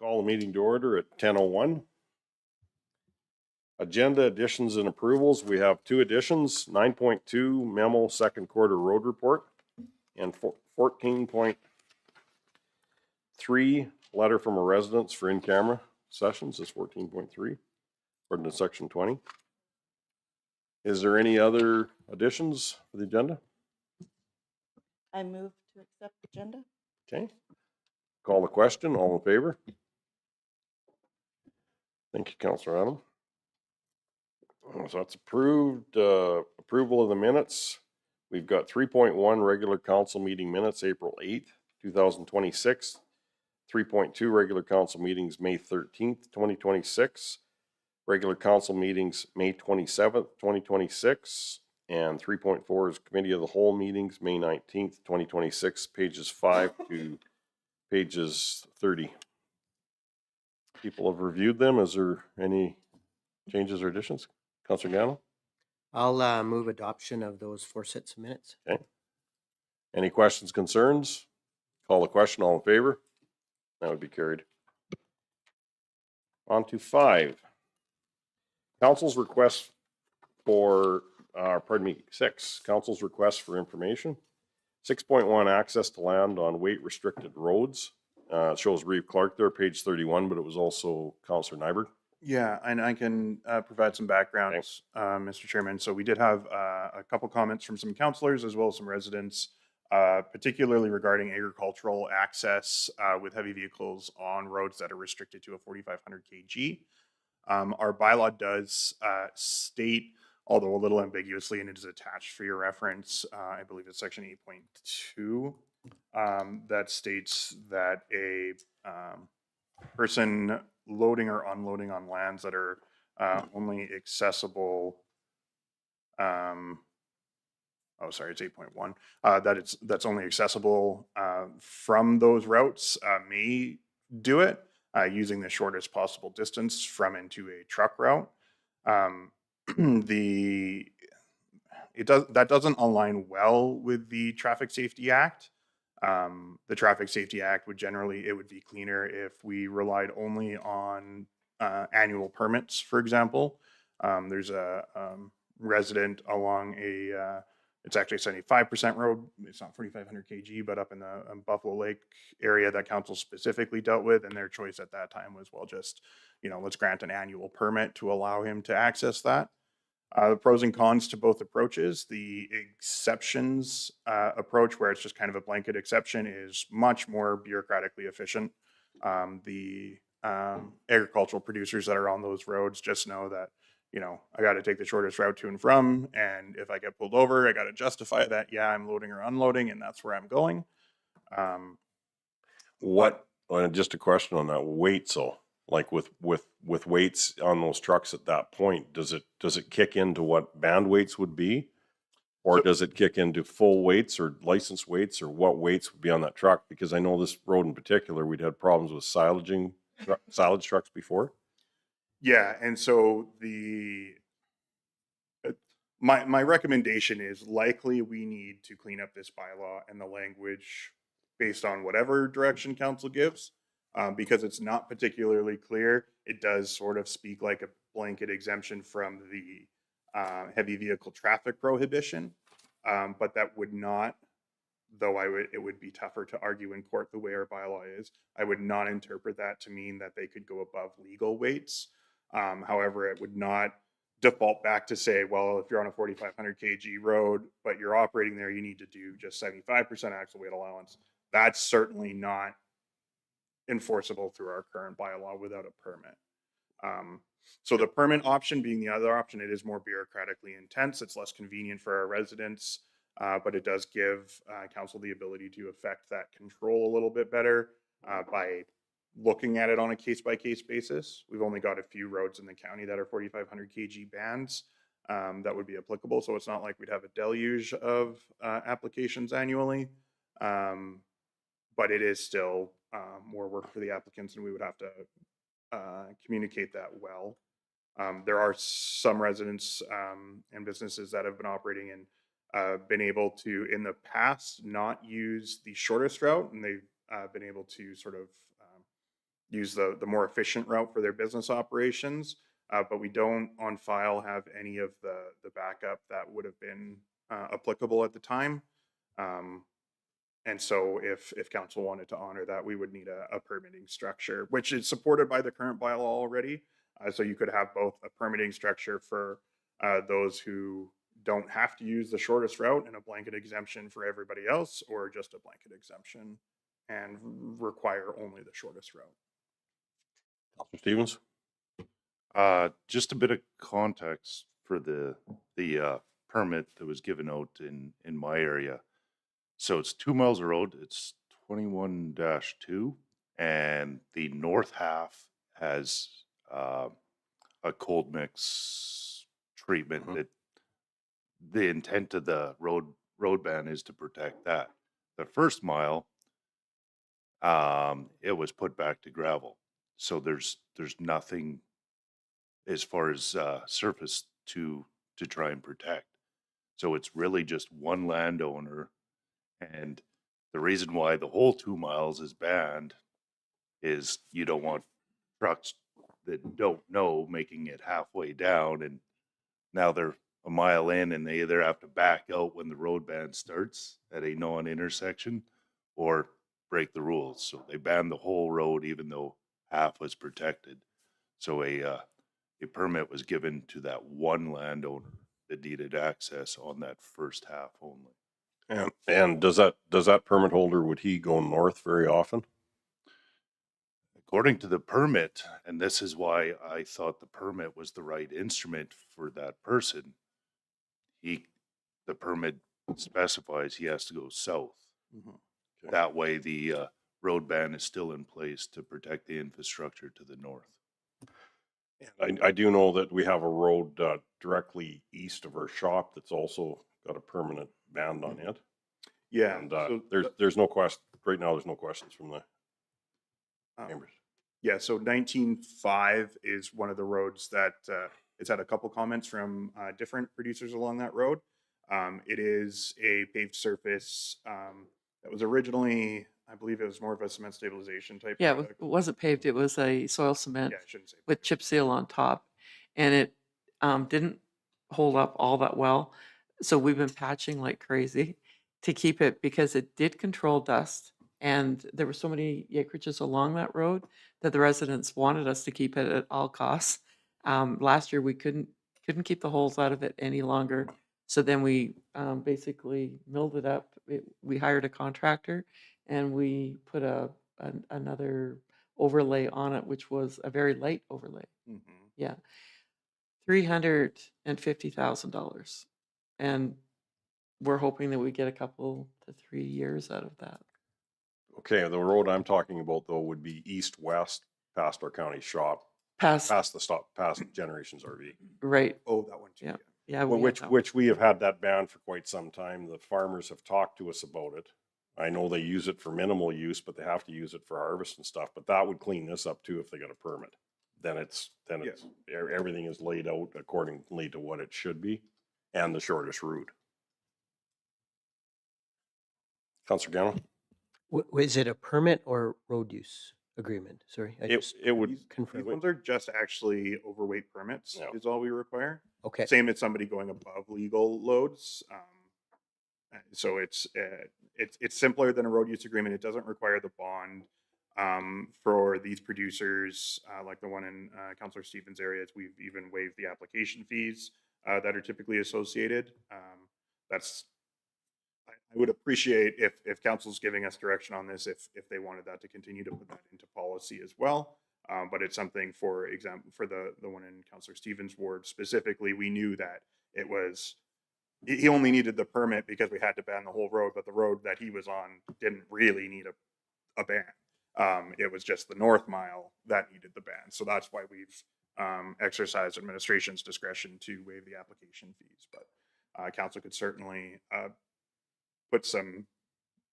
Call the meeting to order at 10:01. Agenda additions and approvals. We have two additions, 9.2 memo second quarter road report and 14.3 letter from a residence for in-camera sessions is 14.3 according to section 20. Is there any other additions for the agenda? I move to accept the agenda. Okay. Call the question. All in favor? Thank you, Councillor Adam. So that's approved. Approval of the minutes. We've got 3.1 regular council meeting minutes, April 8th, 2026. 3.2 regular council meetings, May 13th, 2026. Regular council meetings, May 27th, 2026. And 3.4 is committee of the whole meetings, May 19th, 2026, pages 5 to pages 30. People have reviewed them. Is there any changes or additions? Councillor Gano? I'll move adoption of those 4 sets of minutes. Okay. Any questions, concerns? Call the question. All in favor? That would be carried. On to 5. Council's request for, 6. Council's request for information. 6.1 access to land on weight restricted roads. It shows Reeve Clark there, page 31, but it was also Councillor Nyberg. Yeah, and I can provide some backgrounds, Mr. Chairman. So we did have a couple comments from some councillors as well as some residents, particularly regarding agricultural access with heavy vehicles on roads that are restricted to a 4,500 kg. Our bylaw does state, although a little ambiguously, and it is attached for your reference, I believe it's section 8.2, that states that a person loading or unloading on lands that are only accessible, it's 8.1, that's only accessible from those routes may do it using the shortest possible distance from and to a truck route. That doesn't align well with the Traffic Safety Act. The Traffic Safety Act would it would be cleaner if we relied only on annual permits, for example. There's a resident along it's actually 75% road. It's not 4,500 kg, but up in the Buffalo Lake area that council specifically dealt with. And their choice at that time was, well, just, let's grant an annual permit to allow him to access that. The pros and cons to both approaches. The exceptions approach, where it's just kind of a blanket exception, is much more bureaucratically efficient. The agricultural producers that are on those roads just know that, I got to take the shortest route to and from, and if I get pulled over, I got to justify that, yeah, I'm loading or unloading, and that's where I'm going. Just a question on that weight, so like with weights on those trucks at that point, does it kick into what band weights would be? Or does it kick into full weights or license weights, or what weights would be on that truck? Because I know this road in particular, we'd had problems with silage trucks before. Yeah, and so my recommendation is likely we need to clean up this bylaw and the language based on whatever direction council gives. Because it's not particularly clear. It does sort of speak like a blanket exemption from the heavy vehicle traffic prohibition, but that would not, though it would be tougher to argue in court the way our bylaw is, I would not interpret that to mean that they could go above legal weights. However, it would not default back to say, well, if you're on a 4,500 kg road, but you're operating there, you need to do just 75% axle weight allowance. That's certainly not enforceable through our current bylaw without a permit. So the permit option being the other option, it is more bureaucratically intense. It's less convenient for our residents, but it does give council the ability to affect that control a little bit better by looking at it on a case-by-case basis. We've only got a few roads in the county that are 4,500 kg bands that would be applicable. So it's not like we'd have a deluge of applications annually, but it is still more work for the applicants, and we would have to communicate that well. There are some residents and businesses that have been operating and been able to, in the past, not use the shortest route, and they've been able to sort of use the more efficient route for their business operations. But we don't on file have any of the backup that would have been applicable at the time. And so if council wanted to honor that, we would need a permitting structure, which is supported by the current bylaw already. So you could have both a permitting structure for those who don't have to use the shortest route and a blanket exemption for everybody else, or just a blanket exemption and require only the shortest route. Counselor Stevens? Just a bit of context for the permit that was given out in my area. So it's 2 miles of road. It's 21-2, and the north half has a cold mix treatment. Mhm. That the intent of the road ban is to protect that. The first mile, it was put back to gravel, so there's nothing as far as surface to try and protect. So it's really just one landowner, and the reason why the whole 2 miles is banned is you don't want trucks that don't know making it halfway down, and now they're a mile in and they either have to back out when the road ban starts at a non-intersection or break the rules. So they banned the whole road even though half was protected. So a permit was given to that one landowner that needed access on that first half only. And does that permit holder, would he go north very often? According to the permit, and this is why I thought the permit was the right instrument for that person, the permit specifies he has to go south. Okay. That way the road ban is still in place to protect the infrastructure to the north. I do know that we have a road directly east of our shop that's also got a permanent ban on it. Yeah. And so there's no question, right now there's no questions from the members. Yeah, so 19.5 is one of the roads that it's had a couple comments from different producers along that road. It is a paved surface that was originally, I believe it was more of a cement stabilization type. Yeah, product. it wasn't paved, it was a soil cement Yeah, I shouldn't say. with chip seal on top. And it didn't hold up all that well. So we've been patching like crazy to keep it, because it did control dust. And there were so many acreages along that road that the residents wanted us to keep it at all costs. Last year, we couldn't keep the holes out of it any longer. So then we basically milled it up. We hired a contractor and we put another overlay on it, which was a very light overlay. Mm-hmm. Yeah. $350,000. And we're hoping that we get a couple to 3 years out of that. Okay, the road I'm talking about though would be east-west past our county shop, Past, past Generations RV. right. Oh, that one too. Yeah. Yeah. Yeah. Well, we have that one. which we have had that ban for quite some time. The farmers have talked to us about it. I know they use it for minimal use, but they have to use it for harvest and stuff. But that would clean this up too if they got a permit. Then everything is laid out accordingly to what it should be, and the shortest route. Councilor Gano? Is it a permit or road use agreement? Sorry, I just It would These confirm. ones are just actually overweight permits Yeah. is all we require. Okay, Same as somebody going above legal loads. So it's simpler than a road use agreement. It doesn't require the bond. For these producers, like the one in Councilor Stevens' areas, we've even waived the application fees that are typically associated. I would appreciate if council's giving us direction on this, if they wanted that to continue to put that into policy as well. But it's something, for example, for the one in Councilor Stevens' ward specifically, we knew that it was, he only needed the permit because we had to ban the whole road, but the road that he was on didn't really need a ban. It was just the north mile that needed the ban. So that's why we've exercised administration's discretion to waive the application fees. But council could certainly put some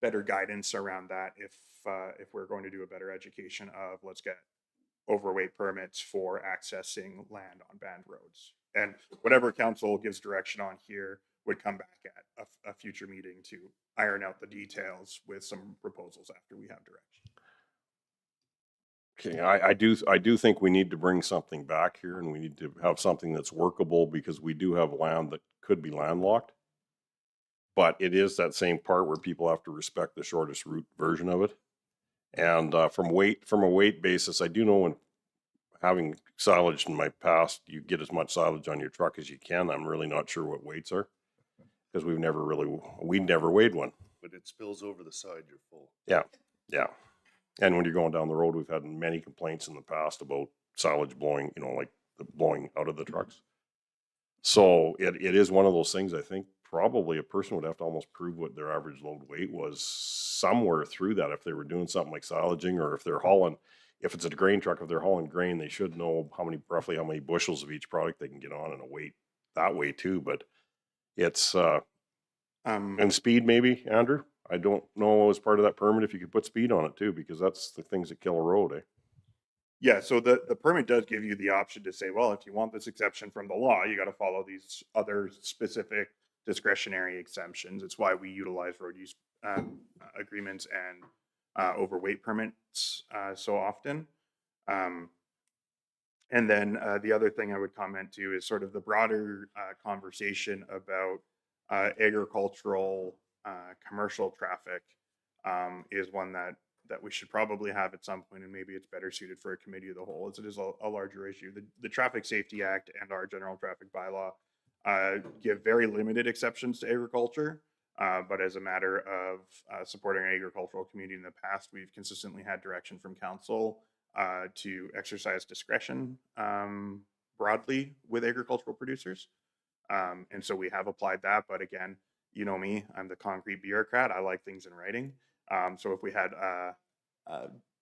better guidance around that if we're going to do a better education of, let's get overweight permits for accessing land on banned roads. And whatever council gives direction on here would come back at a future meeting to iron out the details with some proposals after we have direction. Okay, I do think we need to bring something back here, and we need to have something that's workable, because we do have land that could be landlocked. But it is that same part where people have to respect the shortest route version of it. And from a weight basis, I do know when having silage in my past, you get as much silage on your truck as you can. I'm really not sure what weights are, because we never weighed one. When it spills over the side, you're full. Yeah, yeah. And when you're going down the road, we've had many complaints in the past about silage blowing, like the blowing out of the trucks. So it is one of those things. I think probably a person would have to almost prove what their average load weight was somewhere through that, if they were doing something like silaging, or if they're hauling, if it's a grain truck, if they're hauling grain, they should know roughly how many bushels of each product they can get on, and a weight that way too. But it's, and speed maybe, Andrew, I don't know as part of that permit if you could put speed on it too, because that's the things that kill a road, eh? Yeah, so the permit does give you the option to say, well, if you want this exception from the law, you got to follow these other specific discretionary exemptions. It's why we utilize road use agreements and overweight permits so often. And then the other thing I would comment to is sort of the broader conversation about agricultural commercial traffic is one that we should probably have at some point, and maybe it's better suited for a committee of the whole, as it is a larger issue. The Traffic Safety Act and our general traffic bylaw give very limited exceptions to agriculture, but as a matter of supporting an agricultural community in the past, we've consistently had direction from council to exercise discretion broadly with agricultural producers. And so we have applied that, but again, you know me, I'm the concrete bureaucrat. I like things in writing. So if we had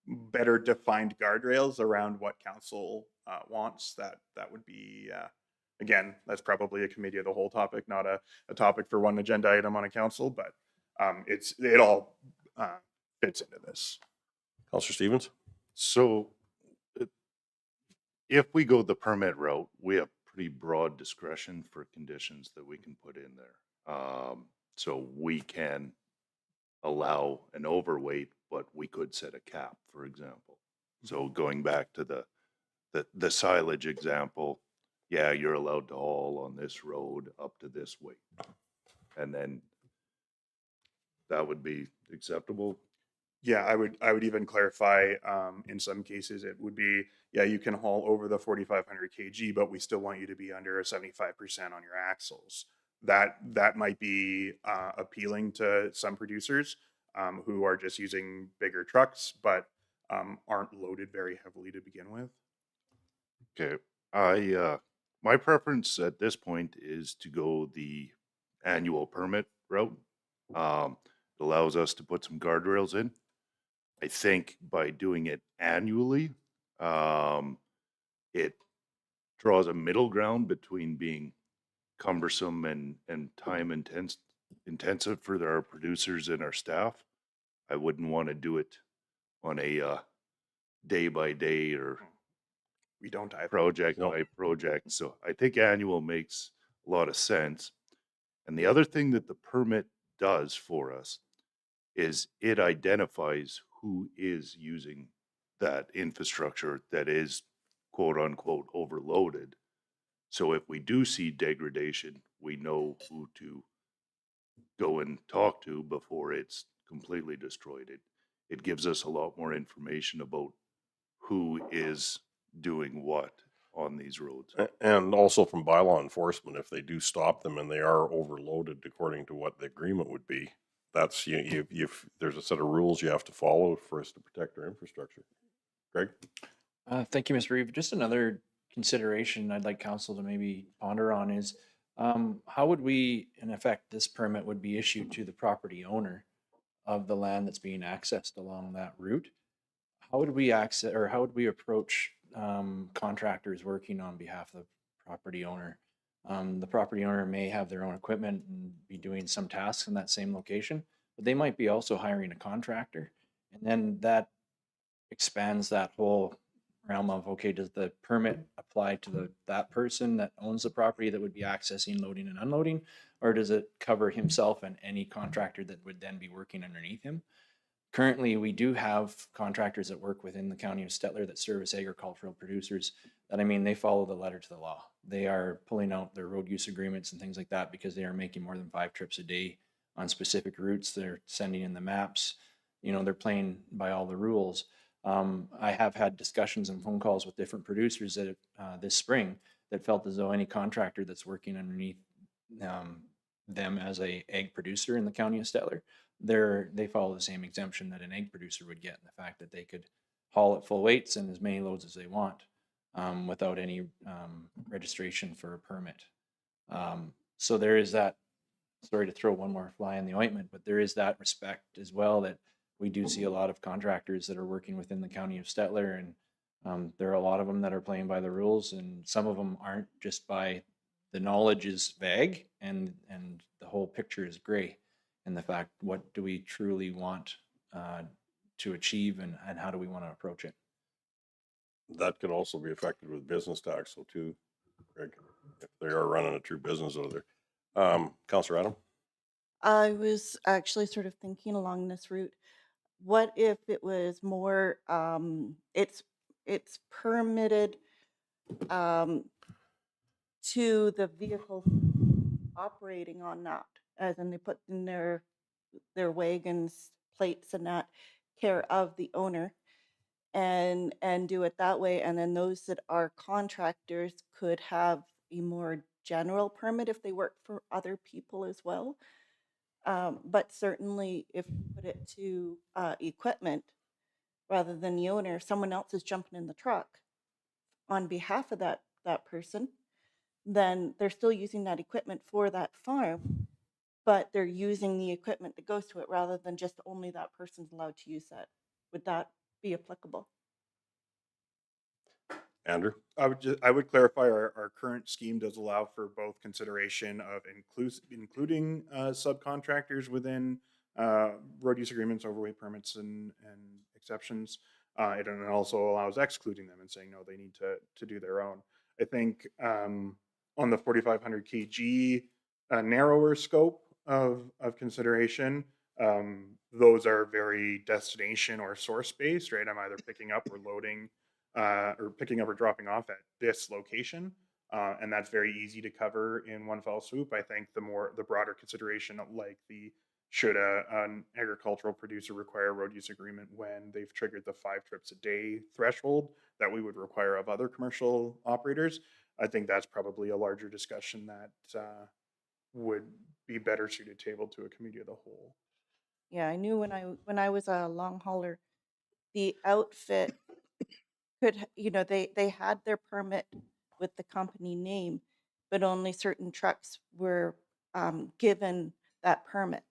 better defined guardrails around what council wants, that would be, again, that's probably a committee of the whole topic, not a topic for one agenda item on a council, but it all fits into this. Councillor Stevens? So if we go the permit route, we have pretty broad discretion for conditions that we can put in there. So we can allow an overweight, but we could set a cap, for example. So going back to the silage example, yeah, you're allowed to haul on this road up to this weight. And then that would be acceptable. Yeah, I would even clarify, in some cases it would be, yeah, you can haul over the 4,500 kg, but we still want you to be under 75% on your axles. That might be appealing to some producers who are just using bigger trucks, but aren't loaded very heavily to begin with. Okay. My preference at this point is to go the annual permit route. It allows us to put some guardrails in. I think by doing it annually, it draws a middle ground between being cumbersome and time intensive for our producers and our staff. I wouldn't want to do it on a day by day or We don't either. project by project. So I think annual makes a lot of sense. And the other thing that the permit does for us is it identifies who is using that infrastructure that is quote unquote overloaded. So if we do see degradation, we know who to go and talk to before it's completely destroyed. It gives us a lot more information about who is doing what on these roads. And also from bylaw enforcement, if they do stop them and they are overloaded according to what the agreement would be, that's, there's a set of rules you have to follow for us to protect our infrastructure. Greg? Thank you, Mr. Reeve. Just another consideration I'd like council to maybe ponder on is how would we, in effect, this permit would be issued to the property owner of the land that's being accessed along that route? How would we access, or how would we approach contractors working on behalf of the property owner? The property owner may have their own equipment and be doing some tasks in that same location, but they might be also hiring a contractor. And then that expands that whole realm of, okay, does the permit apply to that person that owns the property that would be accessing, loading and unloading? Or does it cover himself and any contractor that would then be working underneath him? currently we do have contractors that work within the county of Stettler that service agricultural producers. That, I mean, they follow the letter to the law. They are pulling out their road use agreements and things like that because they are making more than 5 trips a day on specific routes. They're sending in the maps. You know, they're playing by all the rules. I have had discussions and phone calls with different producers that this spring that felt as though any contractor that's working underneath them as a egg producer in the county of Stettler, they follow the same exemption that an egg producer would get, in the fact that they could haul at full weights and as many loads as they want without any registration for a permit. So there is that. Sorry to throw one more fly in the ointment, but there is that respect as well, that we do see a lot of contractors that are working within the county of Stettler, and there are a lot of them that are playing by the rules, and some of them aren't, just by the knowledge is vague and the whole picture is gray. And the fact, what do we truly want to achieve, and how do we want to approach it? That could also be affected with business tax, so too, Greg, if they are running a true business over there. Councillor Adam? I was actually sort of thinking along this route. What if it was more, it's permitted to the vehicle operating on that, as in they put in their wagons, plates and that, care of the owner, and do it that way, and then those that are contractors could have a more general permit if they work for other people as well. But certainly if you put it to equipment rather than the owner, someone else is jumping in the truck on behalf of that person, then they're still using that equipment for that farm, but they're using the equipment that goes to it rather than just only that person's allowed to use that. Would that be applicable? Andrew? I would clarify our current scheme does allow for both consideration of including subcontractors within road use agreements, overweight permits, and exceptions. It also allows excluding them and saying no, they need to do their own. I think on the 4,500 kg narrower scope of consideration, those are very destination or source based, right? I'm either picking up or loading. Or picking up or dropping off at this location, and that's very easy to cover in one fell swoop. I think the broader consideration, like should an agricultural producer require a road use agreement when they've triggered the 5 trips a day threshold that we would require of other commercial operators, I think that's probably a larger discussion that would be better suited table to a committee of the whole. Yeah, I knew when I was a long hauler, the outfit could, they had their permit with the company name, but only certain trucks were given that permit.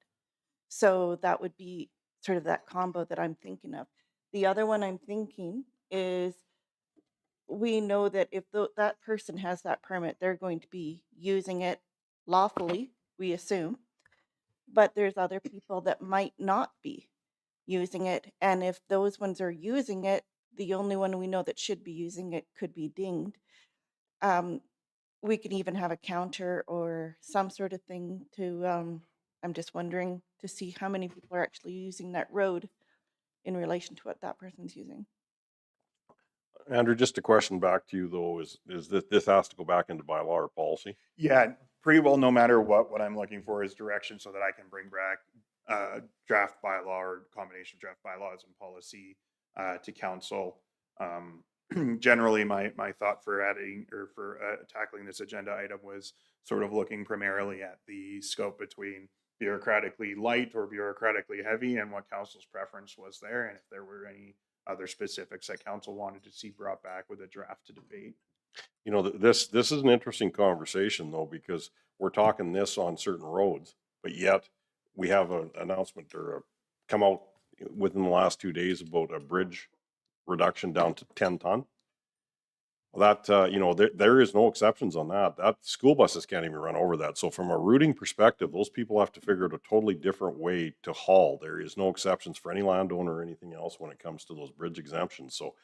So that would be sort of that combo that I'm thinking of. The other one I'm thinking is, we know that if that person has that permit, they're going to be using it lawfully, we assume. But there's other people that might not be using it. And if those ones are using it, the only one we know that should be using it could be dinged. We can even have a counter or some sort of thing to, I'm just wondering to see how many people are actually using that road in relation to what that person's using. Andrew, just a question back to you though, is this has to go back into bylaw or policy? Yeah, pretty well. No matter what I'm looking for is direction so that I can bring back draft bylaw or combination of draft bylaws and policy to council. Generally, my thought for adding or for tackling this agenda item was sort of looking primarily at the scope between bureaucratically light or bureaucratically heavy and what council's preference was there, and if there were any other specifics that council wanted to see brought back with a draft to debate. You know, this is an interesting conversation though, because we're talking this on certain roads, but yet we have an announcement or come out within the last 2 days about a bridge reduction down to 10 ton. Well, that, you know, there is no exceptions on that. That school buses can't even run over that. So from a routing perspective, those people have to figure out a totally different way to haul. There is no exceptions for any landowner or anything else when it comes to those bridge exemptions. So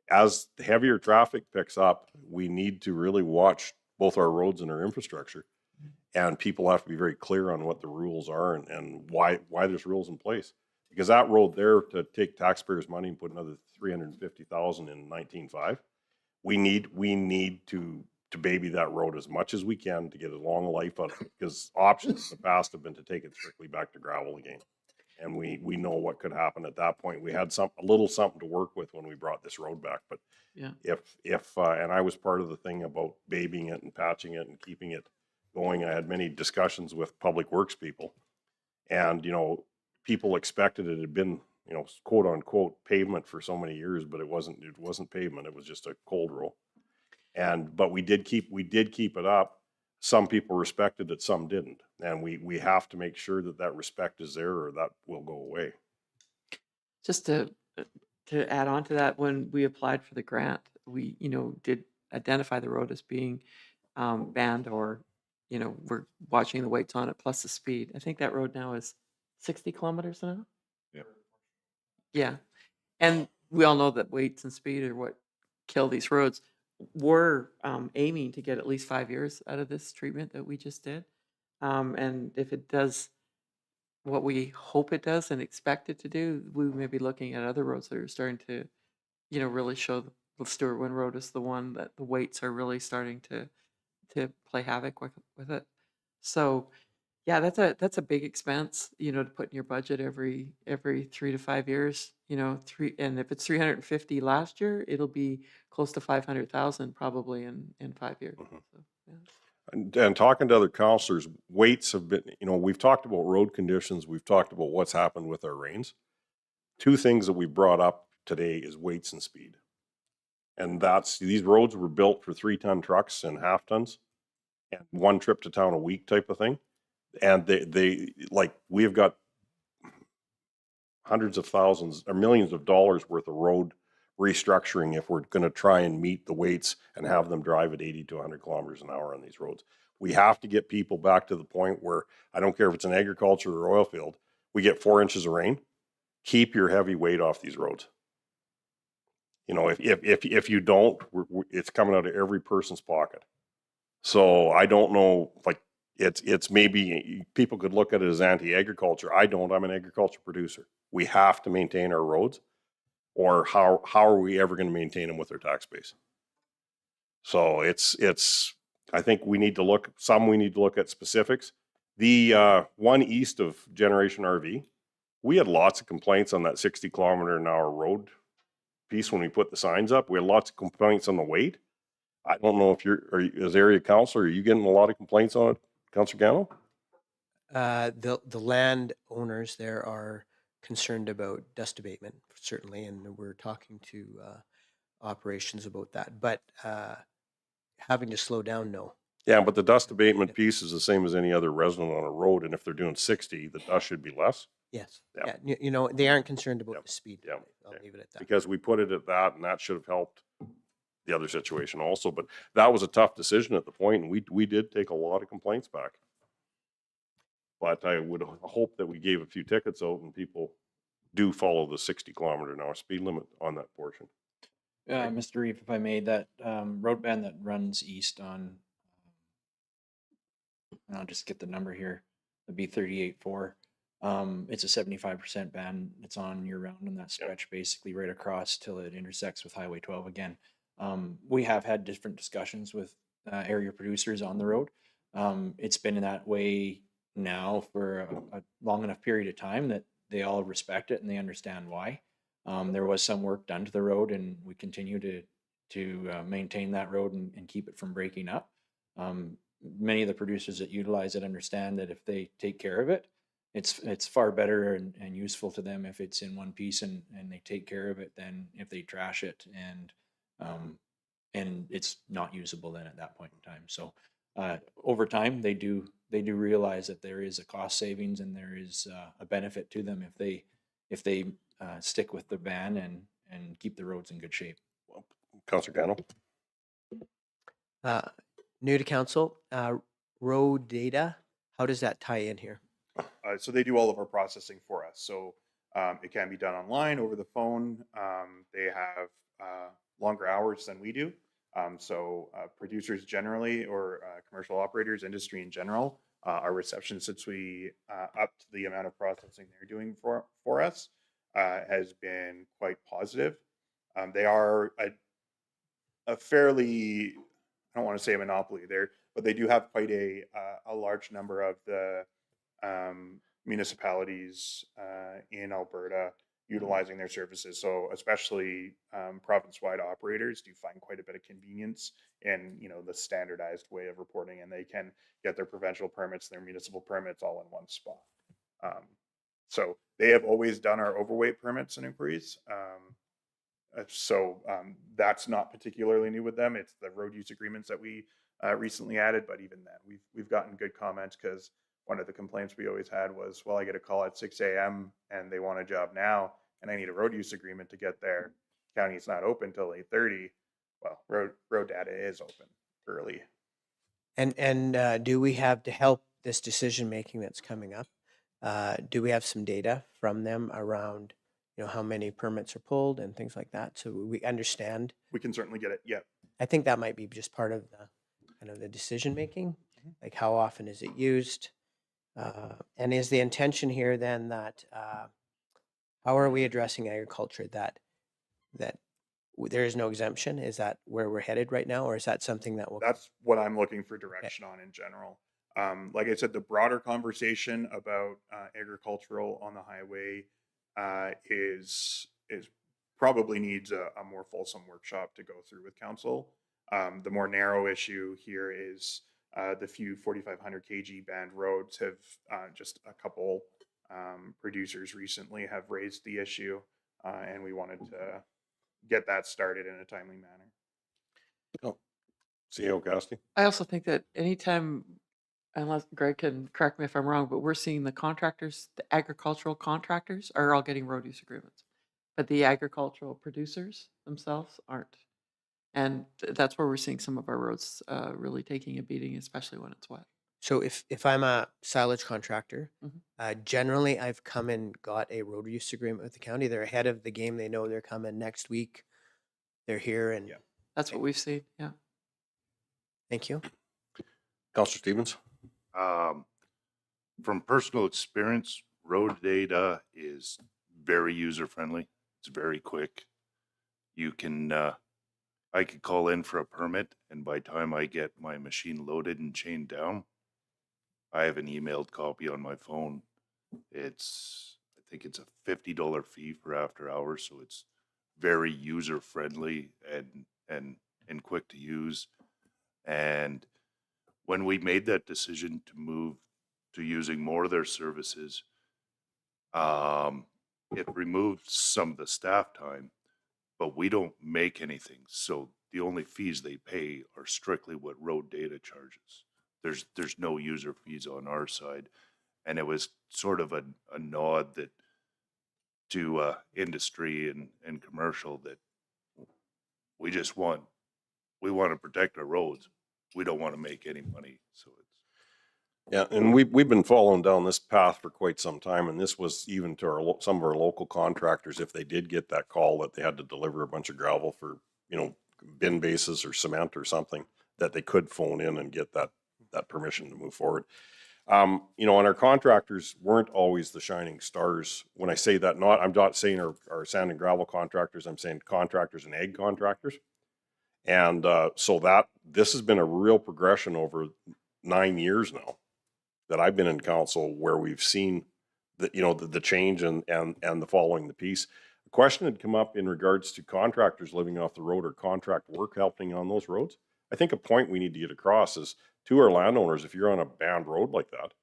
as the heavier traffic picks up, we need to really watch both our roads and our infrastructure. And people have to be very clear on what the rules are and why there's rules in place. Because that road there, to take taxpayers' money and put another 350,000 in 19.5, we need to baby that road as much as we can to get a long life out of it, because options in the past have been to take it strictly back to gravel again. And we know what could happen at that point. We had a little something to work with when we brought this road back, but Yeah. if and I was part of the thing about babying it and patching it and keeping it going. I had many discussions with public works people, and people expected it had been, quote unquote pavement for so many years, but it wasn't pavement. It was just a cold roll. But we did keep it up. Some people respected it, some didn't. And we have to make sure that respect is there, or that will go away. Just to add on to that, when we applied for the grant, we, did identify the road as being banned, or, we're watching the weights on it plus the speed. I think that road now is 60 kilometers an hour. Yep. Yeah. And we all know that weights and speed are what kill these roads. We're aiming to get at least 5 years out of this treatment that we just did. And if it does what we hope it does and expect it to do, we may be looking at other roads that are starting to, really show. The Stewart Wynn Road is the one that the weights are really starting to play havoc with it. So, yeah, that's a big expense, to put in your budget every 3 to 5 years. And if it's 350 last year, it'll be close to 500,000 probably in 5 years. Mhm. So, yeah. And talking to other counselors, weights have been, we've talked about road conditions, we've talked about what's happened with our rains. Two things that we brought up today is weights and speed. And these roads were built for 3-ton trucks and half tons and one trip to town a week type of thing. And we have got hundreds of thousands or millions of dollars worth of road restructuring if we're going to try and meet the weights and have them drive at 80 to 100 kilometers an hour on these roads. We have to get people back to the point where, I don't care if it's an agriculture or oil field, we get 4 inches of rain, keep your heavy weight off these roads. If you don't, it's coming out of every person's pocket. So I don't know, it's maybe people could look at it as anti-agriculture. I don't. I'm an agriculture producer. We have to maintain our roads, or how are we ever going to maintain them with our tax base? So I think we need to look at specifics. The one east of Generation RV, we had lots of complaints on that 60 kilometer an hour road piece when we put the signs up. We had lots of complaints on the weight. I don't know if as area councilor, are you getting a lot of complaints on it, Councilor Gano? The land owners there are concerned about dust abatement, certainly, and we're talking to operations about that. But having to slow down, no. Yeah, but the dust abatement piece is the same as any other resident on a road, and if they're doing 60, the dust should be less. Yes. Yeah. Yeah. They aren't concerned about Yep. the speed. Yep. I'll Okay. leave it at that. Because we put it at that, and that should have helped the other situation also. But that was a tough decision at the point, and we did take a lot of complaints back. But I would hope that we gave a few tickets out and people do follow the 60 kilometer an hour speed limit on that portion. Mr. Reeve, if I may, that road band that runs east on, and I'll just get the number here, it'd be 38.4. It's a 75% band. It's on year round on that stretch, basically right across till it intersects with Highway 12 again. We have had different discussions with area producers on the road. It's been in that way now for a long enough period of time that they all respect it and they understand why. There was some work done to the road, and we continue to maintain that road and keep it from breaking up. Many of the producers that utilize it understand that if they take care of it, it's far better and useful to them if it's in one piece and they take care of it than if they trash it and it's not usable then at that point in time. So over time, they do realize that there is a cost savings and there is a benefit to them if they stick with the ban and keep the roads in good shape. Councilor Gano? New to council, road data, how does that tie in here? So they do all of our processing for us. So it can be done online, over the phone. They have longer hours than we do. So producers generally, or commercial operators, industry in general, our reception, since we upped the amount of processing they're doing for us, has been quite positive. They are a fairly, I don't want to say a monopoly there, but they do have quite a large number of the municipalities in Alberta utilizing their services. So especially province-wide operators do find quite a bit of convenience in, you know, the standardized way of reporting, and they can get their provincial permits, their municipal permits all in one spot. So they have always done our overweight permits and inquiries. That's not particularly new with them. It's the road use agreements that we recently added, but even then, we've gotten good comments, because one of the complaints we always had was, well, I get a call at 6 a.m. and they want a job now, and I need a road use agreement to get there. County's not open till 8:30. Well, road data is open early. And do we have, to help this decision making that's coming up, do we have some data from them around, you know, how many permits are pulled and things like that, so we understand? We can certainly get it. Yep. I think that might be just part of the kind of the decision making, like how often is it used, and is the intention here then that how are we addressing agriculture, that there is no exemption? Is that where we're headed right now, or is that something that will? That's what I'm looking for direction on in general. Like I said, the broader conversation about agricultural on the highway is probably needs a more fulsome workshop to go through with council. The more narrow issue here is the few 4,500 kg band roads have just a couple producers recently have raised the issue, and we wanted to get that started in a timely manner. Oh, CEO Costi? I also think that anytime, unless Greg can correct me if I'm wrong, but we're seeing the contractors, the agricultural contractors are all getting road use agreements, but the agricultural producers themselves aren't. And that's where we're seeing some of our roads really taking a beating, especially when it's wet. So if I'm a silage contractor, Mhm. generally I've come and got a road use agreement with the county. They're ahead of the game. They know they're coming next week. They're here, and Yeah. That's what we've seen, yeah. thank you. Counselor Stevens? From personal experience, road data is very user friendly. It's very quick. You can, I could call in for a permit, and by the time I get my machine loaded and chained down, I have an emailed copy on my phone. I think it's a $50 fee for after hours, so it's very user friendly and quick to use. And when we made that decision to move to using more of their services, it removed some of the staff time, but we don't make anything. So the only fees they pay are strictly what road data charges. There's no user fees on our side. And it was sort of a nod that to industry and commercial, that we just want to protect our roads. We don't want to make any money. So it's, Yeah, and we've been following down this path for quite some time, and this was even to some of our local contractors, if they did get that call that they had to deliver a bunch of gravel for, you know, bin bases or cement or something, that they could phone in and get that permission to move forward. You know, and our contractors weren't always the shining stars. When I say that, I'm not saying our sand and gravel contractors, I'm saying contractors and ag contractors. And so this has been a real progression over 9 years now that I've been in council, where we've seen the, you know, the change and the following the piece. A question had come up in regards to contractors living off the road or contract work happening on those roads. I think a point we need to get across is to our landowners, if you're on a banned road like that,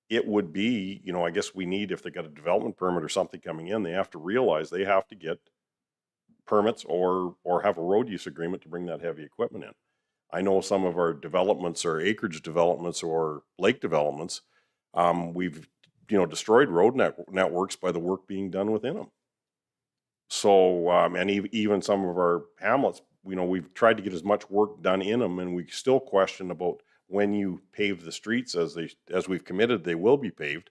it would be, you know, I guess we need, if they got a development permit or something coming in, they have to realize they have to get permits or have a road use agreement to bring that heavy equipment in. I know some of our developments or acreage developments or lake developments, we've, you know, destroyed road networks by the work being done within them. So, and even some of our hamlets, you know, we've tried to get as much work done in them, and we still question about when you pave the streets as we've committed, they will be paved,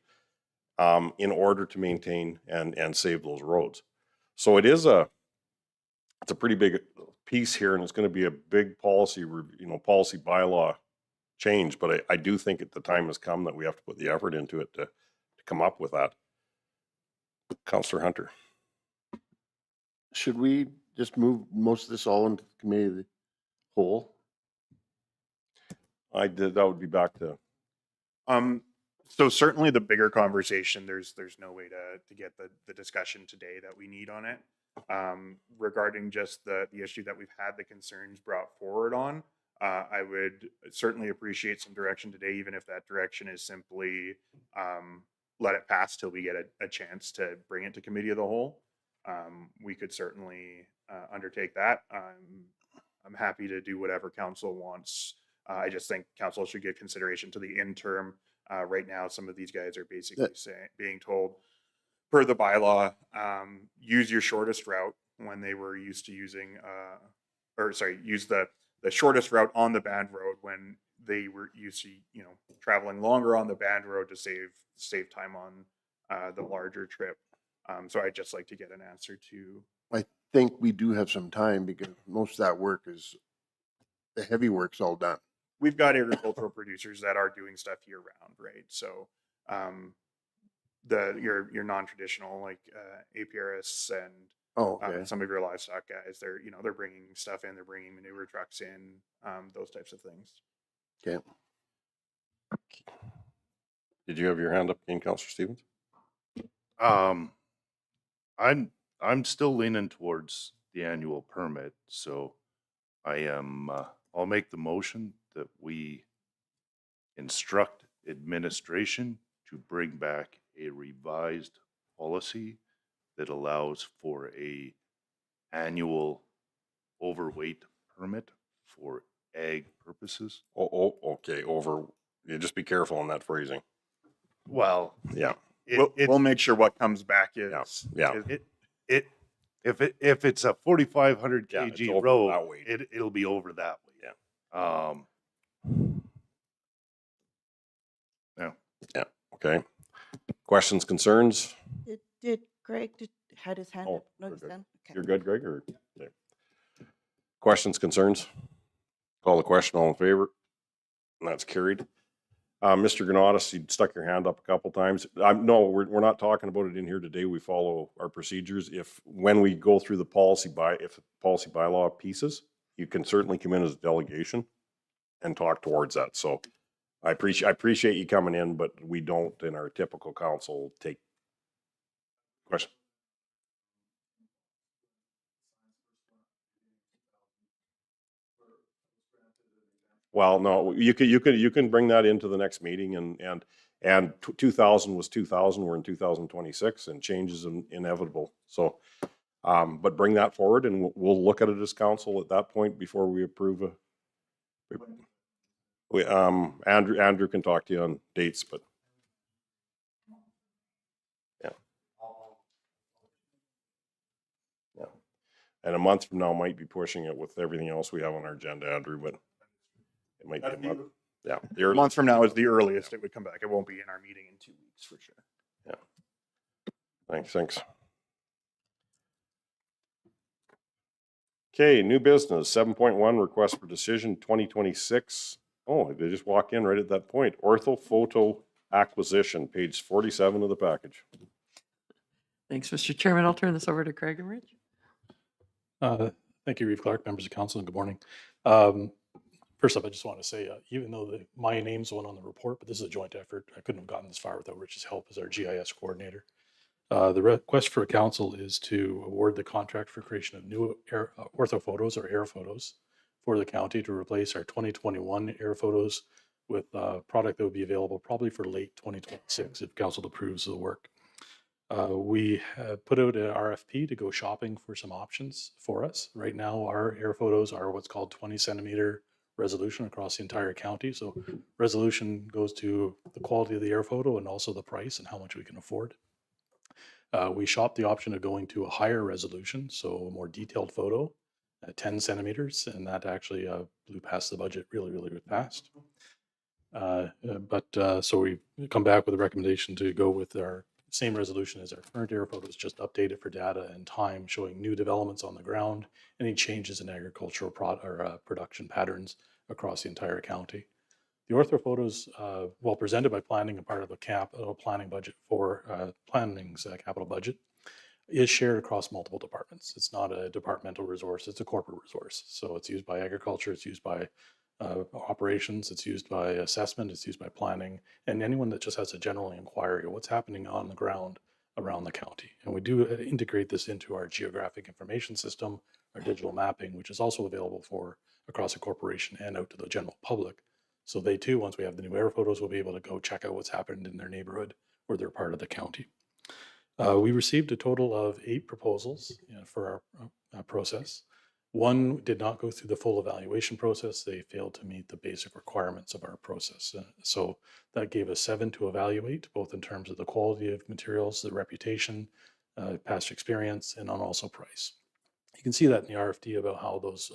in order to maintain and save those roads. So it's a pretty big piece here, and it's going to be a big policy bylaw change, but I do think that the time has come that we have to put the effort into it to come up with that. Counselor Hunter. Should we just move most of this all into the committee of the whole? That would be back to, So certainly the bigger conversation, there's no way to get the discussion today that we need on it. Regarding just the issue that we've had the concerns brought forward on, I would certainly appreciate some direction today, even if that direction is simply let it pass till we get a chance to bring it to committee of the whole. We could certainly undertake that. I'm happy to do whatever council wants. I just think council should give consideration to the interim. Right now, some of these guys are basically being told, per the bylaw, use your shortest route when they were used to using, use the shortest route on the band road when they were used to, traveling longer on the band road to save time on the larger trip. So I'd just like to get an answer to. I think we do have some time because most of that work is, the heavy work's all done. We've got agricultural producers that are doing stuff year round, right? So your non-traditional like APRS and Okay. some of your livestock guys, they're bringing stuff in, they're bringing manure trucks in, those types of things. Okay. did you have your hand up again, Counselor Stevens? I'm still leaning towards the annual permit, so I'll make the motion that we instruct administration to bring back a revised policy that allows for a annual overweight permit for ag purposes. Okay, you just be careful on that phrasing. Well, Yeah, We'll make sure what comes back is. yeah. If it's a 4,500 Yeah, it's kg over road, that weight. it'll be over that way. Yeah. Yeah. Okay. Questions, concerns? Did Greg had his hand Oh, up? No, we're he's good. done. Okay. You're good, Greg, or? Okay. Questions, concerns? Call the question, all in favor? And that's carried. Mr. Granatus, you stuck your hand up a couple times. No, we're not talking about it in here today. We follow our procedures. When we go through the policy bylaw pieces, you can certainly come in as a delegation and talk towards that. So I appreciate you coming in, but we don't in our typical council take question. Well, no, you can bring that into the next meeting and 2000 was 2000. We're in 2026 and change is inevitable. So, but bring that forward and we'll look at it as council at that point before we approve Andrew can talk to you on dates, but yeah. Yeah. And a month from now might be pushing it with everything else we have on our agenda, Andrew, but it might be a month. Yeah. A month from now is the earliest it would come back. It won't be in our meeting in 2 weeks for sure. Yeah. Thanks. Okay, new business, 7.1, request for decision 2026. Oh, they just walk in right at that point. Orthophoto acquisition, page 47 of the package. Thanks, Mr. Chairman. I'll turn this over to Craig and Rich. Thank you, Reeve Clark, members of council, and good morning. First up, I just want to say, even though my name's the one on the report, but this is a joint effort. I couldn't have gotten this far without Rich's help as our GIS coordinator. The request for council is to award the contract for creation of new orthophotos or air photos for the county to replace our 2021 air photos with a product that would be available probably for late 2026 if council approves of the work. We have put out an RFP to go shopping for some options for us. Right now, our air photos are what's called 20 centimeter resolution across the entire county. So resolution goes to the quality of the air photo and also the price and how much we can afford. We shopped the option of going to a higher resolution, so a more detailed photo at 10 centimeters, and that actually blew past the budget really, really fast. So we come back with a recommendation to go with our same resolution as our current air photos, just update it for data and time, showing new developments on the ground, any changes in agricultural production patterns across the entire county. The ortho photos, while presented by planning and part of the planning budget for planning's capital budget, is shared across multiple departments. It's not a departmental resource, it's a corporate resource. So it's used by agriculture, it's used by operations, it's used by assessment, it's used by planning, and anyone that just has a general inquiry of what's happening on the ground around the county. And we do integrate this into our geographic information system, our digital mapping, which is also available for across the corporation and out to the general public. So they too, once we have the new air photos, will be able to go check out what's happened in their neighborhood or they're part of the county. We received a total of 8 proposals for our process. One did not go through the full evaluation process. They failed to meet the basic requirements of our process. So that gave us 7 to evaluate, both in terms of the quality of materials, the reputation, past experience, and on also price. You can see that in the RFD about how those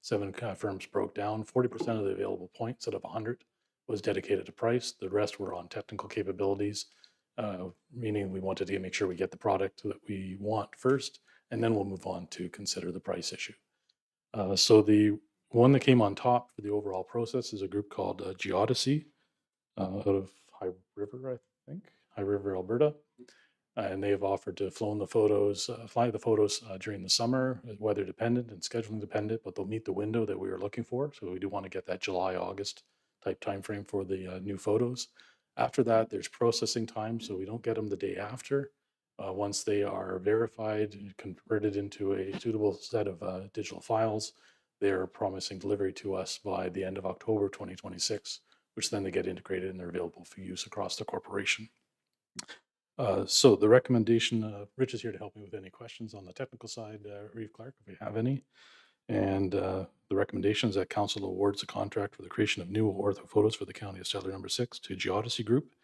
7 firms broke down. 40% of the available points out of 100 was dedicated to price. The rest were on technical capabilities, meaning we wanted to make sure we get the product that we want first, and then we'll move on to consider the price issue. So the one that came on top for the overall process is a group called Geodesy out of High River, I think, High River, Alberta. And they have offered to fly the photos during the summer, weather dependent and scheduling dependent, but they'll meet the window that we were looking for. So we do want to get that July, August type timeframe for the new photos. After that, there's processing time, so we don't get them the day after. Once they are verified and converted into a suitable set of digital files, they're promising delivery to us by the end of October 2026, which then they get integrated and they're available for use across the corporation. So the recommendation, Rich is here to help me with any questions on the technical side, Reeve Clark, if we have any. And the recommendation is that council awards a contract for the creation of new ortho photos for the county of Stettler number 6 to Geodesy Group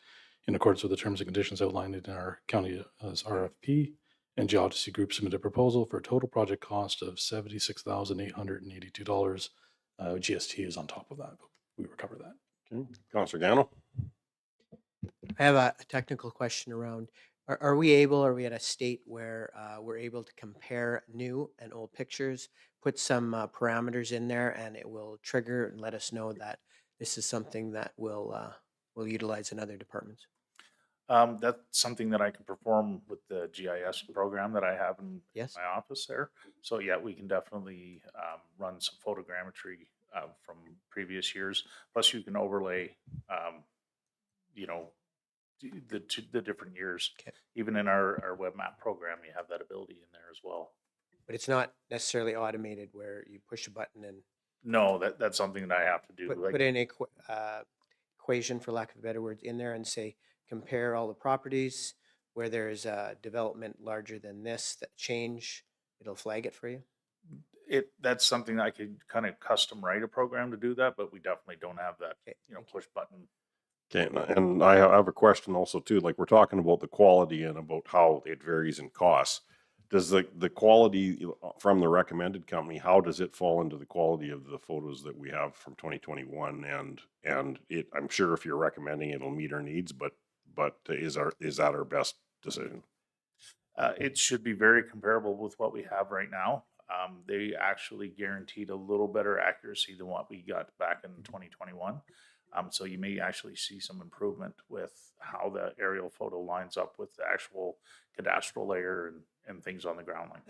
in accordance with the terms and conditions outlined in our county RFP. And Geodesy Group submitted a proposal for a total project cost of $76,882. GST is on top of that, but we recover that. Okay. Councilor Gano? I have a technical question around, are we at a state where we're able to compare new and old pictures, put some parameters in there, and it will trigger and let us know that this is something that we'll utilize in other departments? That's something that I can perform with the GIS program that I have in Yes. my office there. So yeah, we can definitely run some photogrammetry from previous years. Plus, you can overlay, you know, the different years. Okay. Even in our web map program, you have that ability in there as well. But it's not necessarily automated where you push a button and No, that's something that I have to do. put in a equation, for lack of better words, in there and say, compare all the properties where there is a development larger than this that change, it'll flag it for you? That's something I could kind of custom write a program to do that, but we definitely don't have that, Okay, push button. Okay, and I have a question also too, like we're talking about the quality and about how it varies in costs. Does the quality from the recommended company, how does it fall into the quality of the photos that we have from 2021? And I'm sure if you're recommending it'll meet our needs, but is that our best decision? It should be very comparable with what we have right now. They actually guaranteed a little better accuracy than what we got back in 2021. So you may actually see some improvement with how the aerial photo lines up with the actual cadastral layer and things on the ground line.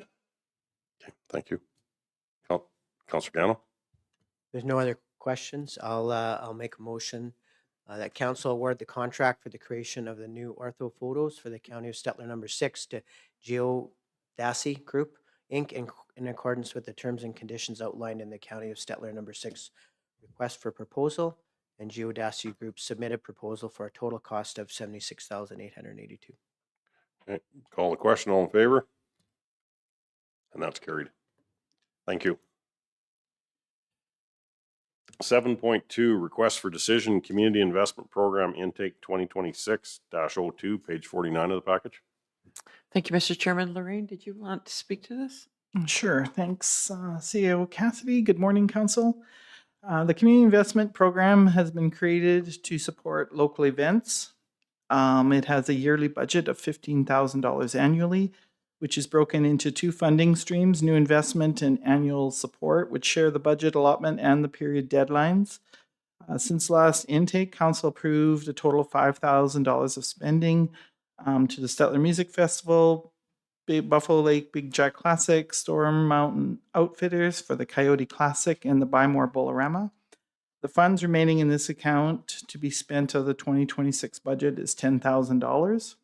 Okay, thank you. Councilor Gano? There's no other questions. I'll make a motion that council award the contract for the creation of the new ortho photos for the county of Stettler number 6 to Geodesy Group, Inc. in accordance with the terms and conditions outlined in the county of Stettler number 6 request for proposal, and Geodesy Group submitted proposal for a total cost of $76,882. Okay, call the question, all in favor? And that's carried. Thank you. 7.2, request for decision, Community Investment Program Intake 2026-02, page 49 of the package. Thank you, Mr. Chairman. Lorraine, did you want to speak to this? Sure. Thanks, CEO Cassidy. Good morning, Council. The Community Investment Program has been created to support local events. It has a yearly budget of $15,000 annually, which is broken into 2 funding streams, new investment and annual support, which share the budget allotment and the period deadlines. Since last intake, council approved a total of $5,000 of spending to the Stettler Music Festival, Big Buffalo Lake Big Jack Classic, Storm Mountain Outfitters for the Coyote Classic, and the Buy More Bolorama. The funds remaining in this account to be spent of the 2026 budget is $10,000.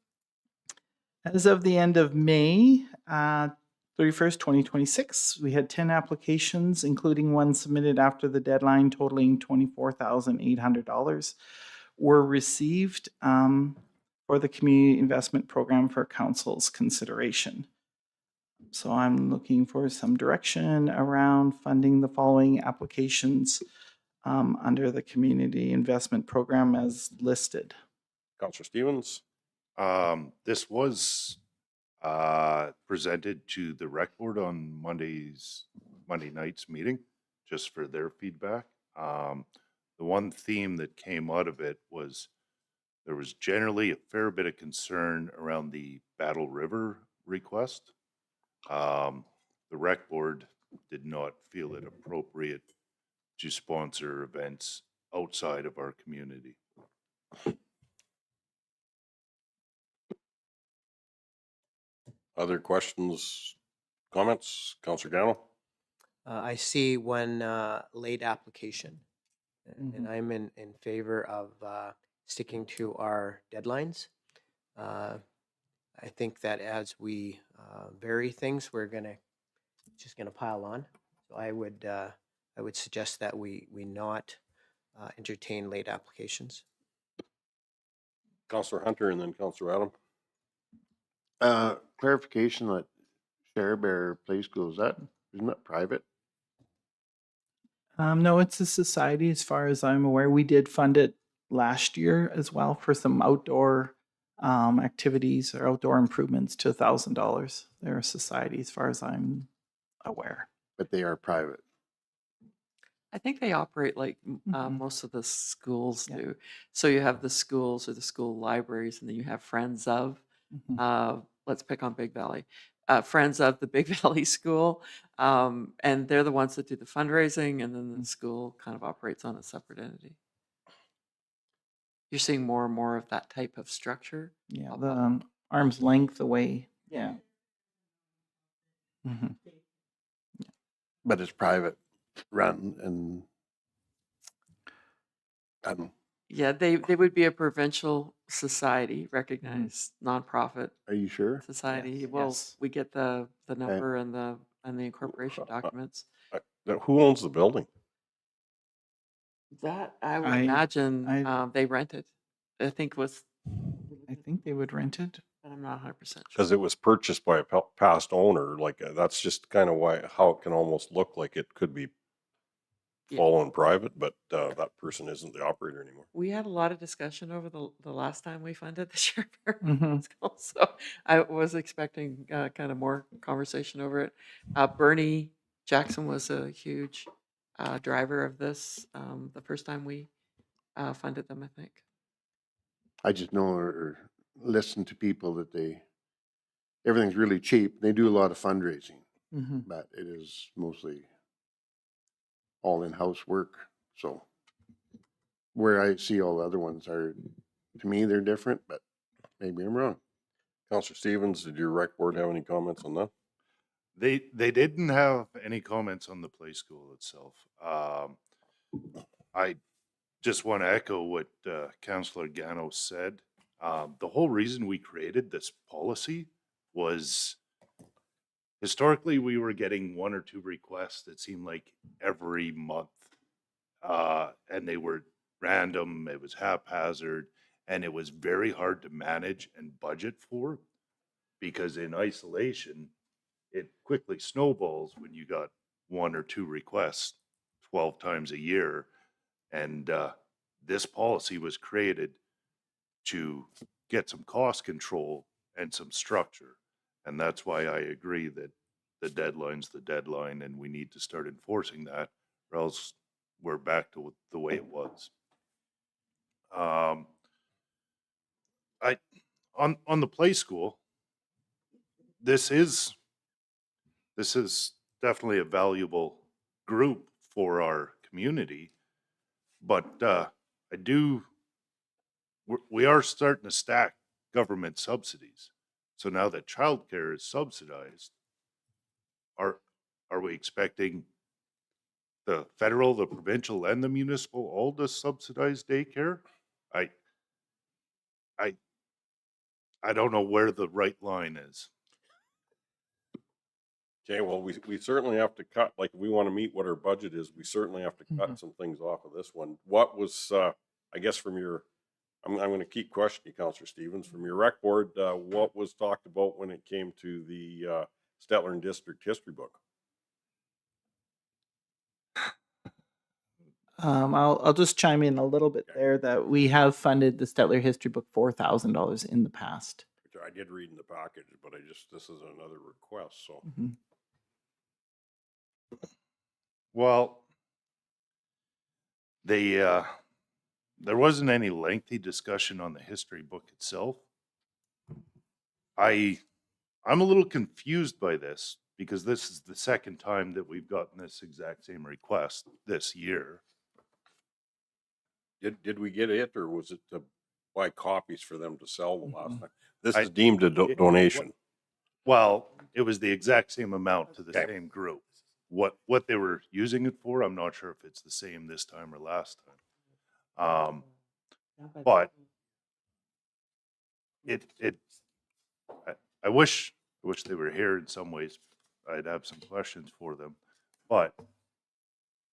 As of the end of May 31st, 2026, we had 10 applications, including one submitted after the deadline totaling $24,800 were received for the Community Investment Program for Council's consideration. So I'm looking for some direction around funding the following applications under the Community Investment Program as listed. Counselor Stevens? This was presented to the rec board on Monday night's meeting, just for their feedback. The one theme that came out of it was there was generally a fair bit of concern around the Battle River request. The rec board did not feel it appropriate to sponsor events outside of our community. Other questions, comments? Counselor Gano? I see one late application, and I'm in favor of sticking to our deadlines. I think that as we vary things, we're just gonna pile on. So I would suggest that we not entertain late applications. Counselor Hunter and then Counselor Adam. Clarification that Share Bear Play School, isn't that private? No, it's a society as far as I'm aware. We did fund it last year as well for some outdoor activities or outdoor improvements to $1,000. They're a society as far as I'm aware. But they are private. I think they operate like Mhm. most of the schools Yeah. do. So you have the schools or the school libraries, and then you have Friends of, Mhm. let's pick on Big Valley, Friends of the Big Valley School. And they're the ones that do the fundraising, and then the school kind of operates on a separate entity. You're seeing more and more of that type of structure. Yeah, pop the up. arm's length away. Yeah. Mhm. But it's private run and I don't know. Yeah, they would be a provincial society, recognized nonprofit Are you sure? society. Yes, Well, yes. we get the number and the incorporation documents. Who owns the building? That I would I- imagine I- they rented. I think was, I think they would rent it. but I'm not 100% sure. Because it was purchased by a past owner, like, that's just kind of how it can almost look like it could be Yeah. fallen private, but that person isn't the operator anymore. We had a lot of discussion over the last time we funded the Share Bear Mhm. School, so I was expecting kind of more conversation over it. Bernie Jackson was a huge driver of this the first time we funded them, I think. I just know or listen to people that everything's really cheap. They do a lot of fundraising, Mhm. but it is mostly all in-house work. So where I see all the other ones are, to me, they're different, but maybe I'm wrong. Counselor Stevens, did your rec board have any comments on that? They didn't have any comments on the play school itself. I just want to echo what Councillor Gano said. The whole reason we created this policy was historically we were getting one or two requests that seemed like every month. And they were random, it was haphazard, and it was very hard to manage and budget for, because in isolation, it quickly snowballs when you got one or two requests 12 times a year. And this policy was created to get some cost control and some structure. And that's why I agree that the deadline's the deadline and we need to start enforcing that, or else we're back to the way it was. On the play school, this is definitely a valuable group for our community. But we are starting to stack government subsidies. So now that childcare is subsidized, are we expecting the federal, the provincial, and the municipal all to subsidize daycare? I don't know where the right line is. Okay, well, we certainly have to cut, like, if we want to meet what our budget is, we certainly have to cut some things off of this one. What was, I guess from your, I'm going to keep questioning you, Counselor Stevens, from your rec board, what was talked about when it came to the Stettler and District history book? I'll just chime in a little bit Okay. there that we have funded the Stettler History Book $4,000 in the past. Which I did read in the package, but this is another request, so. Mhm. Well, there wasn't any lengthy discussion on the history book itself. I'm a little confused by this because this is the second time that we've gotten this exact same request this year. Did we get it, or was it to buy copies for them to sell the last time? This I- is deemed a donation. Well, it was the exact same amount to the Okay. same group. What they were using it for, I'm not sure if it's the same this time or last time. But I wish they were here in some ways. I'd have some questions for them, but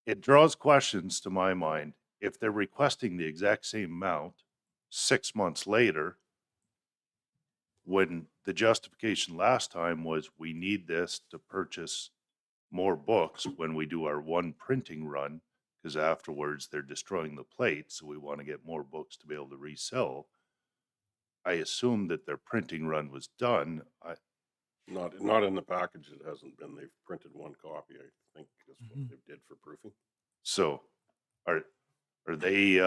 it draws questions to my mind. If they're requesting the exact same amount 6 months later, when the justification last time was we need this to purchase more books when we do our one printing run, because afterwards they're destroying the plate, so we want to get more books to be able to resell. I assume that their printing run was done. Not in the package. It hasn't been. They've printed one copy, I think, is what they did for proofing. So are they,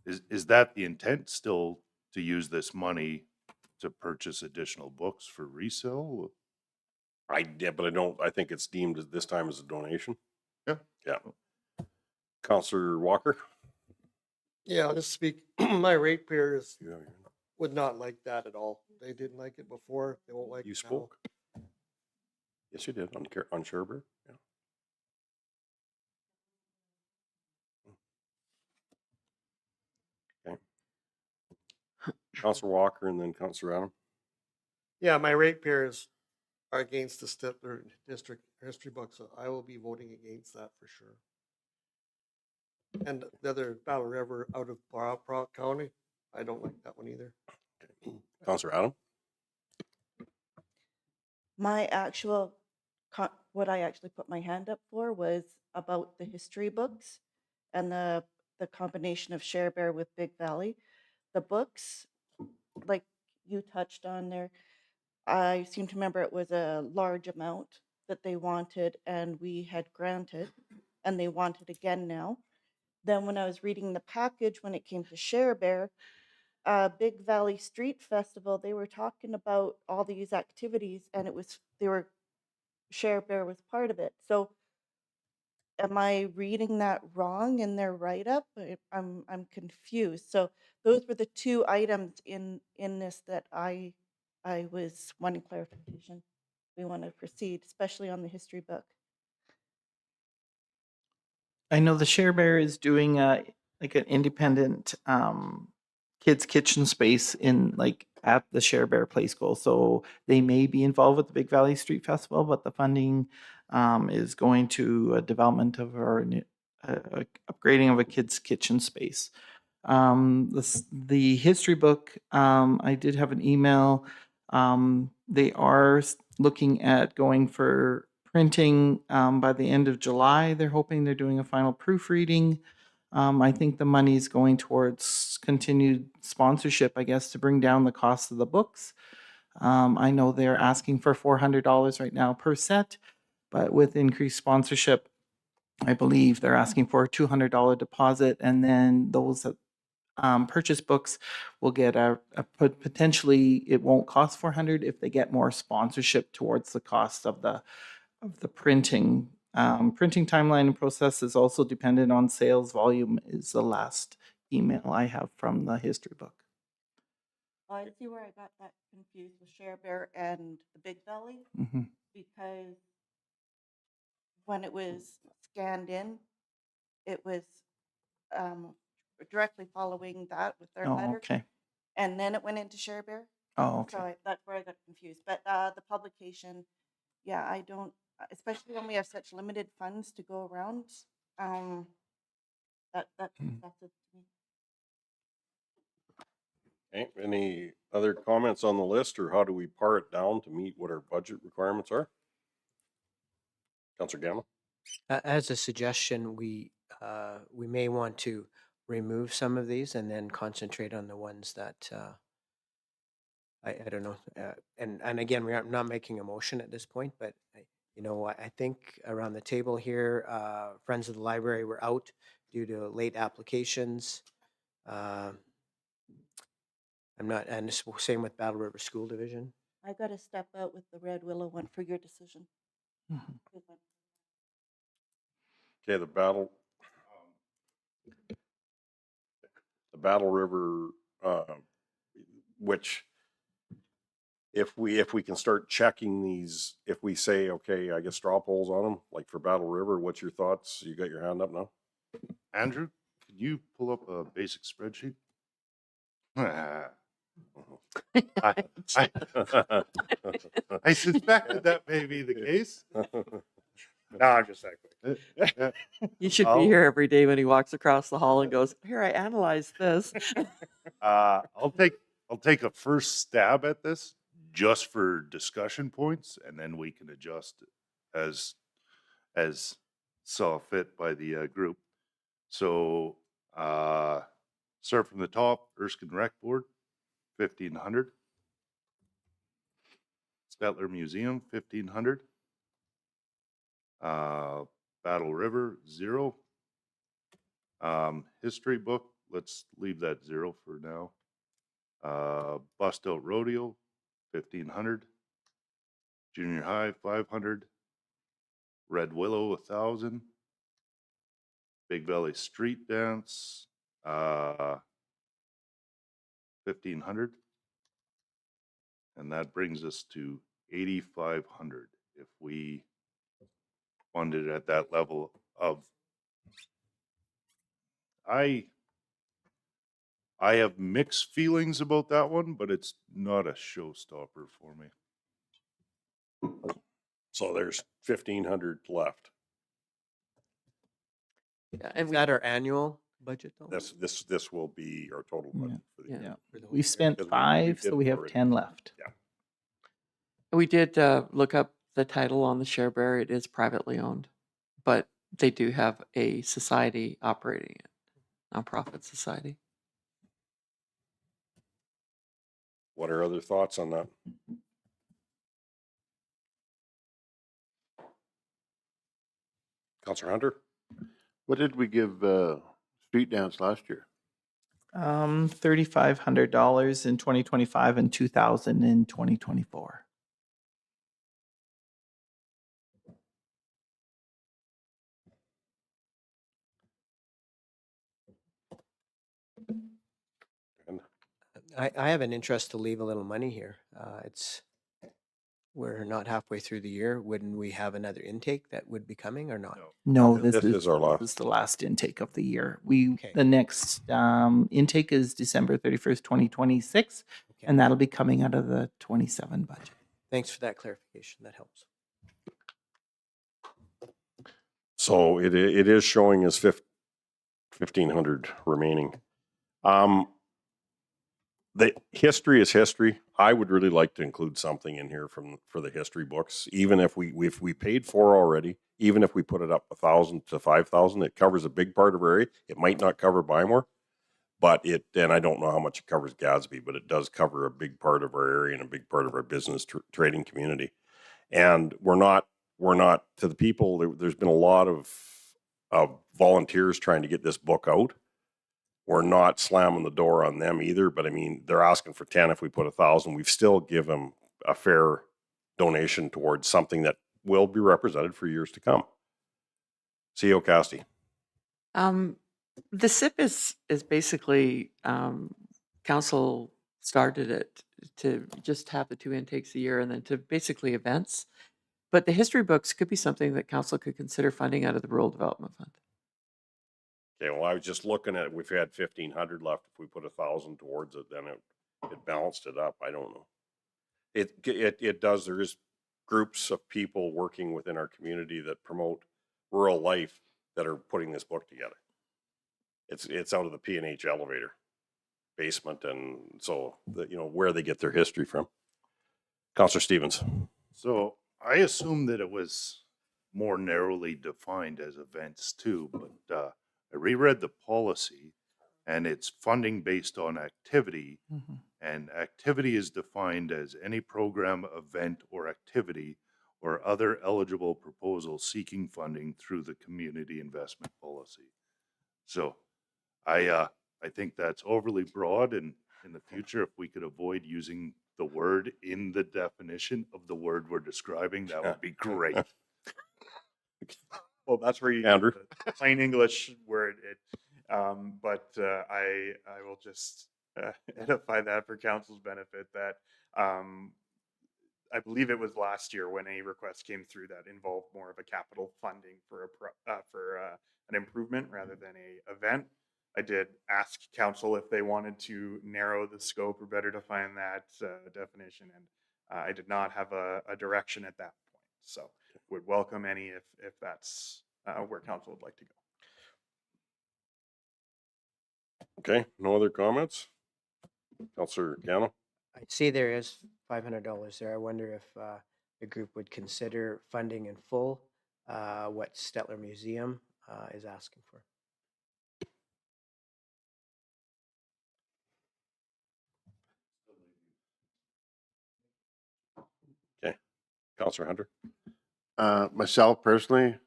is that the intent still to use this money to purchase additional books for resale? I did, but I think it's deemed at this time as a donation. Yeah. Yeah. Counselor Walker? Yeah, I'll just speak. My ratepayers You would not like that at all. They didn't like it before. They won't like it now. spoke? Yes, you did, on Sherburne, yeah. Okay. Counselor Walker and then Counselor Adam. Yeah, my ratepayers are against the Stettler District history book, so I will be voting against that for sure. And the other Battle River out of Brock County, I don't like that one either. Counselor Adam? My actual, what I actually put my hand up for was about the history books and the combination of Share Bear with Big Valley. The books, like you touched on there, I seem to remember it was a large amount that they wanted and we had granted, and they want it again now. Then when I was reading the package, when it came to Share Bear, Big Valley Street Festival, they were talking about all these activities, and Share Bear was part of it. So am I reading that wrong in their write-up? I'm confused. So those were the two items in this that I was wanting clarification. We want to proceed, especially on the history book. I know the Share Bear is doing like an independent kids kitchen space in like at the Share Bear Play School. So they may be involved with the Big Valley Street Festival, but the funding is going to a development of our upgrading of a kids kitchen space. The history book, I did have an email. They are looking at going for printing by the end of July. They're hoping they're doing a final proofreading. I think the money is going towards continued sponsorship, I guess, to bring down the cost of the books. I know they're asking for $400 right now per set, but with increased sponsorship, I believe they're asking for a $200 deposit, and then those that purchase books will get potentially it won't cost $400 if they get more sponsorship towards the cost of the printing. Printing timeline and process is also dependent on sales volume is the last email I have from the history book. Oh, I see where I got that confused with Share Bear and the Big Belly, Mhm. because when it was scanned in, it was directly following that with their Oh, letter, okay. and then it went into Share Bear. Oh, So okay. that's where I got confused. But the publication, yeah, I don't, especially when we have such limited funds to go around. Um, that's it to me. Okay, any other comments on the list, or how do we par it down to meet what our budget requirements are? Counselor Gamma? As a suggestion, we may want to remove some of these and then concentrate on the ones that I don't know. And again, we're not making a motion at this point, but you know, I think around the table here, Friends of the Library were out due to late applications. I'm not, and it's the same with Battle River School Division. I got to step out with the Red Willow one for your decision. Mhm. Okay, the Battle River, which if we can start checking these, if we say, okay, I get straw polls on them, like for Battle River, what's your thoughts? You got your hand up now? Andrew, can you pull up a basic spreadsheet? I, I, I suspected that may be the case. No, I'm just that quick. You should I'll- be here every day when he walks across the hall and goes, "Here, I analyzed this." I'll take a first stab at this just for discussion points, and then we can adjust as saw fit by the group. So start from the top. Erskine Rec Board, 1,500. Stettler Museum, 1,500. Battle River, 0. History book, let's leave that 0 for now. Bust Out Rodeo, 1,500. Junior High, 500. Red Willow, 1,000. Big Valley Street Dance, 1,500. And that brings us to 8,500 if we funded at that level of. I have mixed feelings about that one, but it's not a showstopper for me. So there's 1,500 left. Yeah, Is and that our annual budget though? This will be our total budget for the Yeah. year. For the whole We've year? spent Because we 5, did so we have already. 10 left. we did look up the title on the Share Bear. It is privately owned, but they do have a society operating it, nonprofit society. What are other thoughts on that? Counselor Hunter? What did we give street dance last year? $3,500 in 2025 and $2,000 in 2024. And I have an interest to leave a little money here. We're not halfway through the year. Wouldn't we have another intake that would be coming or not? No, This is our last. this is the last intake of the year. Okay. The next intake is December 31st, 2026, Okay. and that'll be coming out of the 27 budget. Thanks for that clarification. That helps. So it is showing as 1,500 remaining. The history is history. I would really like to include something in here for the history books, even if we paid for already, even if we put it up 1,000 to 5,000, it covers a big part of our area. It might not cover Bymore, but and I don't know how much it covers Gadsby, but it does cover a big part of our area and a big part of our business trading community. And we're not to the people. There's been a lot of volunteers trying to get this book out. We're not slamming the door on them either, but I mean, they're asking for 10. If we put 1,000, we've still give them a fair donation towards something that will be represented for years to come. CEO Casti. The SIP is basically, council started it to just have the 2 intakes a year and then to basically events. But the history books could be something that council could consider funding out of the Rural Development Fund. Okay, well, I was just looking at, we've had 1,500 left. If we put 1,000 towards it, then it balanced it up. I don't know. It does. There is groups of people working within our community that promote rural life that are putting this book together. It's out of the P&H elevator basement, and so where they get their history from. Councillor Stevens. So I assume that it was more narrowly defined as events too, but I reread the policy and it's funding based on activity, and activity is defined as any program, event, or activity or other eligible proposal seeking funding through the community investment policy. So I think that's overly broad, and in the future, if we could avoid using the word in the definition of the word we're describing, that would be great. Well, that's where you Andrew. get the plain English word. But I will just edify that for council's benefit that I believe it was last year when a request came through that involved more of a capital funding for an improvement rather than a event. I did ask council if they wanted to narrow the scope or better define that definition, and I did not have a direction at that point. So would welcome any if that's where council would like to go. Okay, no other comments? Councillor Cano? I see there is $500 there. I wonder if the group would consider funding in full what Stettler Museum is asking for. Okay, Councillor Hunter? Myself personally,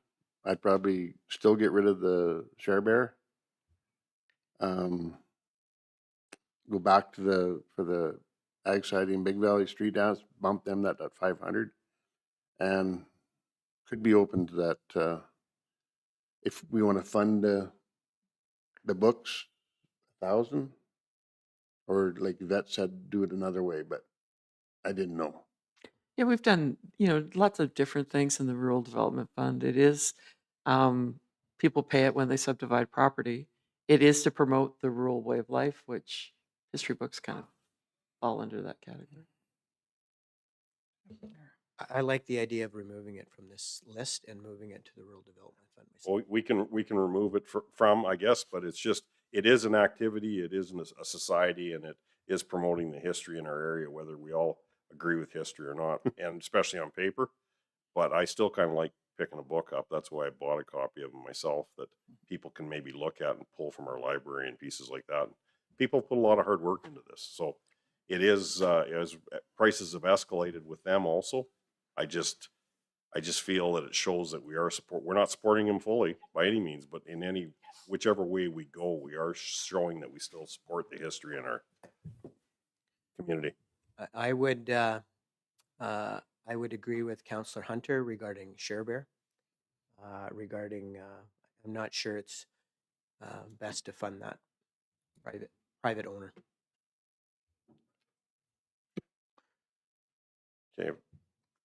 I'd probably still get rid of the share bear. Go back to for the ag siding Big Valley Street dance, bump them that at 500, and could be open to that if we want to fund the books, 1,000, or like Yvette said, do it another way, but I didn't know. Yeah, we've done, lots of different things in the Rural Development Fund. It is, people pay it when they subdivide property. It is to promote the rural way of life, which history books kind of fall under that category. I like the idea of removing it from this list and moving it to the Rural Development Fund. Well, we can remove it from, I guess, but it is an activity, it is a society, and it is promoting the history in our area, whether we all agree with history or not, and especially on paper. But I still kind of like picking a book up. That's why I bought a copy of them myself, that people can maybe look at and pull from our library and pieces like that. People put a lot of hard work into this. So it is, as prices have escalated with them also, I just feel that it shows that we're not supporting them fully by any means, but in whichever way we go, we are showing that we still support the history in our community. I would agree with Councillor Hunter regarding share bear. I'm not sure it's best to fund that private owner. Okay.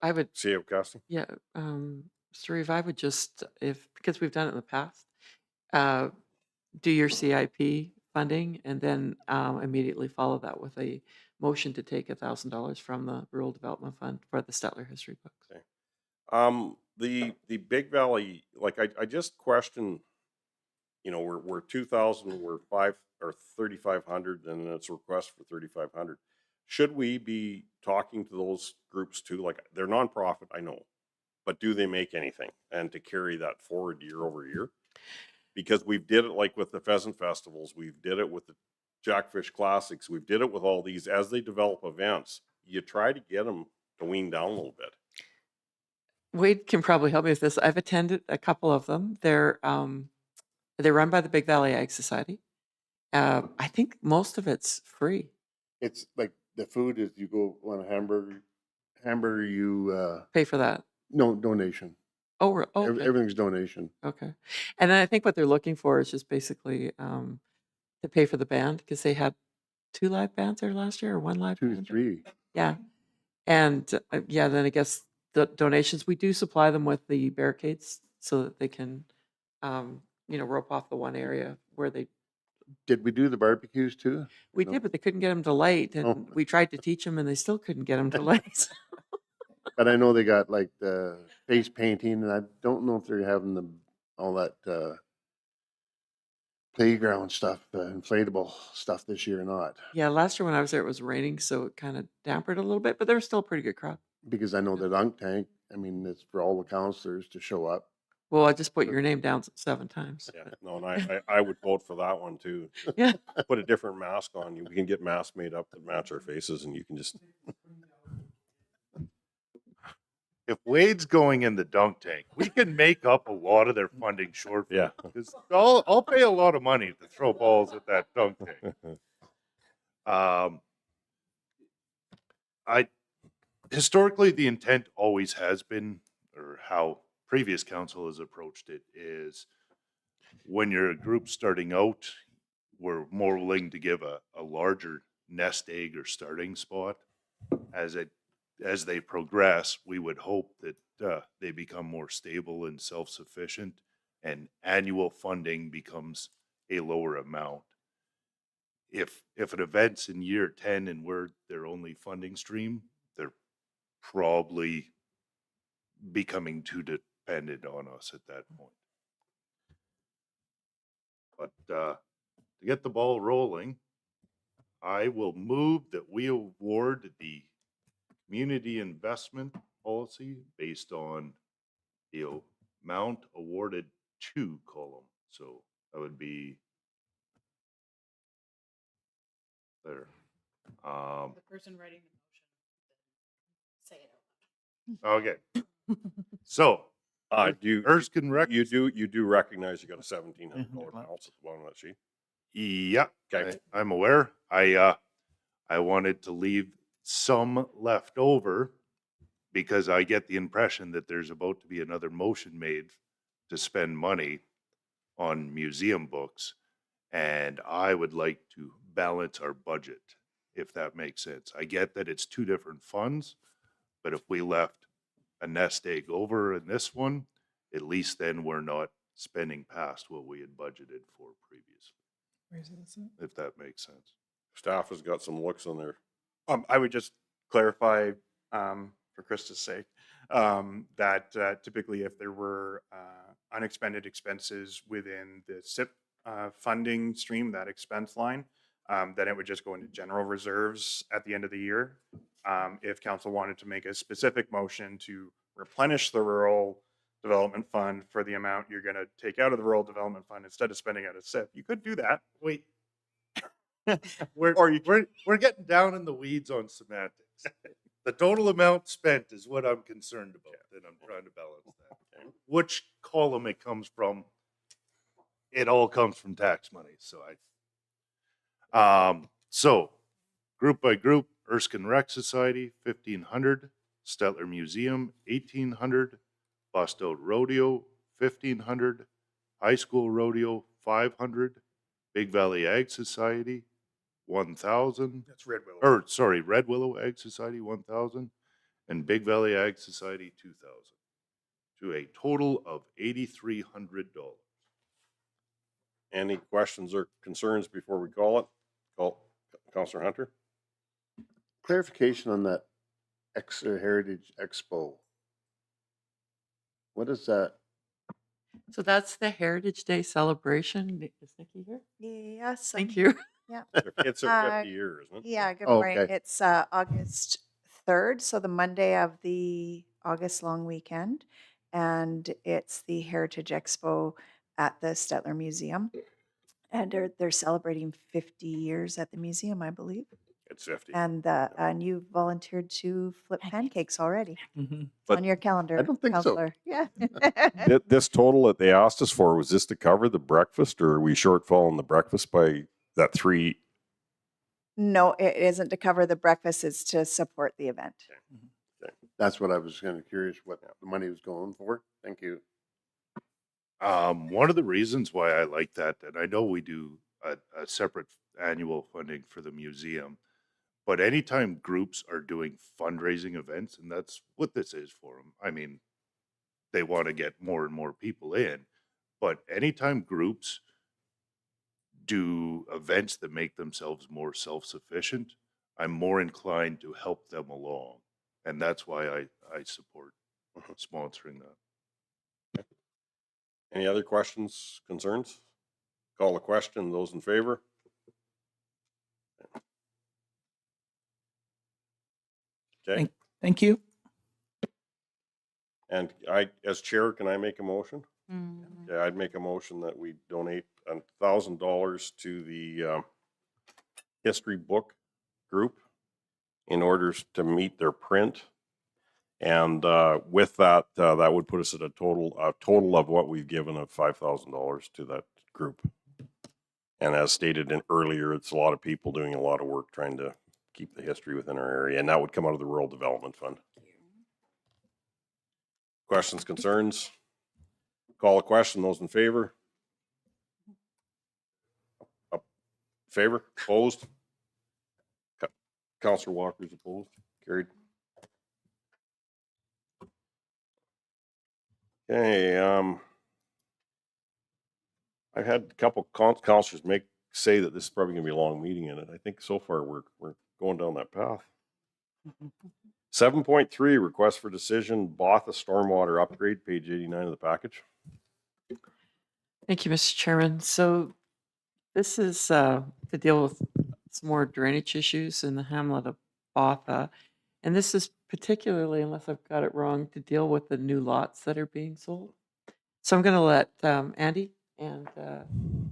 I would, See you, Casting. yeah, Mr. Reeve, I would just, because we've done it in the past, do your CIP funding and then immediately follow that with a motion to take $1,000 from the Rural Development Fund for the Stettler history books. Okay. The Big Valley, like I just question, we're 2,000, we're 3,500, and then it's a request for 3,500. Should we be talking to those groups too? Like, they're nonprofit, I know, but do they make anything? And to carry that forward year over year? Because we've did it like with the pheasant festivals, we've did it with the Jackfish Classics, we've did it with all these. As they develop events, you try to get them to wean down a little bit. Wade can probably help me with this. I've attended a couple of them. They're run by the Big Valley Ag Society. I think most of it's free. It's like the food is you go on a hamburger, you Pay for that. no donation. Okay, Everything's donation. okay. And then I think what they're looking for is just basically to pay for the band because they had 2 live bands there last year or 1 live 2, band. 3. Yeah. And yeah, then I guess the donations, we do supply them with the barricades so that they can, rope off the one area where Did we do the barbecues too? we No. did, but they couldn't get them to light. Oh. And we tried to teach them and they still couldn't get them to light. But I know they got like the face painting, and I don't know if they're having all that playground stuff, inflatable stuff this year or not. Yeah, last year when I was there, it was raining, so it kind of dampened a little bit, but there was still a pretty good crowd. Because I know the dunk tank, I mean, it's for all the counselors to show up. Well, I just put your name down 7 times. Yeah, no, and I would vote for that one too. Yeah. Put a different mask on. We can get masks made up that match our faces, and you can just. If Wade's going in the dunk tank, we can make up a lot of their funding shortfall. Yeah. Because I'll pay a lot of money to throw balls at that dunk tank. Historically, the intent always has been, or how previous council has approached it, is when you're a group starting out, we're more willing to give a larger nest egg or starting spot. As they progress, we would hope that they become more stable and self-sufficient, and annual funding becomes a lower amount. If an event's in year 10 and we're their only funding stream, they're probably becoming too dependent on us at that point. But to get the ball rolling, I will move that we award the community investment policy based on the amount awarded to column. So that would be there. The person writing the motion, say it out loud. Okay. So Erskine Rec. You do recognize you got a $1,700 balance at the bottom of that sheet. Yeah. Okay. I'm aware. I wanted to leave some left over because I get the impression that there's about to be another motion made to spend money on museum books, and I would like to balance our budget, if that makes sense. I get that it's 2 different funds, but if we left a nest egg over in this one, at least then we're not spending past what we had budgeted for previously. Where's this at? If that makes sense. Staff has got some looks on there. I would just clarify, for Krista's sake, that typically if there were unexpended expenses within the SIP funding stream, that expense line, then it would just go into general reserves at the end of the year. If council wanted to make a specific motion to replenish the rural development fund for the amount you're going to take out of the rural development fund instead of spending out of SIP, you could do that. Wait. We're getting down in the weeds on semantics. The total amount spent is what I'm concerned about, and I'm trying to balance that. Okay. Which column it comes from? It all comes from tax money. So group by group, Erskine Rec Society, 1,500, Stettler Museum, 1,800, Bust Out Rodeo, 1,500, High School Rodeo, 500, Big Valley Ag Society, 1,000. That's Red Willow. Red Willow Ag Society, 1,000, and Big Valley Ag Society, 2,000, to a total of $8,300. Any questions or concerns before we call it? Call Councilor Hunter. Clarification on that Exeter Heritage Expo. What is that? So that's the Heritage Day celebration. Is Nikki here? Yes. Thank you. Yeah. It's their 50 years, isn't it? Yeah, good Oh, morning. okay. It's August 3rd, so the Monday of the August long weekend. And it's the Heritage Expo at the Stettler Museum. And they're celebrating 50 years at the museum, I believe. It's 50. And you volunteered to flip pancakes already. Mhm. But On your calendar. I don't think so. Counselor. Yeah. This total that they asked us for, was this to cover the breakfast, or are we shortfalling the breakfast by that 3? No, it isn't to cover the breakfast. It's to support the event. That's what I was kind of curious what the money was going for. Thank you. One of the reasons why I like that, and I know we do a separate annual funding for the museum, but anytime groups are doing fundraising events, and that's what this is for them. I mean, they want to get more and more people in, but anytime groups do events that make themselves more self-sufficient, I'm more inclined to help them along. And that's why I support sponsoring that. Any other questions, concerns? Call the question. Those in favor? Okay. Thank you. And I, as chair, can I make a motion? Yeah, I'd make a motion that we donate $1,000 to the history book group in order to meet their print. And with that, that would put us at a total of what we've given of $5,000 to that group. And as stated earlier, it's a lot of people doing a lot of work trying to keep the history within our area, and that would come out of the Rural Development Fund. Questions, concerns? Call a question. Those in favor? Favor? Opposed? Councillor Walker's opposed. Carried. Okay. I've had a couple councillors say that this is probably going to be a long meeting in it. I think so far we're going down that path. 7.3 request for decision, Botha stormwater upgrade, page 89 of the package. Thank you, Mr. Chairman. So this is to deal with some more drainage issues in the hamlet of Botha. And this is particularly, unless I've got it wrong, to deal with the new lots that are being sold. So I'm going to let Andy and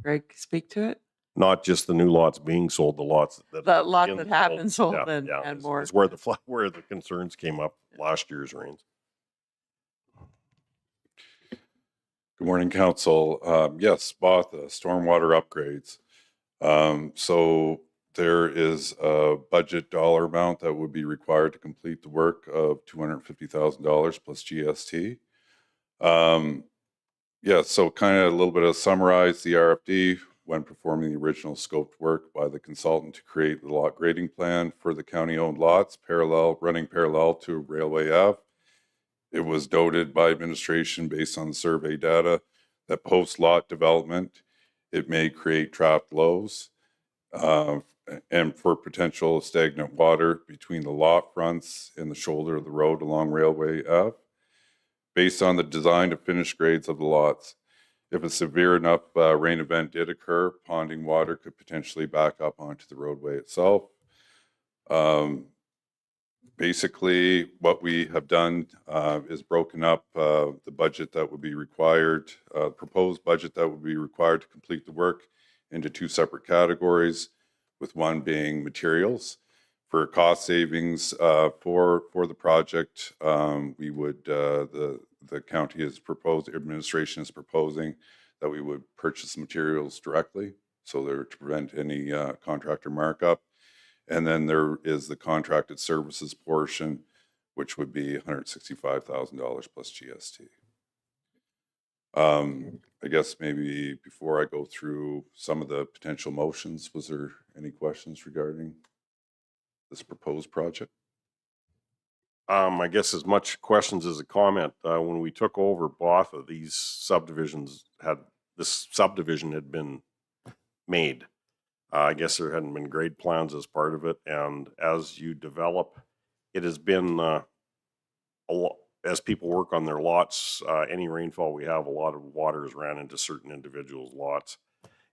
Greg speak to it. Not just the new lots being sold, the lots that The lot in that the have been sold yeah, and is more. where the concerns came up last year's rains. Good morning, Council. Yes, Botha stormwater upgrades. So there is a budget dollar amount that would be required to complete the work of $250,000 plus GST. Yeah, so kind of a little bit of summarize the RFD when performing the original scoped work by the consultant to create the lot grading plan for the county-owned lots running parallel to Railway Ave. It was noted by administration based on the survey data that post-lot development, it may create trapped lows and for potential stagnant water between the lot fronts and the shoulder of the road along Railway Ave. Based on the design to finish grades of the lots, if a severe enough rain event did occur, ponding water could potentially back up onto the roadway itself. Basically, what we have done is broken up the budget that would be required, proposed budget that would be required to complete the work into two separate categories, with one being materials. For cost savings for the project, we would, the county is proposed, administration is proposing that we would purchase materials directly, so there to prevent any contractor markup. And then there is the contracted services portion, which would be $165,000 plus GST. I guess maybe before I go through some of the potential motions, was there any questions regarding this proposed project? I guess as much questions as a comment. When we took over Botha, this subdivision had been made. I guess there hadn't been grade plans as part of it, and as you develop, it has been a lot. As people work on their lots, any rainfall we have, a lot of water has ran into certain individuals' lots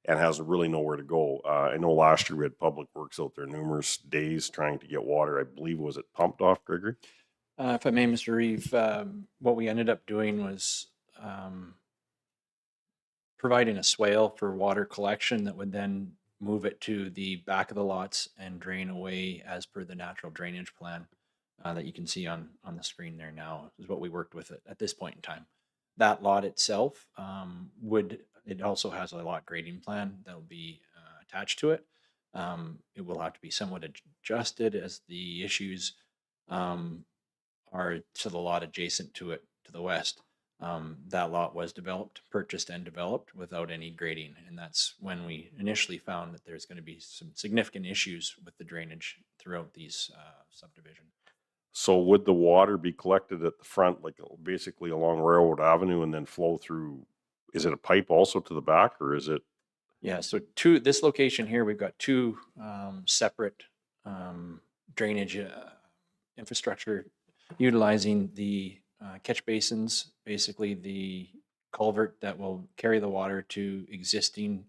and has really nowhere to go. I know last year we had Public Works out there numerous days trying to get water. I believe, was it pumped off, Gregory? If I may, Mr. Reeve, what we ended up doing was providing a swale for water collection that would then move it to the back of the lots and drain away as per the natural drainage plan that you can see on the screen there now is what we worked with it at this point in time. That lot itself it also has a lot grading plan that will be attached to it. It will have to be somewhat adjusted as the issues are to the lot adjacent to it to the west. That lot was developed, purchased and developed without any grading. And that's when we initially found that there's going to be some significant issues with the drainage throughout these subdivision. So would the water be collected at the front, like basically along Railroad Avenue and then flow through? Is it a pipe also to the back, or is it? Yeah, so this location here, we've got two separate drainage infrastructure utilizing the catch basins, basically the culvert that will carry the water to existing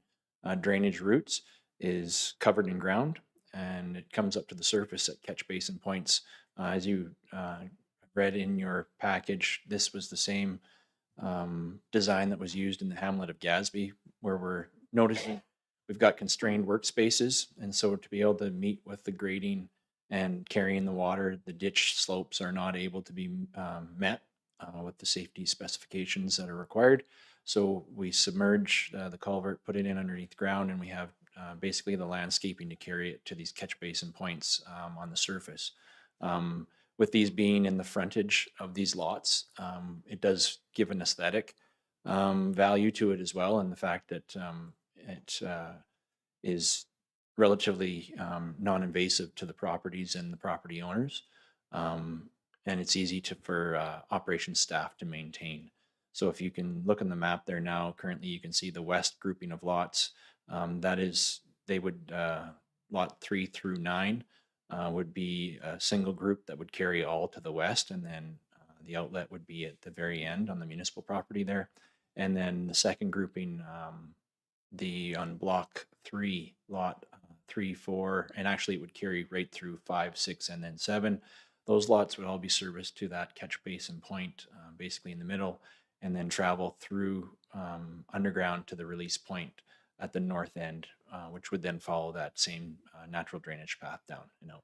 drainage routes is covered in ground, and it comes up to the surface at catch basin points. As you read in your package, this was the same design that was used in the hamlet of Gadsby, where we're noticing we've got constrained workspaces. And so to be able to meet with the grading and carrying the water, the ditch slopes are not able to be met with the safety specifications that are required. So we submerge the culvert, put it in underneath ground, and we have basically the landscaping to carry it to these catch basin points on the surface. With these being in the frontage of these lots, it does give an aesthetic value to it as well, and the fact that it is relatively non-invasive to the properties and the property owners, and it's easy for operations staff to maintain. So if you can look on the map there now, currently you can see the west grouping of lots. That is, they would lot 3 through 9. Would be a single group that would carry all to the west, and then the outlet would be at the very end on the municipal property there. And then the second grouping, on block 3, lot 3, 4, and actually it would carry right through 5, 6, and then 7. Those lots would all be serviced to that catch basin point, basically in the middle, and then travel through underground to the release point at the north end, which would then follow that same natural drainage path down and out.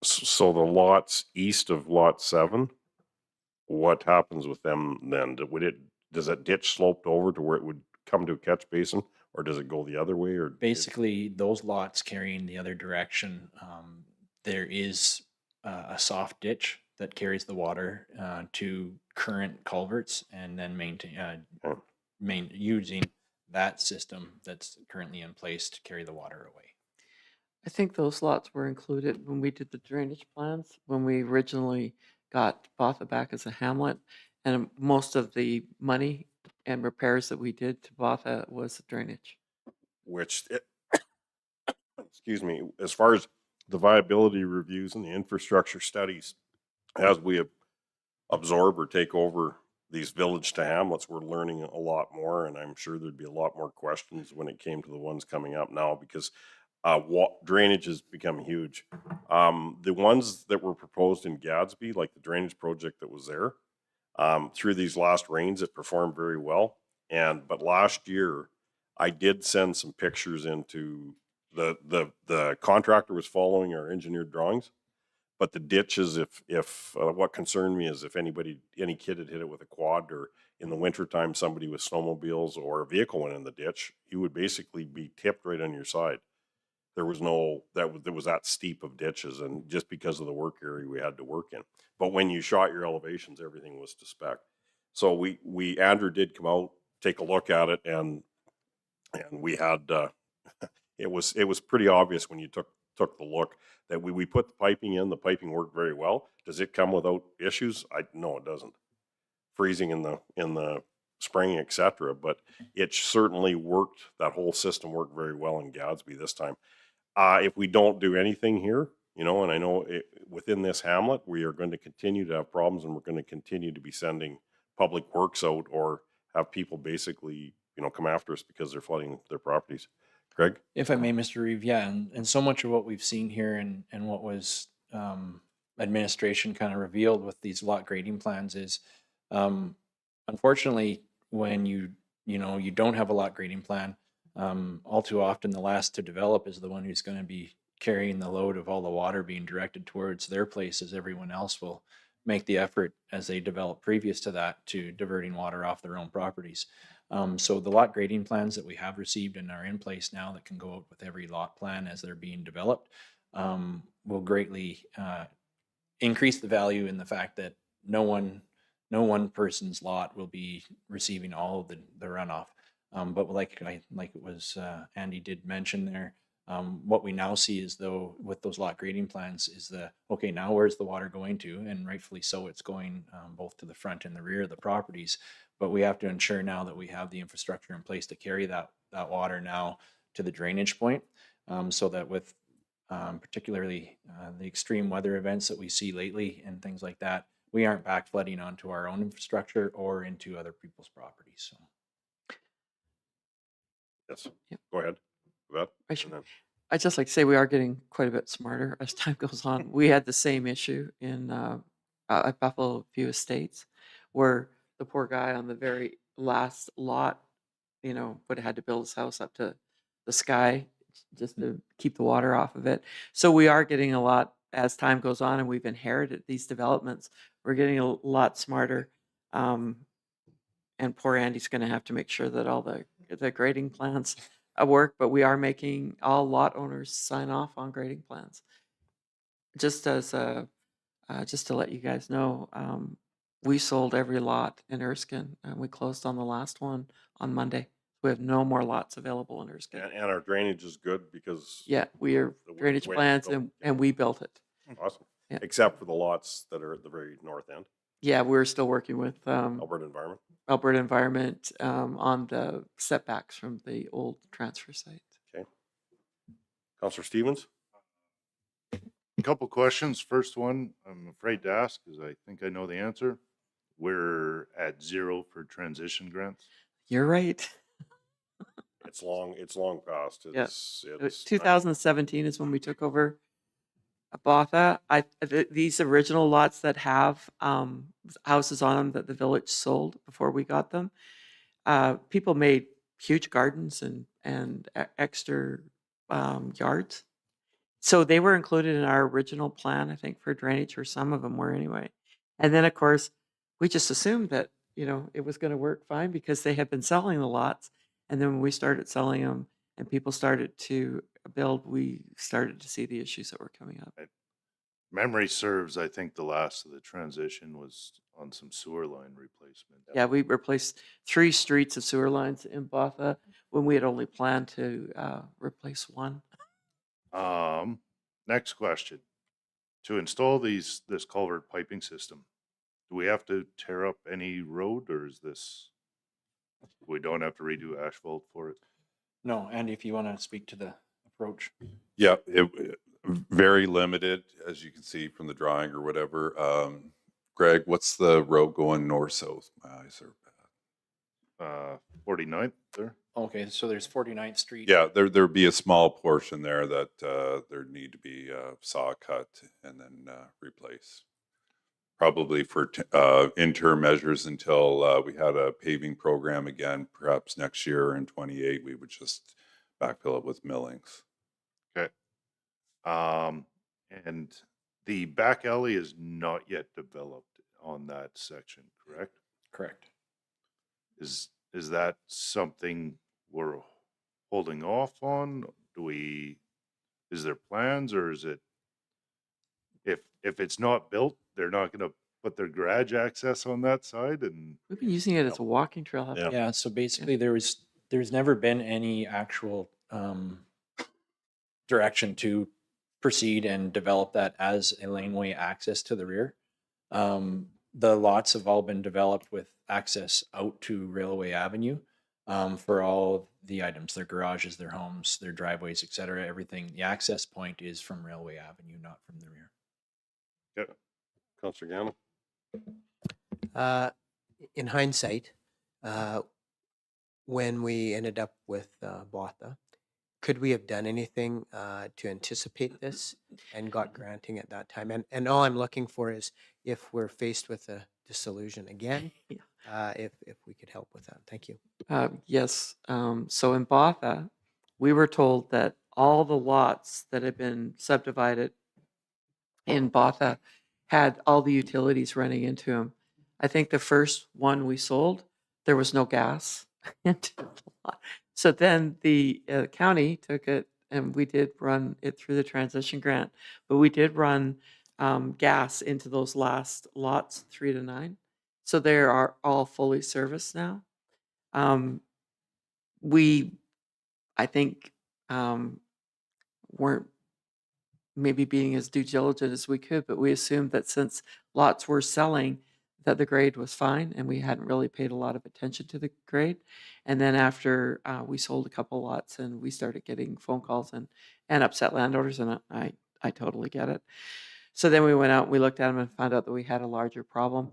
So the lots east of lot 7, what happens with them then? Does that ditch sloped over to where it would come to a catch basin, or does it go the other way? Or basically those lots carrying the other direction, there is a soft ditch that carries the water to current culverts, and then using that system that's currently in place to carry the water away. I think those lots were included when we did the drainage plans, when we originally got Botha back as a hamlet. And most of the money and repairs that we did to Botha was drainage. excuse me, as far as the viability reviews and the infrastructure studies, as we absorb or take over these village to hamlets, we're learning a lot more, and I'm sure there'd be a lot more questions when it came to the ones coming up now, because drainage has become huge. The ones that were proposed in Gadsby, like the drainage project that was there, through these last rains, it performed very well. But last year, I did send some pictures into the contractor was following our engineered drawings. But the ditches, if what concerned me is if any kid had hit it with a quad, or in the wintertime somebody with snowmobiles or a vehicle went in the ditch, you would basically be tipped right on your side. There was that steep of ditches, and just because of the work area we had to work in. But when you shot your elevations, everything was to spec. So Andrew did come out, take a look at it, and we had it was pretty obvious when you took the look that we put the piping in. The piping worked very well. Does it come without issues? No, it doesn't. Freezing in the spring, etc. But it certainly worked. That whole system worked very well in Gadsby this time. If we don't do anything here, and I know within this hamlet, we are going to continue to have problems, and we're going to continue to be sending public works out, or have people basically, come after us because they're flooding their properties. Greg? If I may, Mr. Reeve, yeah, and so much of what we've seen here and what was administration kind of revealed with these lot grading plans is, unfortunately, when you don't have a lot grading plan, all too often the last to develop is the one who's going to be carrying the load of all the water being directed towards their place, as everyone else will make the effort as they develop previous to that to diverting water off their own properties. So the lot grading plans that we have received and are in place now that can go out with every lot plan as they're being developed will greatly increase the value in the fact that no one person's lot will be receiving all of the runoff. But like it was Andy did mention there, what we now see is though with those lot grading plans is okay, now where's the water going to? And rightfully so, it's going both to the front and the rear of the properties. But we have to ensure now that we have the infrastructure in place to carry that water now to the drainage point, so that with particularly the extreme weather events that we see lately and things like that, we aren't back flooding onto our own infrastructure or into other people's properties. So. Yes, Yep. go ahead. Yvette, I and should- then- I'd just like to say we are getting quite a bit smarter as time goes on. We had the same issue in at Buffalo View Estates, where the poor guy on the very last lot, would have had to build his house up to the sky just to keep the water off of it. So we are getting a lot as time goes on, and we've inherited these developments. We're getting a lot smarter. And poor Andy's going to have to make sure that all the grading plans work, but we are making all lot owners sign off on grading plans. Just as just to let you guys know, we sold every lot in Erskine, and we closed on the last one on Monday. We have no more lots available in Erskine. and our drainage is good because. Yeah, we are the way drainage it's plans built. and we built it. Awesome. Yeah. Except for the lots that are at the very north end, Yeah, we're still working with Alberta Environment. Alberta Environment on the setbacks from the old transfer site. Okay. Councillor Stevens? A couple questions. First one, I'm afraid to ask because I think I know the answer. We're at 0 for transition grants. You're right. It's long past. It's 2017 is when we took over Botha. These original lots that have houses on them that the village sold before we got them, people made huge gardens and extra yards. So they were included in our original plan, I think, for drainage, or some of them were anyway. And then, of course, we just assumed that, it was going to work fine because they had been selling the lots. And then when we started selling them and people started to build, we started to see the issues that were coming up. Memory serves, I think the last of the transition was on some sewer line replacement. Yeah, we replaced 3 streets of sewer lines in Botha when we had only planned to replace 1. Next question. To install this culvert piping system, do we have to tear up any road, or is this, we don't have to redo asphalt for it? No, Andy, if you want to speak to the approach. Yeah, very limited, as you can see from the drawing or whatever. Greg, what's the road going north-south? My eyes are bad. 49th there? Okay, so there's 49th Street. Yeah, there'd be a small portion there that there need to be saw cut and then replace. Probably for interim measures until we had a paving program again, perhaps next year in 28, we would just backfill it with millings. Okay. And the back alley is not yet developed on that section, correct? Correct. Is that something we're holding off on? Is there plans, or is it, if it's not built, they're not going to put their garage access on that side? And We've been using it as a walking trail. haven't we? Yeah, so basically there's never been any actual direction to proceed and develop that as a laneway access to the rear. The lots have all been developed with access out to Railway Avenue for all of the items, their garages, their homes, their driveways, et cetera. Everything, the access point is from Railway Avenue, not from the rear. Okay. Councillor Gannon? In hindsight, when we ended up with Botha, could we have done anything to anticipate this and got granting at that time? And all I'm looking for is if we're faced with a dissolution again, if we could help with that. Thank you. Yes. So in Botha, we were told that all the lots that had been subdivided in Botha had all the utilities running into them. I think the first one we sold, there was no gas into the lot. So then the county took it, and we did run it through the transition grant, but we did run gas into those last lots 3 to 9. So they are all fully serviced now. We, I think, weren't maybe being as due diligent as we could, but we assumed that since lots were selling, that the grade was fine, and we hadn't really paid a lot of attention to the grade. And then after we sold a couple lots, and we started getting phone calls and upset landowners, and I totally get it. So then we went out, we looked at them and found out that we had a larger problem.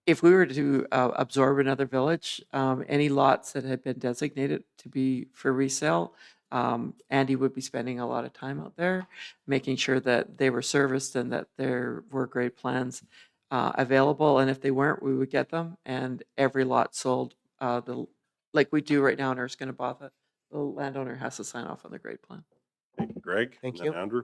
If we were to absorb another village, any lots that had been designated to be for resale, Andy would be spending a lot of time out there, making sure that they were serviced and that there were grade plans available. And if they weren't, we would get them. And every lot sold, like we do right now in Erskine and Botha, the landowner has to sign off on the grade plan. Greg? Thank and then you. Andrew?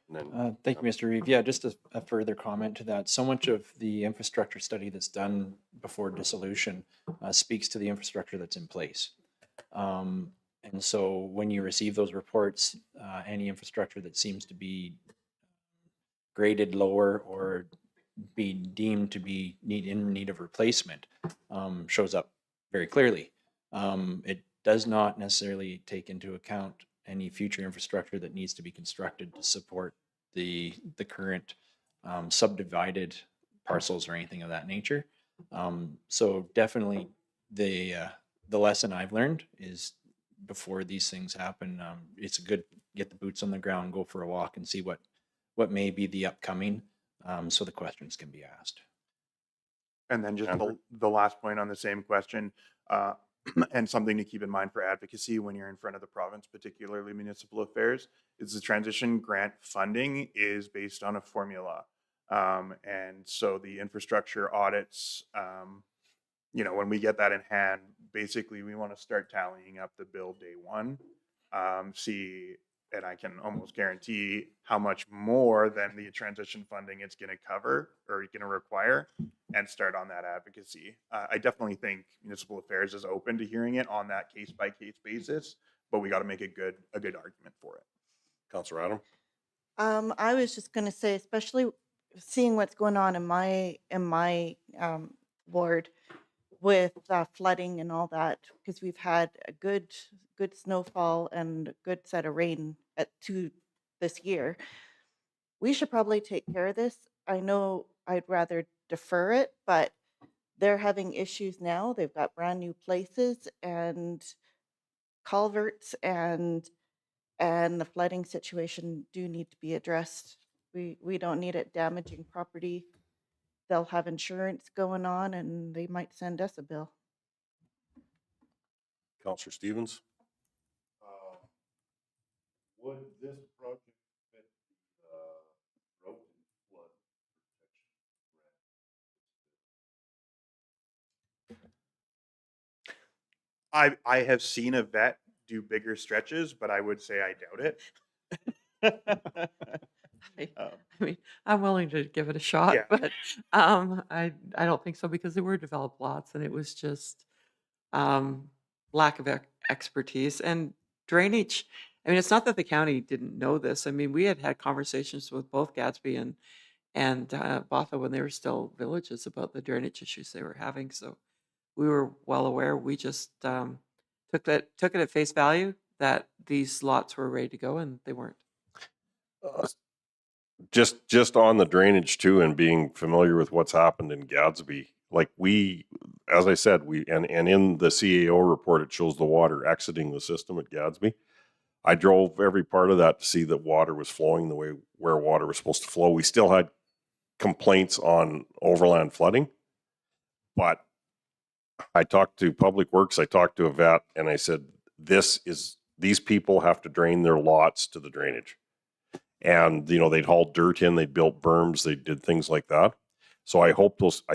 And then, Thank you, Mr. Reeve. Yeah, just a further comment to that. So much of the infrastructure study that's done before dissolution speaks to the infrastructure that's in place. And so when you receive those reports, any infrastructure that seems to be graded lower or be deemed to be in need of replacement shows up very clearly. It does not necessarily take into account any future infrastructure that needs to be constructed to support the current subdivided parcels or anything of that nature. So definitely the lesson I've learned is before these things happen, it's a good get the boots on the ground, go for a walk and see what may be the upcoming, so the questions can be asked. And then just Andrew? the last point on the same question, and something to keep in mind for advocacy when you're in front of the province, particularly municipal affairs, is the transition grant funding is based on a formula. And so the infrastructure audits, when we get that in hand, basically we want to start tallying up the bill day one, and I can almost guarantee how much more than the transition funding it's going to cover or going to require, and start on that advocacy. I definitely think municipal affairs is open to hearing it on that case by case basis, but we got to make a good argument for it. Councillor Adam? I was just going to say, especially seeing what's going on in my ward with flooding and all that, because we've had a good snowfall and a good set of rain this year. We should probably take care of this. I know I'd rather defer it, but they're having issues now. They've got brand new places and culverts, and the flooding situation do need to be addressed. We don't need it damaging property. They'll have insurance going on, and they might send us a bill. Councillor Stevens? Would this project fit the drought and flood protection grant? I have seen a vet do bigger stretches, but I would say I doubt it. I mean, I'm willing to give it a shot, Yeah. but I don't think so, because there were developed lots and it was just lack of expertise and drainage. I mean, it's not that the county didn't know this. I mean, we had conversations with both Gatsby and Botha when they were still villages about the drainage issues they were having. So we were well aware. We just took it at face value that these lots were ready to go, and they weren't. Just on the drainage too, and being familiar with what's happened in Gadsby, like as I said, and in the CAO report, it shows the water exiting the system at Gadsby. I drove every part of that to see that water was flowing the way where water was supposed to flow. We still had complaints on overland flooding, but I talked to Public Works, I talked to a vet, and I said, these people have to drain their lots to the drainage. And, they'd hauled dirt in, they'd built berms, they did things like that. So I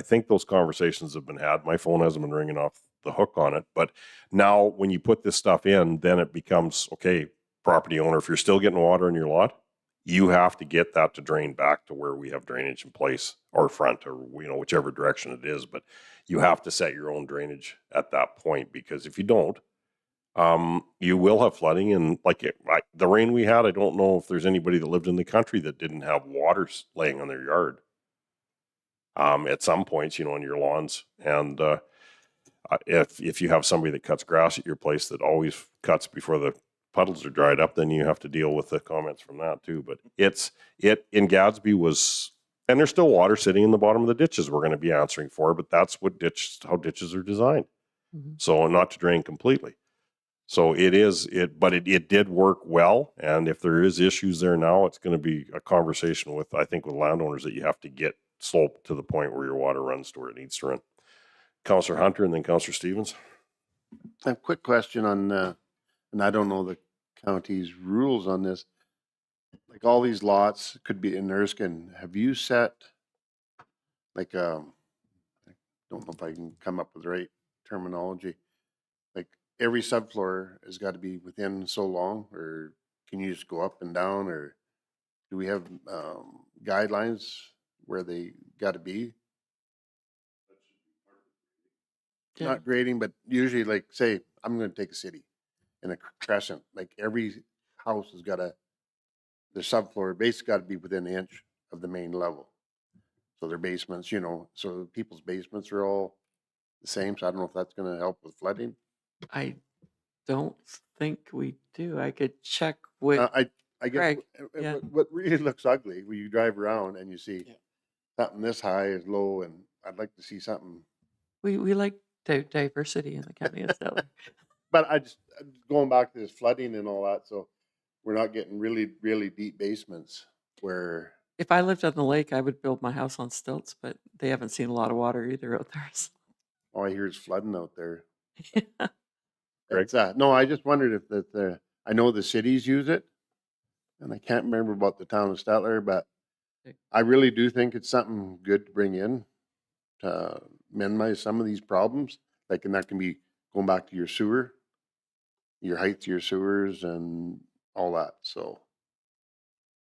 think those conversations have been had. My phone hasn't been ringing off the hook on it. But now when you put this stuff in, then it becomes, okay, property owner, if you're still getting water in your lot, you have to get that to drain back to where we have drainage in place, or front, or, whichever direction it is. But you have to set your own drainage at that point, because if you don't, You will have flooding, and the rain we had, I don't know if there's anybody that lived in the country that didn't have water laying on their yard. At some points, in your lawns. And if you have somebody that cuts grass at your place that always cuts before the puddles are dried up, then you have to deal with the comments from that too. But it in Gadsby was, and there's still water sitting in the bottom of the ditches we're going to be answering for, but that's how ditches are designed. Mhm. So not to drain completely. So but it did work well. And if there is issues there now, it's going to be a conversation with landowners that you have to get sloped to the point where your water runs to where it needs to run. Councillor Hunter and then Councillor Stevens. A quick question on, and I don't know the county's rules on this. Like all these lots could be in Erskine. Have you set like, I don't know if I can come up with the right terminology. Like every subfloor has got to be within so long, or can you just go up and down, or do we have guidelines where they got to be? Yeah. Not grading, but usually like say, I'm going to take a city in a crescent, like every house has got the subfloor basically got to be within an inch of the main level. So their basements, so people's basements are all the same. So I don't know if that's going to help with flooding. I don't think we do. I could check with I guess Craig, yeah. what really looks ugly when you drive around and you see something this high is low, and I'd like to see something. We like diversity in the county of Stettler. But I'm going back to this flooding and all that, so we're not getting really, really deep basements where. If I lived on the lake, I would build my house on stilts, but they haven't seen a lot of water either out there. So. All I hear is flooding out there. Yeah. It's, no, I just wondered if I know the cities use it, and I can't remember about the town of Stettler, but I really do think it's something good to bring in to minimize some of these problems. Like, and that can be going back to your sewer, your height to your sewers and all that. So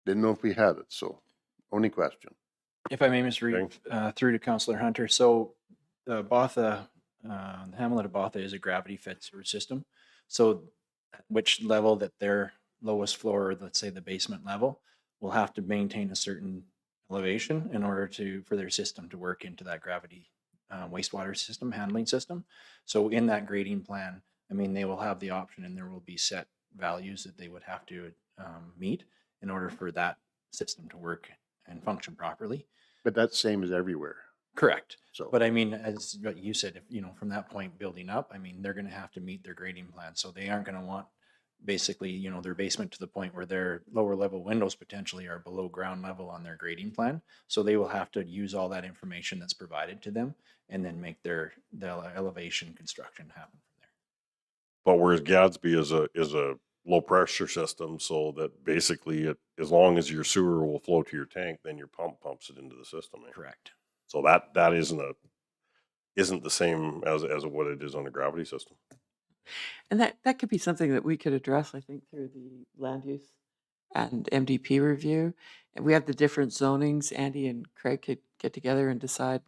didn't know if we had it. So only question. If I may, Mr. Reeve, through to Councillor Hunter. So the Botha, the hamlet of Botha is a gravity fed sewer system. So at which level that their lowest floor, or let's say the basement level, will have to maintain a certain elevation in order for their system to work into that gravity wastewater system, handling system. So in that grading plan, I mean, they will have the option and there will be set values that they would have to meet in order for that system to work and function properly. But that's same as everywhere. Correct. So, but I mean, as what you said, if from that point building up, I mean, they're going to have to meet their grading plan. So they aren't going to want basically, their basement to the point where their lower level windows potentially are below ground level on their grading plan. So they will have to use all that information that's provided to them and then make the elevation construction happen from there. But whereas Gadsby is a low pressure system, so that basically as long as your sewer will flow to your tank, then your pump pumps it into the system. Correct. So that isn't the same as what it is on a gravity system. And that could be something that we could address, I think, through the land use and MDP review. And we have the different zonings. Andy and Craig could get together and decide,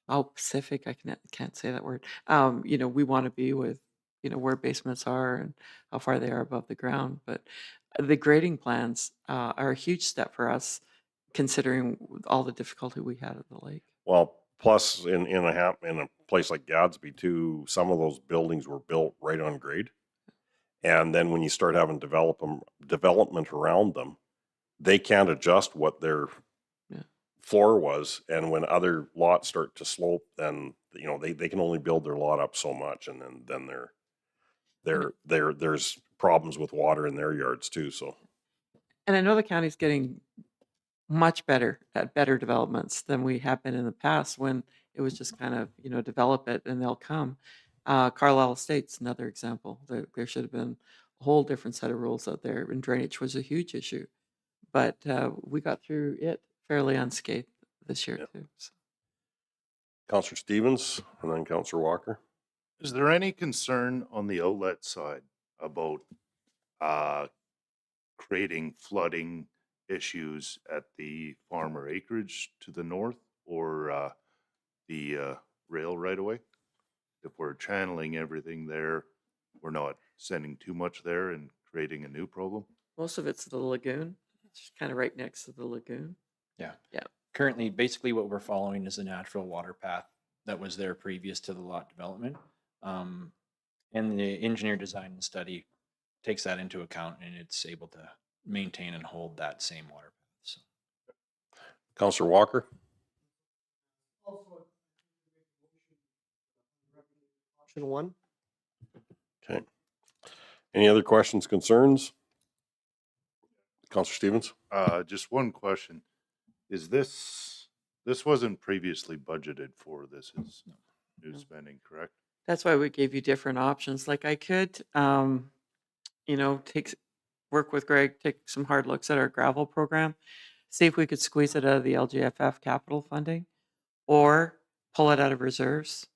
how specific, I can't say that word, we want to be with, where basements are and how far they are above the ground. But the grading plans are a huge step for us, considering all the difficulty we had at the lake. Well, plus in a place like Gadsby too, some of those buildings were built right on grade. And then when you start having development around them, they can't adjust what their floor was. And when other lots start to slope, then they can only build their lot up so much, and then there's problems with water in their yards too. So, and I know the county's getting much better at better developments than we have been in the past, when it was just kind of develop it and they'll come. Carlisle Estates, another example. There should have been a whole different set of rules out there, and drainage was a huge issue, but we got through it fairly unscathed this year too. So. Councillor Stevens and then Councillor Walker. Is there any concern on the outlet side about creating flooding issues at the farmer acreage to the north, or the rail right away? If we're channeling everything there, we're not sending too much there and creating a new problem. Most of it's the lagoon. It's kind of right next to the lagoon. Yeah. Yeah. Currently, basically what we're following is the natural water path that was there previous to the lot development. And the engineer design and study takes that into account, and it's able to maintain and hold that same water path. So Counselor Walker? Option one. Okay. Any other questions, concerns? Counselor Stevens? Just one question. Is this wasn't previously budgeted for, this is new No. spending, correct? That's why we gave you different options. Like I could, work with Greg, take some hard looks at our gravel program, see if we could squeeze it out of the LGFF capital funding or pull it out of reserves.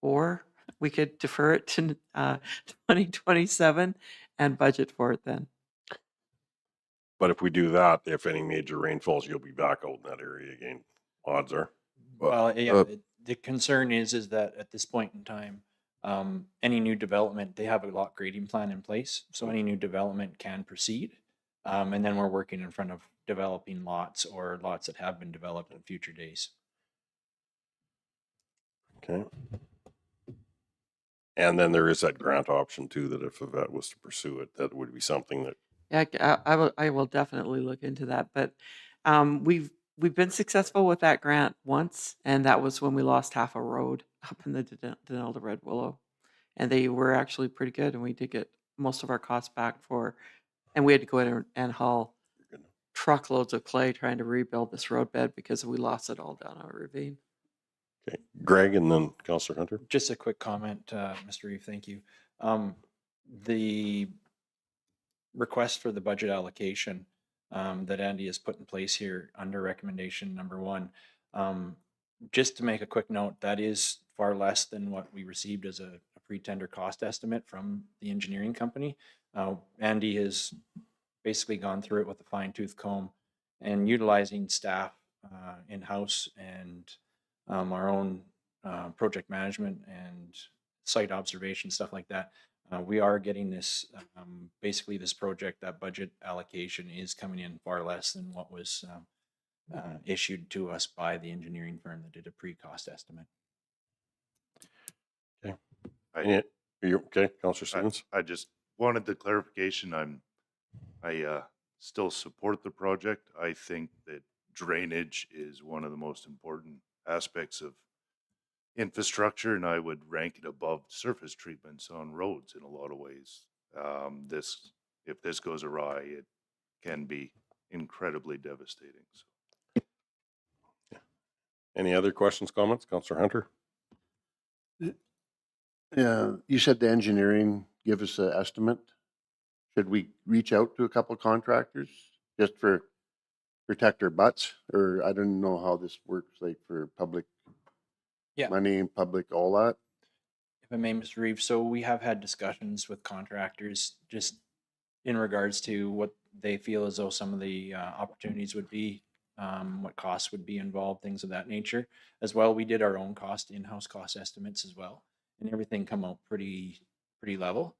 Or we could defer it to 2027 and budget for it then. But if we do that, if any major rainfalls, you'll be back out in that area again. Odds are. well, yeah, the concern is that at this point in time, any new development, they have a lot grading plan in place. So any new development can proceed. And then we're working in front of developing lots or lots that have been developed in future days. Okay. And then there is that grant option too, that if the vet was to pursue it, that would be something that, Yeah, I will definitely look into that. But we've been successful with that grant once, and that was when we lost half a road up in the Denelda Red Willow, and they were actually pretty good, and we did get most of our costs back and we had to go in and haul truckloads of clay trying to rebuild this roadbed because we lost it all down our ravine. okay. Greg and then Counselor Hunter. Just a quick comment, Mr. Reeve, thank you. The request for the budget allocation that Andy has put in place here under recommendation number 1. Just to make a quick note, that is far less than what we received as a pre-tender cost estimate from the engineering company. Andy has basically gone through it with a fine-tooth comb and utilizing staff in-house and our own project management and site observation, stuff like that. We are getting this, basically this project, that budget allocation is coming in far less than what was issued to us by the engineering firm that did a pre-cost estimate. Okay. Are you okay, Counselor Stevens? I just wanted the clarification. I still support the project. I think that drainage is one of the most important aspects of infrastructure, and I would rank it above surface treatments on roads in a lot of ways. If this goes awry, it can be incredibly devastating. So. Any other questions, comments? Counselor Hunter? Yeah, you said the engineering give us an estimate. Should we reach out to a couple of contractors just for protect our butts? Or I don't know how this works, like for public money and public, all that. If I may, Mr. Reeve, so we have had discussions with contractors just in regards to what they feel as though some of the opportunities would be, what costs would be involved, things of that nature. As well, we did our own in-house cost estimates as well, and everything come out pretty level.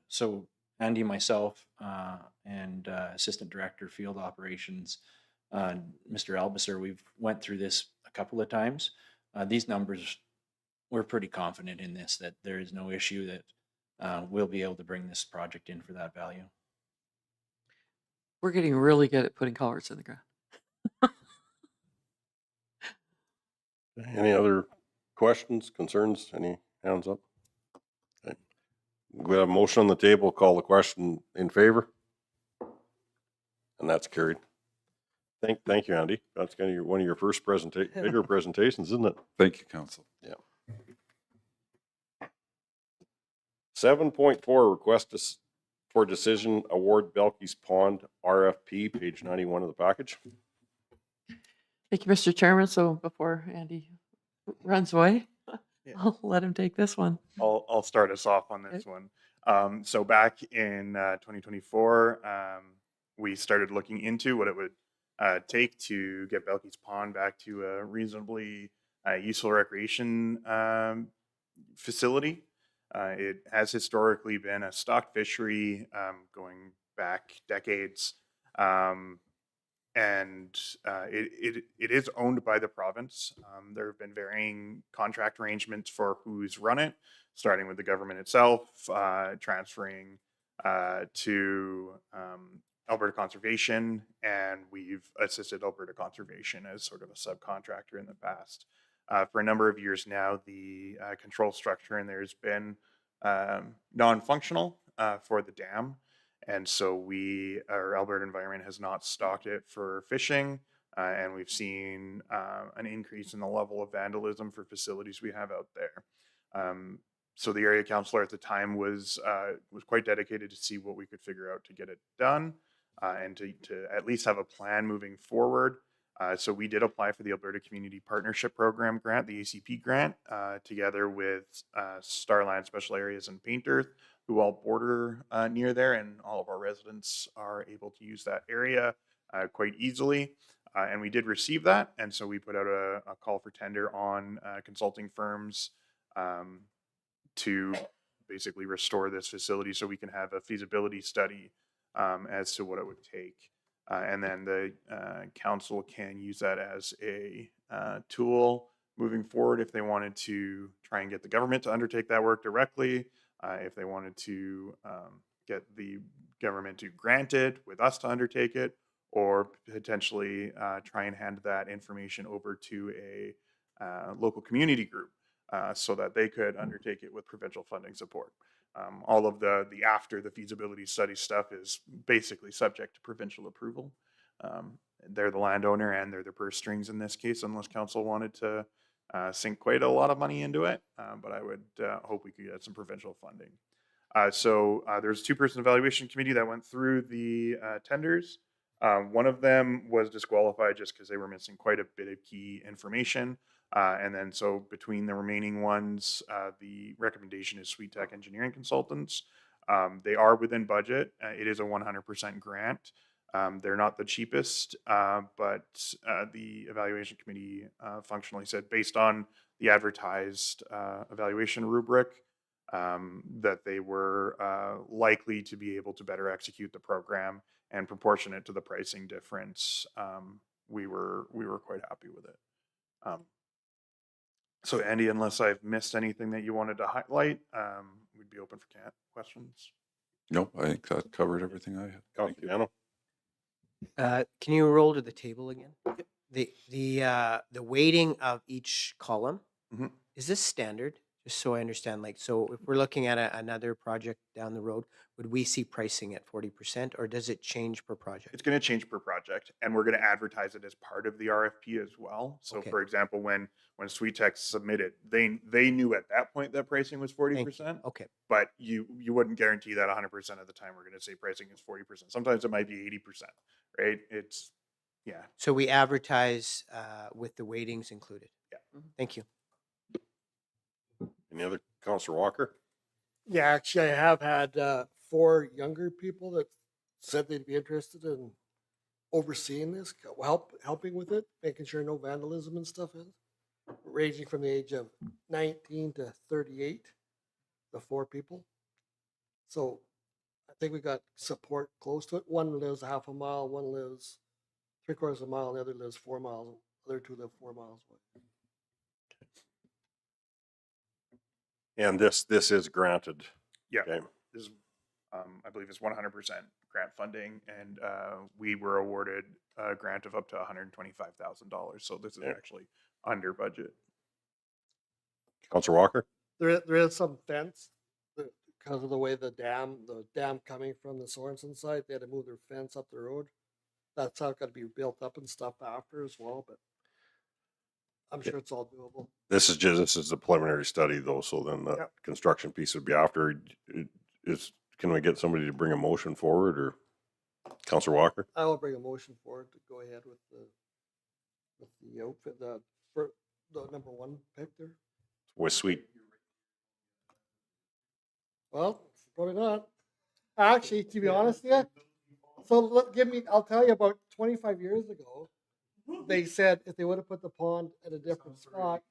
So Andy, myself, and Assistant Director Field Operations, Mr. Albiser, we've went through this a couple of times. These numbers, we're pretty confident in this, that there is no issue that we'll be able to bring this project in for that value. We're getting really good at putting culverts in the ground. Any other questions, concerns? Any hands up? Okay. We have a motion on the table. Call the question in favor. And that's carried. Thank you, Andy. That's kind of one of your first bigger presentations, isn't it? Thank you, Council. Yeah. 7.4, request for decision award Belkey's Pond RFP, page 91 of the package. Thank you, Mr. Chairman. So before Andy runs away, I'll let him take this one. I'll start us off on this one. So back in 2024, we started looking into what it would take to get Belkey's Pond back to a reasonably useful recreation facility. It has historically been a stocked fishery going back decades. And it is owned by the province. There have been varying contract arrangements for who's run it, starting with the government itself, transferring to Alberta Conservation, and we've assisted Alberta Conservation as sort of a subcontractor in the past. For a number of years now, the control structure and there's been non-functional for the dam. And so our Alberta Environment has not stocked it for fishing, and we've seen an increase in the level of vandalism for facilities we have out there. So the area councillor at the time was quite dedicated to see what we could figure out to get it done, and to at least have a plan moving forward. So we did apply for the Alberta Community Partnership Program grant, the ACP grant, together with Starland Special Areas and Paint Earth, who all border near there, and all of our residents are able to use that area quite easily. And we did receive that, and so we put out a call for tender on consulting firms to basically restore this facility so we can have a feasibility study as to what it would take. And then the council can use that as a tool moving forward if they wanted to try and get the government to undertake that work directly, if they wanted to get the government to grant it with us to undertake it, or potentially try and hand that information over to a local community group so that they could undertake it with provincial funding support. All of the after the feasibility study stuff is basically subject to provincial approval. They're the landowner and they're the purse strings in this case, unless council wanted to sink quite a lot of money into it. But I would hope we could get some provincial funding. So there's a two-person evaluation committee that went through the tenders. One of them was disqualified just because they were missing quite a bit of key information. And then so between the remaining ones, the recommendation is Sweet Tech Engineering Consultants. They are within budget. It is a 100% grant. They're not the cheapest, but the evaluation committee functionally said, based on the advertised evaluation rubric, that they were likely to be able to better execute the program, and proportionate to the pricing difference, we were quite happy with it. So Andy, unless I've missed anything that you wanted to highlight, we'd be open for questions. Nope, I think that covered everything I had. Councillor Piano? Can you roll to the table again? The weighting of each column, Mhm. is this standard? Just so I understand, like, so if we're looking at another project down the road, would we see pricing at 40%, or does it change per project? It's going to change per project, and we're going to advertise it as part of the RFP as well. So Okay. for example, when Sweet Tech submitted, they knew at that point that pricing was 40%. Okay. But you wouldn't guarantee that 100% of the time we're going to say pricing is 40%. Sometimes it might be 80%, right? It's, yeah. So we advertise with the weightings included? Yeah. Thank you. Any other? Councillor Walker? Yeah, actually, I have had 4 younger people that said they'd be interested in overseeing this, helping with it, making sure no vandalism and stuff is, ranging from the age of 19 to 38, the 4 people. So I think we got support close to it. One lives half a mile, one lives 3/4 of a mile, and the other lives 4 miles. The other 2 live 4 miles away. And this is granted. Yeah. Okay. This, I believe, is 100% grant funding, and we were awarded a grant of up to $125,000. So this is Yeah. actually under budget. Councillor Walker? There is some fence because of the way the dam coming from the Sorensen side, they had to move their fence up the road. That's how it got to be built up and stuff after as well, but I'm sure it's all doable. This is a preliminary study though, so then the Yep. construction piece would be after. Can we get somebody to bring a motion forward, or Councillor Walker? I will bring a motion forward to go ahead with the outfit, for the number 1 pick there. With Sweet. Well, probably not. Actually, to be honest with you, so I'll tell you, about 25 years ago, they said if they would have put the pond at a different spot,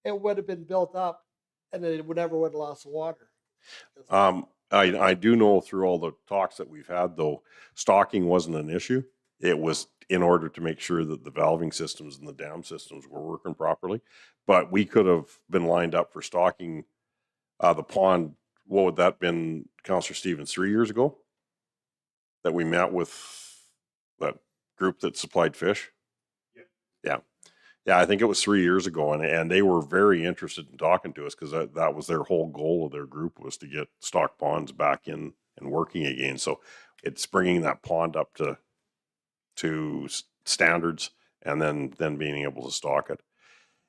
it would have been built up And it would never would have lost water. I do know through all the talks that we've had, though, stocking wasn't an issue. It was in order to make sure that the valving systems and the dam systems were working properly. But we could have been lined up for stocking the pond. What would that been, Councillor Stevens, 3 years ago? That we met with that group that supplied fish? Yeah. Yeah, I think it was 3 years ago, and they were very interested in talking to us because that was their whole goal of their group, was to get stock ponds back in and working again. So it's bringing that pond up to standards, and then being able to stock it.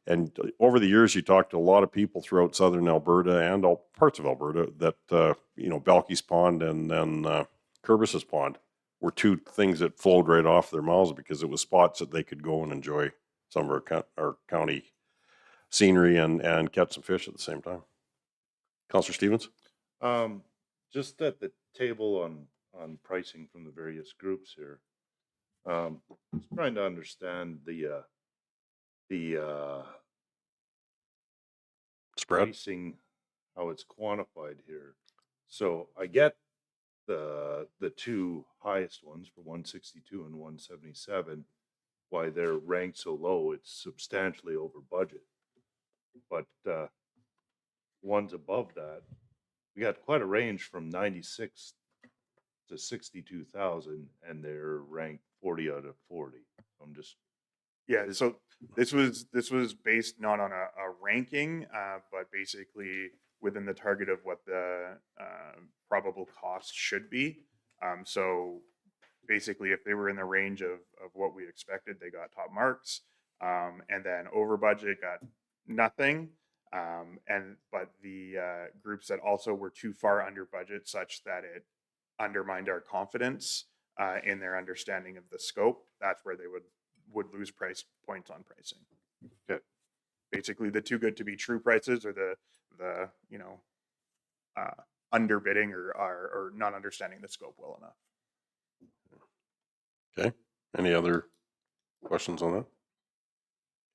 And over the years, you talk to a lot of people throughout southern Alberta and all parts of Alberta that Belky's Pond and then Kerbis's Pond were two things that flowed right off their mouths because it was spots that they could go and enjoy some of our county scenery and catch some fish at the same time. Councillor Stevens? Just at the table on pricing from the various groups here, just trying to understand the Spread? pricing, how it's quantified here. So I get the two highest ones for 162 and 177, why they're ranked so low. It's substantially over budget. But ones above that, we got quite a range from 96 to 62,000, and they're ranked 40 out of 40. I'm just Yeah, so this was based not on a ranking, but basically within the target of what the probable cost should be. So basically, if they were in the range of what we expected, they got top marks, and then over budget got nothing. But the groups that also were too far under budget, such that it undermined our confidence in their understanding of the scope, that's where they would lose price points on pricing. Okay. Basically, the too good to be true prices, or the underbidding or not understanding the scope well enough. Okay. Any other questions on that?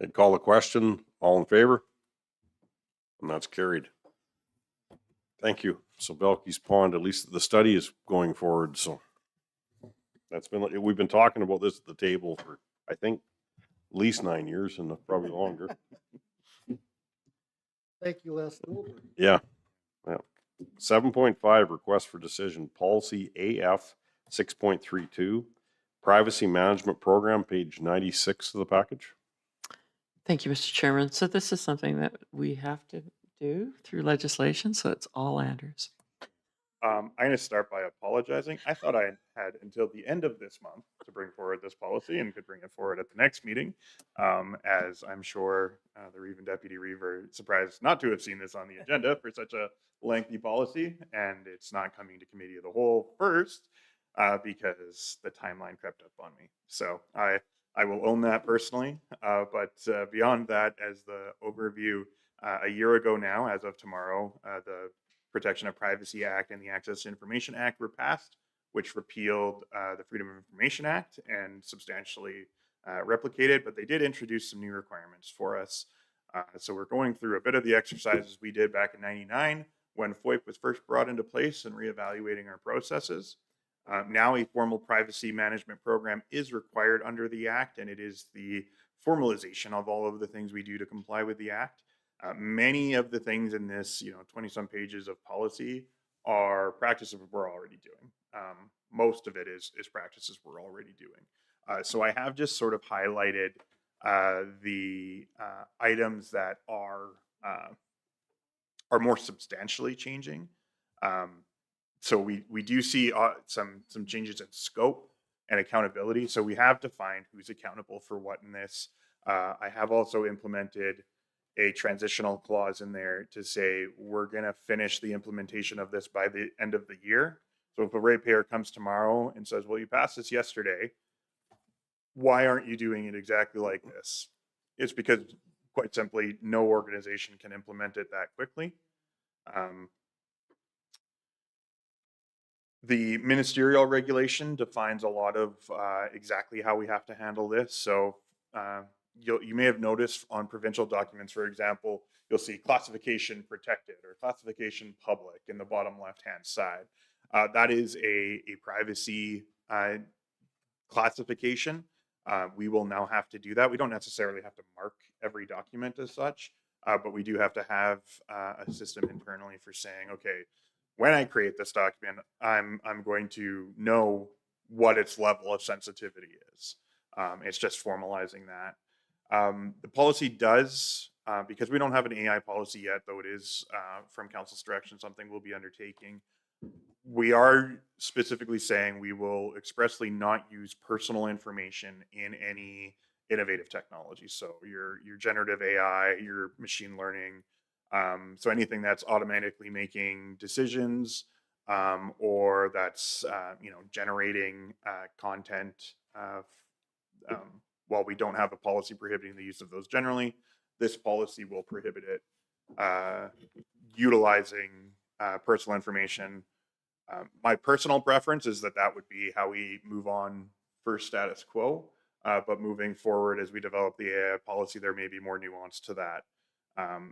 I'd call the question. All in favor? And that's carried. Thank you. So Belky's Pond, at least the study is going forward. So we've been talking about this at the table for, I think, at least 9 years and probably longer. Thank you, Les Goldberg. Yeah. 7.5, request for decision, policy AF 6.32, privacy management program, page 96 of the package. Thank you, Mr. Chairman. So this is something that we have to do through legislation, so it's all Anders. I'm going to start by apologizing. I thought I had until the end of this month to bring forward this policy and could bring it forward at the next meeting. As I'm sure the Reeve and Deputy Reeve are surprised not to have seen this on the agenda for such a lengthy policy, and it's not coming to committee of the whole first because the timeline crept up on me. So I will own that personally. But beyond that, as the overview, a year ago now, as of tomorrow, the Protection of Privacy Act and the Access to Information Act were passed, which repealed the Freedom of Information Act and substantially replicated, but they did introduce some new requirements for us. So we're going through a bit of the exercises we did back in '99 when FOIP was first brought into place and reevaluating our processes. Now a formal privacy management program is required under the Act, and it is the formalization of all of the things we do to comply with the Act. Many of the things in this, 20-some pages of policy are practices we're already doing. Most of it is practices we're already doing. So I have just sort of highlighted the items that are more substantially changing. So we do see some changes in scope and accountability. So we have defined who's accountable for what in this. I have also implemented a transitional clause in there to say we're going to finish the implementation of this by the end of the year. So if a ratepayer comes tomorrow and says, well, you passed this yesterday, why aren't you doing it exactly like this? It's because, quite simply, no organization can implement it that quickly. The ministerial regulation defines a lot of exactly how we have to handle this. So you may have noticed on provincial documents, for example, you'll see classification protected or classification public in the bottom left-hand side. That is a privacy classification. We will now have to do that. We don't necessarily have to mark every document as such, but we do have to have a system internally for saying, okay, when I create this document, I'm going to know what its level of sensitivity is. It's just formalizing that. The policy does, because we don't have an AI policy yet, though it is from council's direction something we'll be undertaking. We are specifically saying we will expressly not use personal information in any innovative technology. So your generative AI, your machine learning, so anything that's automatically making decisions, or that's generating content. While we don't have a policy prohibiting the use of those generally, this policy will prohibit it utilizing personal information. My personal preference is that would be how we move on for status quo, but moving forward as we develop the AI policy, there may be more nuance to that.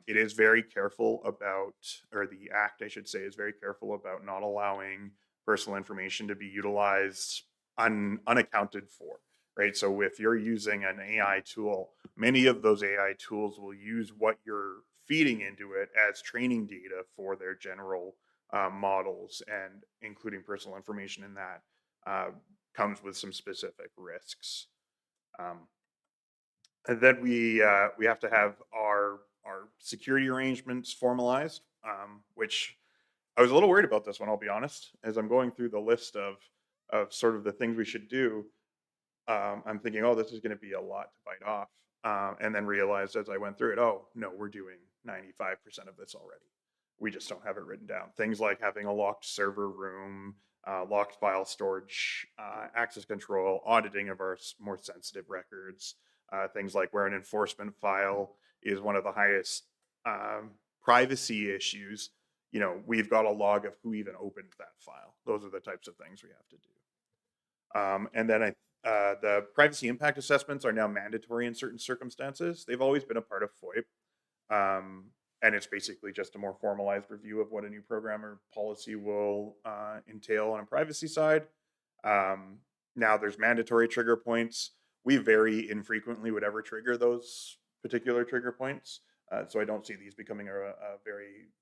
It is very careful about, or the act, I should say, is very careful about not allowing personal information to be utilized unaccounted for, right? So if you're using an AI tool, many of those AI tools will use what you're feeding into it as training data for their general models, and including personal information in that comes with some specific risks. And then we have to have our security arrangements formalized, which I was a little worried about this one, I'll be honest. As I'm going through the list of sort of the things we should do, I'm thinking, oh, this is going to be a lot to bite off. And then realized as I went through it, oh, no, we're doing 95% of this already. We just don't have it written down. Things like having a locked server room, locked file storage, access control, auditing of our more sensitive records, things like where an enforcement file is one of the highest privacy issues. We've got a log of who even opened that file. Those are the types of things we have to do. And then the privacy impact assessments are now mandatory in certain circumstances. They've always been a part of FOIP. And it's basically just a more formalized review of what a new program or policy will entail on a privacy side. Now there's mandatory trigger points. We very infrequently would ever trigger those particular trigger points. So I don't see these becoming a very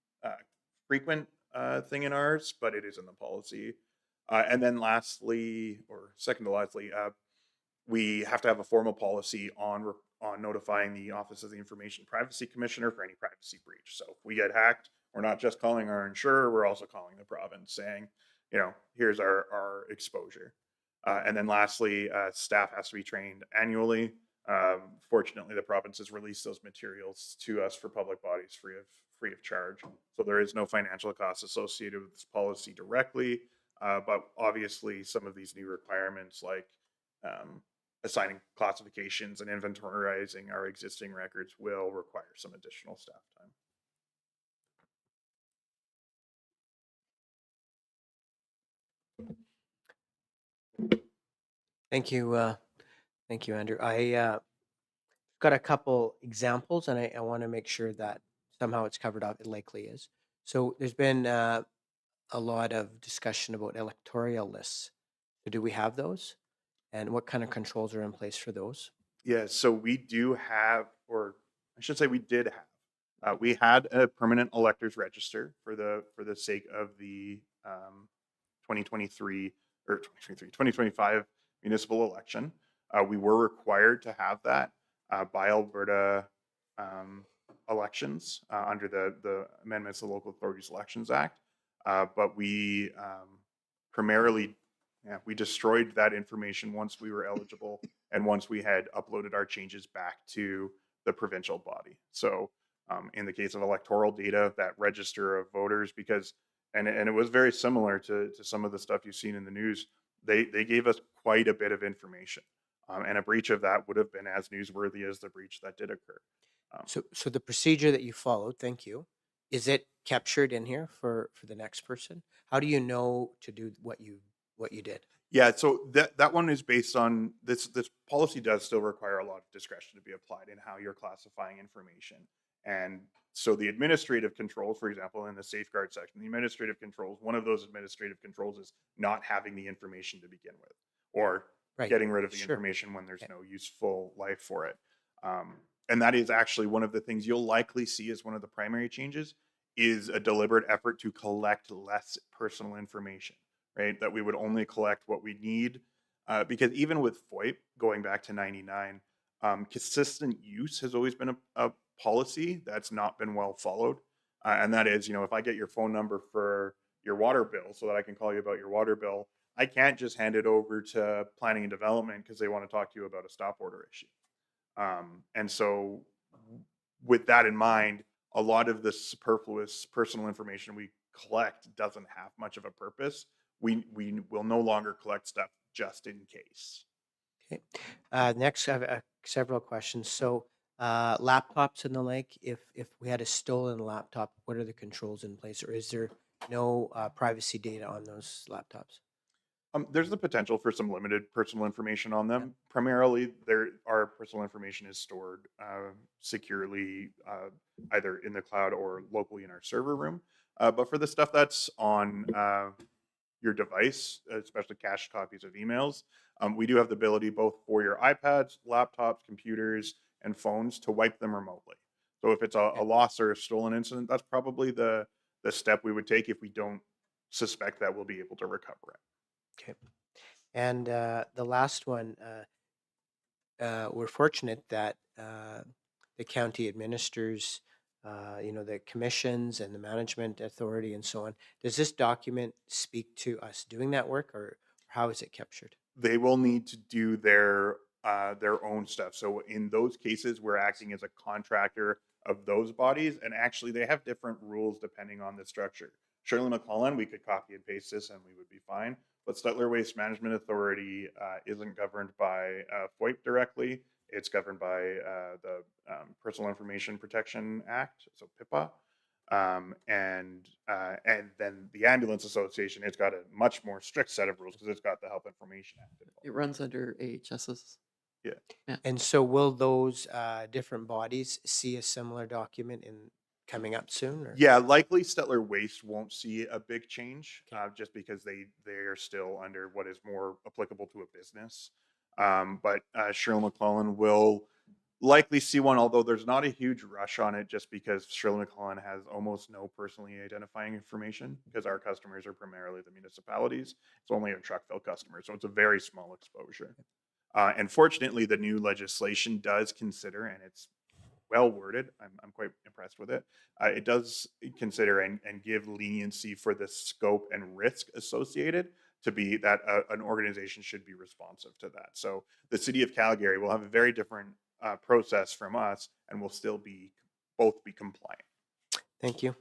frequent thing in ours, but it is in the policy. And then lastly, or second to lastly, we have to have a formal policy on notifying the Office of the Information Privacy Commissioner for any privacy breach. So if we get hacked, we're not just calling our insurer, we're also calling the province saying, here's our exposure. And then lastly, staff has to be trained annually. Fortunately, the province has released those materials to us for public bodies free of charge. So there is no financial cost associated with this policy directly. But obviously some of these new requirements like assigning classifications and inventorizing our existing records will require some additional staff time. Thank you. Thank you, Andrew. I got a couple examples, and I want to make sure that somehow it's covered up. It likely is. So there's been a lot of discussion about electoral lists. So do we have those? And what kind of controls are in place for those? Yeah, so we do have, or I should say we did have. We had a permanent electors register for the sake of the 2025 municipal election. We were required to have that by Alberta elections under the amendments to the Local Authorities Elections Act. But we primarily, we destroyed that information once we were eligible and once we had uploaded our changes back to the provincial body. So in the case of electoral data, that register of voters, because, and it was very similar to some of the stuff you've seen in the news, they gave us quite a bit of information. And a breach of that would have been as newsworthy as the breach that did occur. So the procedure that you followed, thank you, is it captured in here for the next person? How do you know to do what you did? Yeah, so that one is based on this policy does still require a lot of discretion to be applied in how you're classifying information. And so the administrative controls, for example, in the safeguard section, the administrative controls, one of those administrative controls is not having the information to begin with, or Right. getting rid of the Sure. information when there's Okay. no useful life for it. And that is actually one of the things you'll likely see as one of the primary changes is a deliberate effort to collect less personal information, right? That we would only collect what we need. Because even with FOIP, going back to 99, consistent use has always been a policy that's not been well followed. And that is, if I get your phone number for your water bill so that I can call you about your water bill, I can't just hand it over to planning and development because they want to talk to you about a stop order issue. And so with that in mind, a lot of the superfluous personal information we collect doesn't have much of a purpose. We will no longer collect stuff just in case. Okay. Next, I have several questions. So, laptops and the like, if we had a stolen laptop, what are the controls in place, or is there no privacy data on those laptops? There's the potential for some limited personal information on them. Primarily, our personal information is stored securely, either in the cloud or locally in our server room. But for the stuff that's on your device, especially cached copies of emails, we do have the ability both for your iPads, laptops, computers, and phones to wipe them remotely. So if it's a loss or a stolen incident, that's probably the step we would take if we don't suspect that we'll be able to recover it. Okay. And the last one, we're fortunate that the county administers, the commissions and the management authority and so on. Does this document speak to us doing that work, or how is it captured? They will need to do their own stuff. So in those cases, we're acting as a contractor of those bodies, and actually they have different rules depending on the structure. Shirley McClellan, we could copy and paste this and we would be fine. But Stettler Waste Management Authority isn't governed by FOIP directly. It's governed by the Personal Information Protection Act, so PIPA. And then the Ambulance Association, it's got a much more strict set of rules because it's got the Health Information Act involved. It runs under AHS's. Yeah. And so will those different bodies see a similar document coming up soon? Or? Yeah, likely Stettler Waste won't see a big change just because they are still under what is more applicable to a business. But Shirley McClellan will likely see one, although there's not a huge rush on it just because Shirley McClellan has almost no personally identifying information because our customers are primarily the municipalities. It's only a truck fill customer, so it's a very small exposure. And fortunately, the new legislation does consider, and it's well worded, I'm quite impressed with it. It does consider and give leniency for the scope and risk associated to be that an organization should be responsive to that. So the city of Calgary will have a very different process from us, and will still both be compliant. Thank you.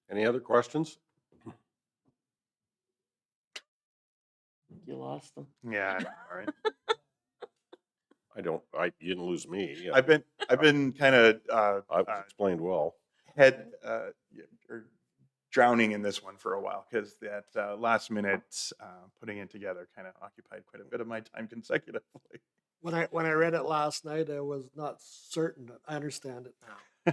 Any other questions? You lost them. Yeah, all right. You didn't lose me. I've been kind of I've explained well. Drowning in this one for a while because that last minute putting it together kind of occupied quite a bit of my time consecutively. When I read it last night, I was not certain. I understand it now.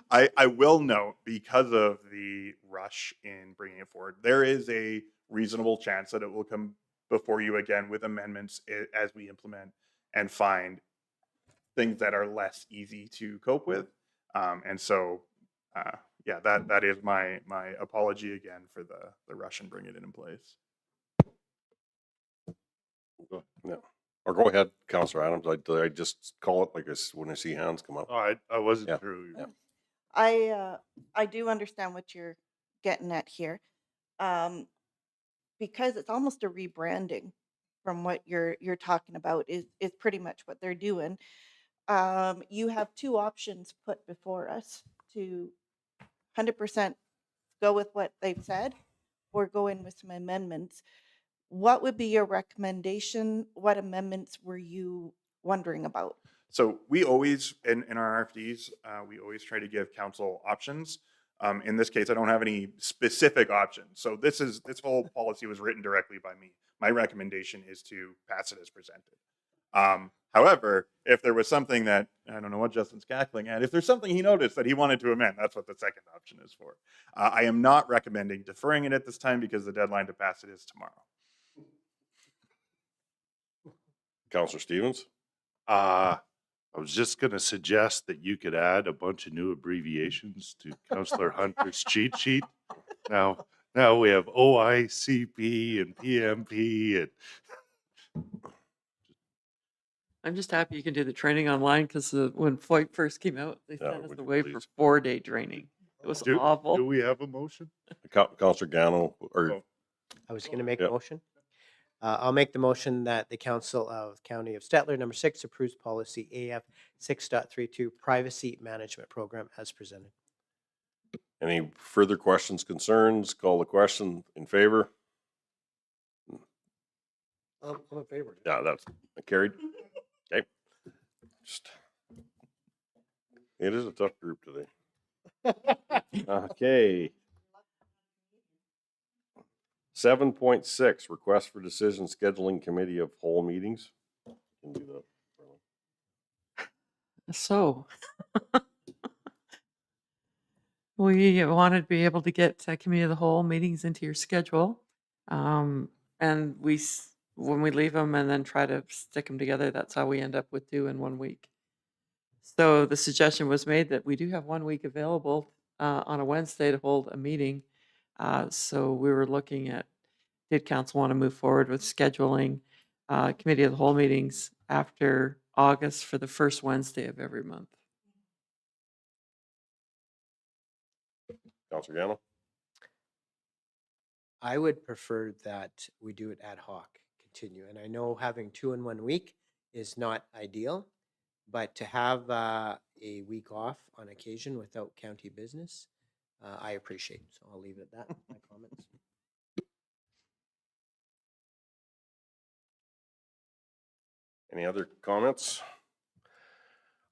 I will note, because of the rush in bringing it forward, there is a reasonable chance that it will come before you again with amendments as we implement and find things that are less easy to cope with. And so, yeah, that is my apology again for the rush and bringing it in place. Yeah. Or go ahead, Councillor Adams. I just call it like when I see hands come up. Oh, I wasn't Yeah. sure. Yeah. I do understand what you're getting at here, because it's almost a rebranding from what you're talking about is pretty much what they're doing. You have two options put before us to 100% go with what they've said or go in with some amendments. What would be your recommendation? What amendments were you wondering about? So we always, in our RFDs, we always try to give council options. In this case, I don't have any specific options. So this whole policy was written directly by me. My recommendation is to pass it as presented. However, if there was something that, I don't know what Justin's cackling at, if there's something he noticed that he wanted to amend, that's what the second option is for. I am not recommending deferring it at this time because the deadline to pass it is tomorrow. Counselor Stevens? I was just going to suggest that you could add a bunch of new abbreviations to Counselor Hunter's cheat sheet. Now we have OICP and PMP and I'm just happy you can do the training online because when FOIP first came out, they Yeah, sent us would you away for please? 4-day training. It was do awful. we have a motion? Counselor Gano, or Oh. I was going to make Yep. a motion. I'll make the motion that the Council of County of Stettler, number 6, approves policy AF 6.32 privacy management program as presented. any further questions, concerns? Call the question. In favor? I'm in favor. Yeah, that's carried. Okay. It is a tough group today. Okay. 7.6, request for decision scheduling committee of whole meetings. Can do that. So we wanted to be able to get committee of the whole meetings into your schedule. And when we leave them and then try to stick them together, that's how we end up with 2 in 1 week. So the suggestion was made that we do have 1 week available on a Wednesday to hold a meeting. So we were looking at, did council want to move forward with scheduling committee of the whole meetings after August for the first Wednesday of every month? Counselor Gano? I would prefer that we do it ad hoc, continue. And I know having 2 in 1 week is not ideal, but to have a week off on occasion without county business, I appreciate. So I'll leave it at that, my comments. Any other comments?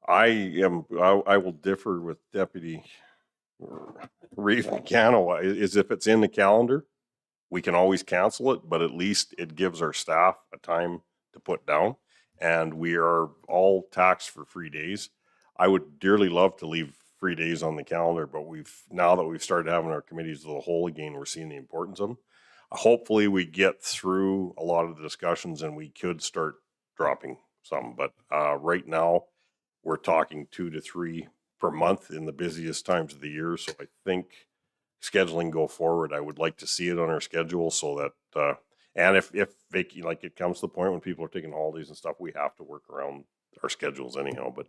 I will differ with Deputy Reeve Cano. Is if it's in the calendar, we can always cancel it, but at least it gives our staff a time to put down. And we are all taxed for free days. I would dearly love to leave free days on the calendar, but now that we've started having our committees of the whole again, we're seeing the importance of them. Hopefully we get through a lot of the discussions and we could start dropping some, but right now we're talking 2 to 3 per month in the busiest times of the year. So I think scheduling go forward, I would like to see it on our schedule so that, and if like it comes to the point when people are taking holidays and stuff, we have to work around our schedules anyhow. But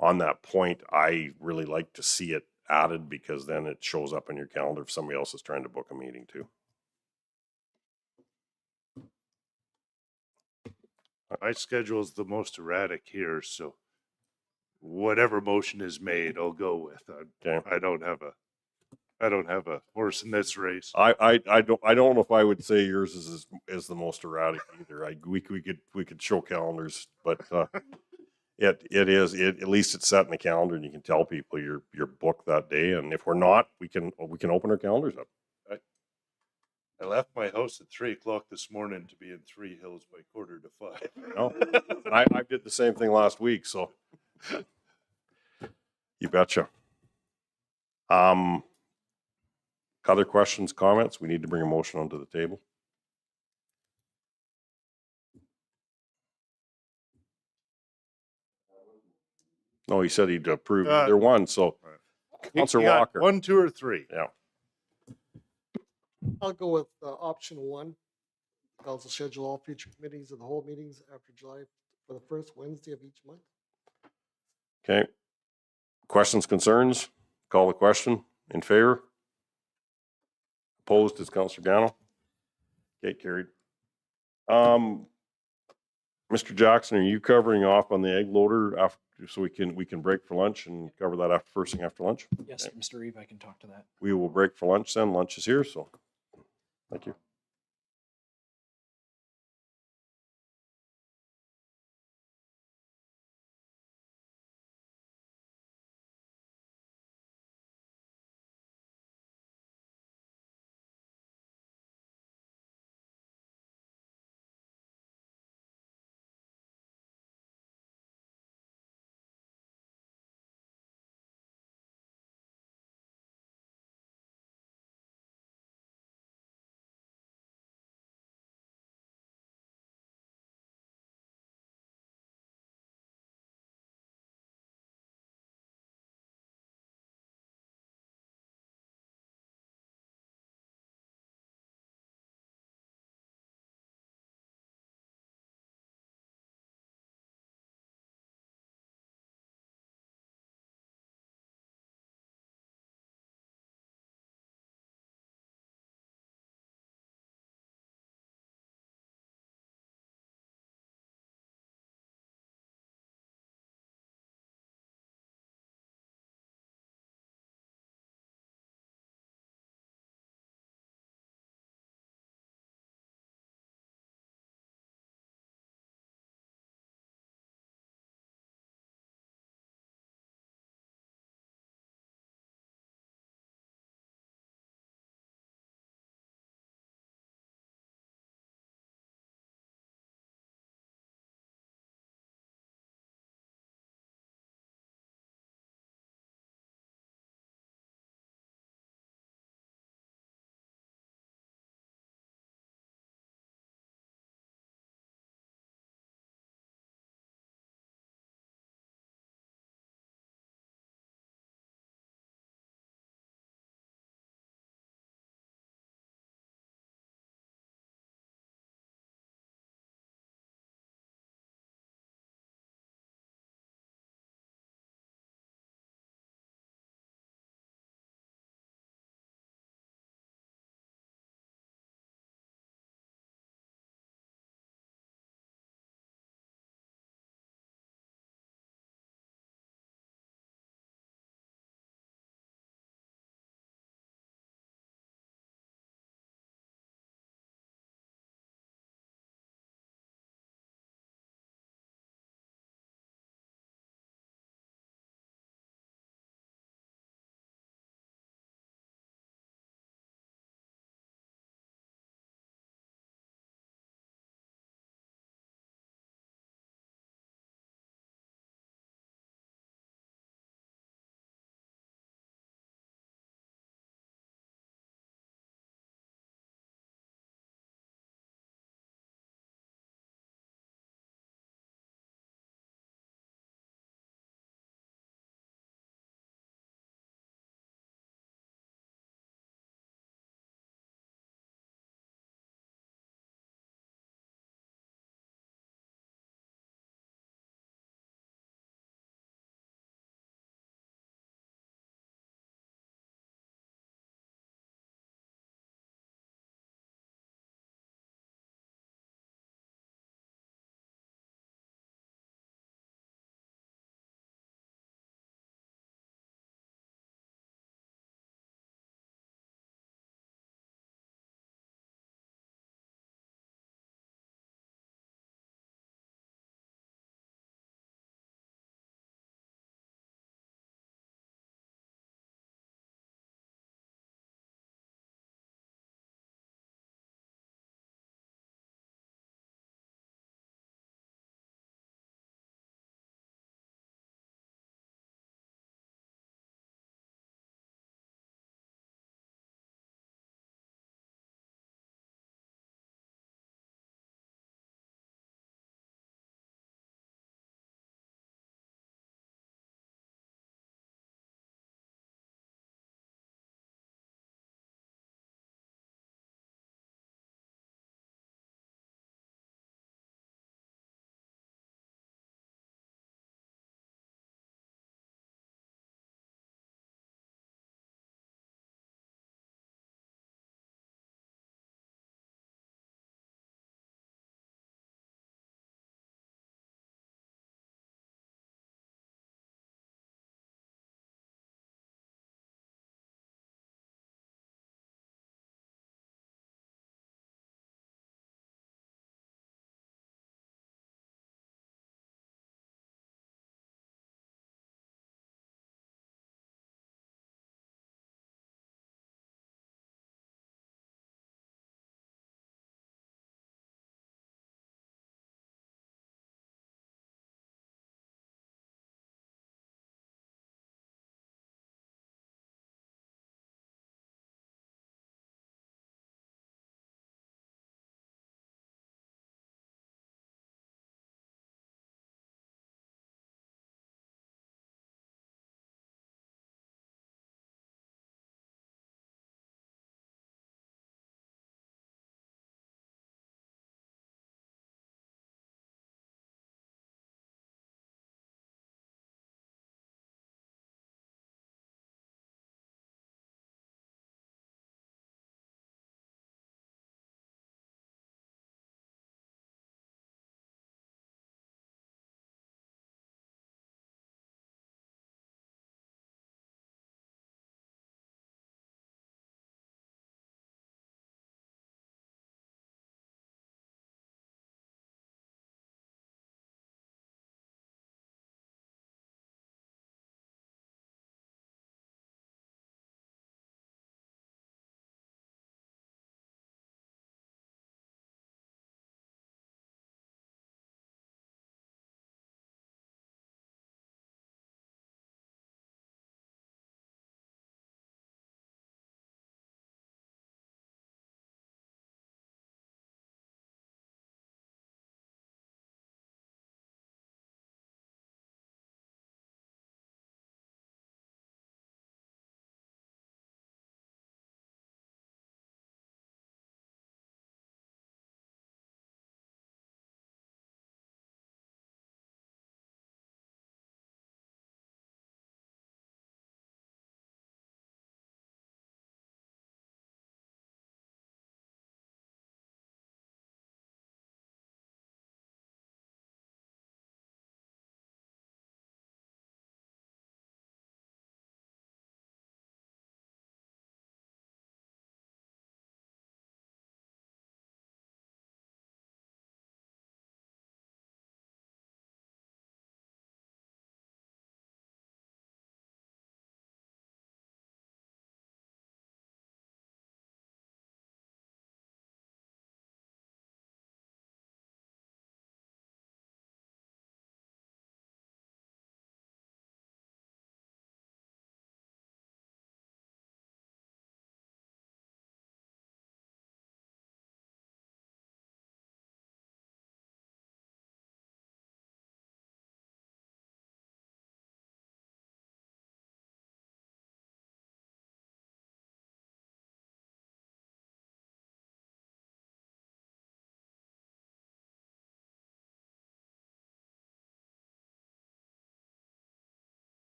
on that point, I really like to see it added because then it shows up in your calendar if somebody else is trying to book a meeting too. My schedule is the most erratic here, so whatever motion is made, I'll go with. Okay. I don't have a horse in this race. I don't know if I would say yours is the most erratic either. We could show calendars, but it is at least it's set in the calendar and you can tell people you're booked that day. And if we're not, we can open our calendars up. I left my house at 3:00 this morning to be in Three Hills by 4:45. No, I did the same thing last week, so you betcha. Other questions, comments? We need to bring a motion onto the table. No, he said he'd approve either one, so Councilor You got Walker. 1, 2, or 3. Yeah. I'll go with option 1. Council schedule all future committees of the whole meetings after July for the first Wednesday of each month. Okay. Questions, concerns? Call the question. In favor? Opposed is Councilor Gano. Okay, carried. Mr. Jackson, are you covering off on the egg loader after, so we can break for lunch and cover that after first thing after lunch? Yes, Okay. Mr. Reeve, I can talk to that. We will break for lunch then. Lunch is here, so thank you.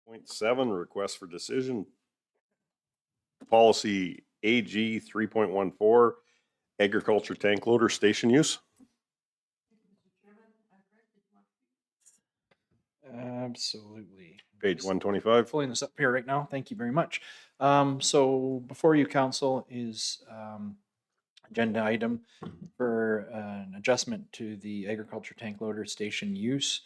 Point 7, request for decision. Policy AG 3.14, agriculture tank loader station use. Absolutely. Page 125. Pulling this up here right now. Thank you very much. So before you, council, is agenda item for an adjustment to the agriculture tank loader station use.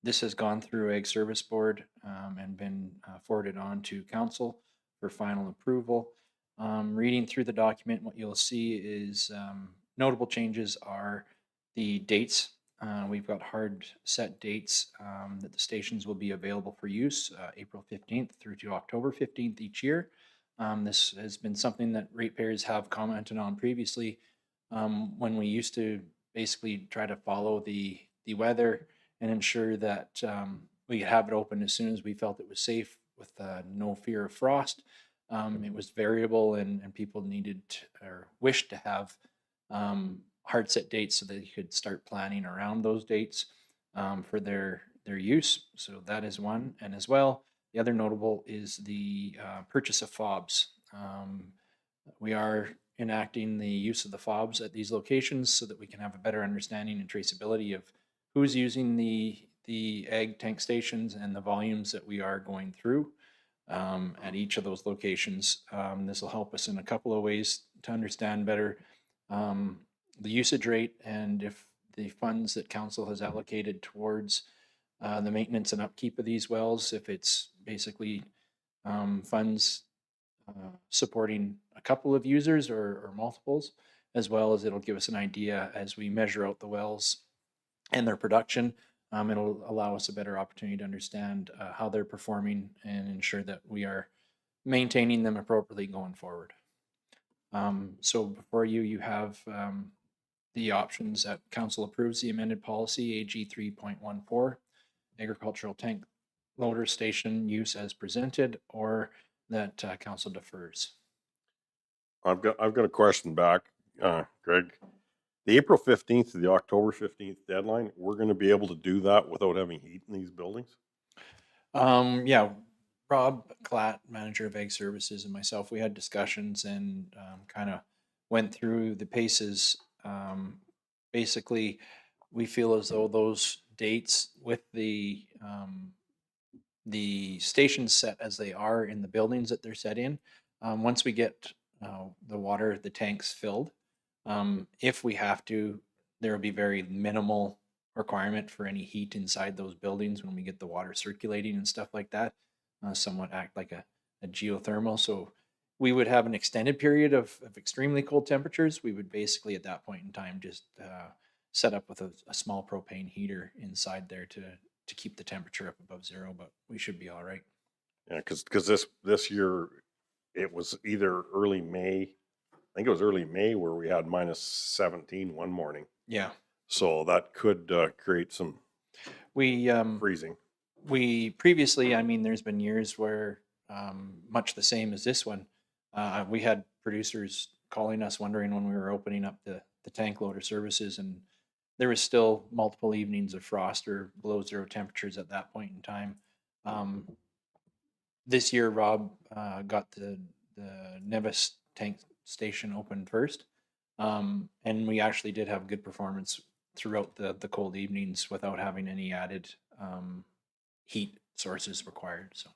This has gone through Ag Service Board and been forwarded on to council for final approval. Reading through the document, what you'll see is notable changes are the dates. We've got hard set dates that the stations will be available for use, April 15th through to October 15th each year. This has been something that ratepayers have commented on previously when we used to basically try to follow the weather and ensure that we could have it open as soon as we felt it was safe with no fear of frost. It was variable and people needed or wished to have hard set dates so that you could start planning around those dates for their use. So that is one. And as well, the other notable is the purchase of fobs. We are enacting the use of the fobs at these locations so that we can have a better understanding and traceability of who's using the ag tank stations and the volumes that we are going through at each of those locations. This will help us in a couple of ways to understand better the usage rate and if the funds that council has allocated towards the maintenance and upkeep of these wells, if it's basically funds supporting a couple of users or multiples, as well as it'll give us an idea as we measure out the wells and their production. It'll allow us a better opportunity to understand how they're performing and ensure that we are maintaining them appropriately going forward. So before you, you have the options that council approves the amended policy AG 3.14, agricultural tank loader station use as presented, or that council defers. I've got a question back, Greg. The April 15th to the October 15th deadline, we're going to be able to do that without having heat in these buildings? Yeah, Rob Klatt, manager of Ag Services, and myself, we had discussions and kind of went through the paces. Basically, we feel as though those dates with the stations set as they are in the buildings that they're set in, once we get the tanks filled, if we have to, there will be very minimal requirement for any heat inside those buildings when we get the water circulating and stuff like that. Somewhat act like a geothermal. So we would have an extended period of extremely cold temperatures. We would basically at that point in time just set up with a small propane heater inside there to keep the temperature up above zero, but we should be all right. Yeah, because this year it was either early May, I think it was early May where we had minus 17 one morning. Yeah. So that could create some freezing. We previously, I mean, there's been years where much the same as this one, we had producers calling us wondering when we were opening up the tank loader services, and there was still multiple evenings of frost or below zero temperatures at that point in time. This year, Rob got the Nevis tank station open first, and we actually did have good performance throughout the cold evenings without having any added heat sources required. So.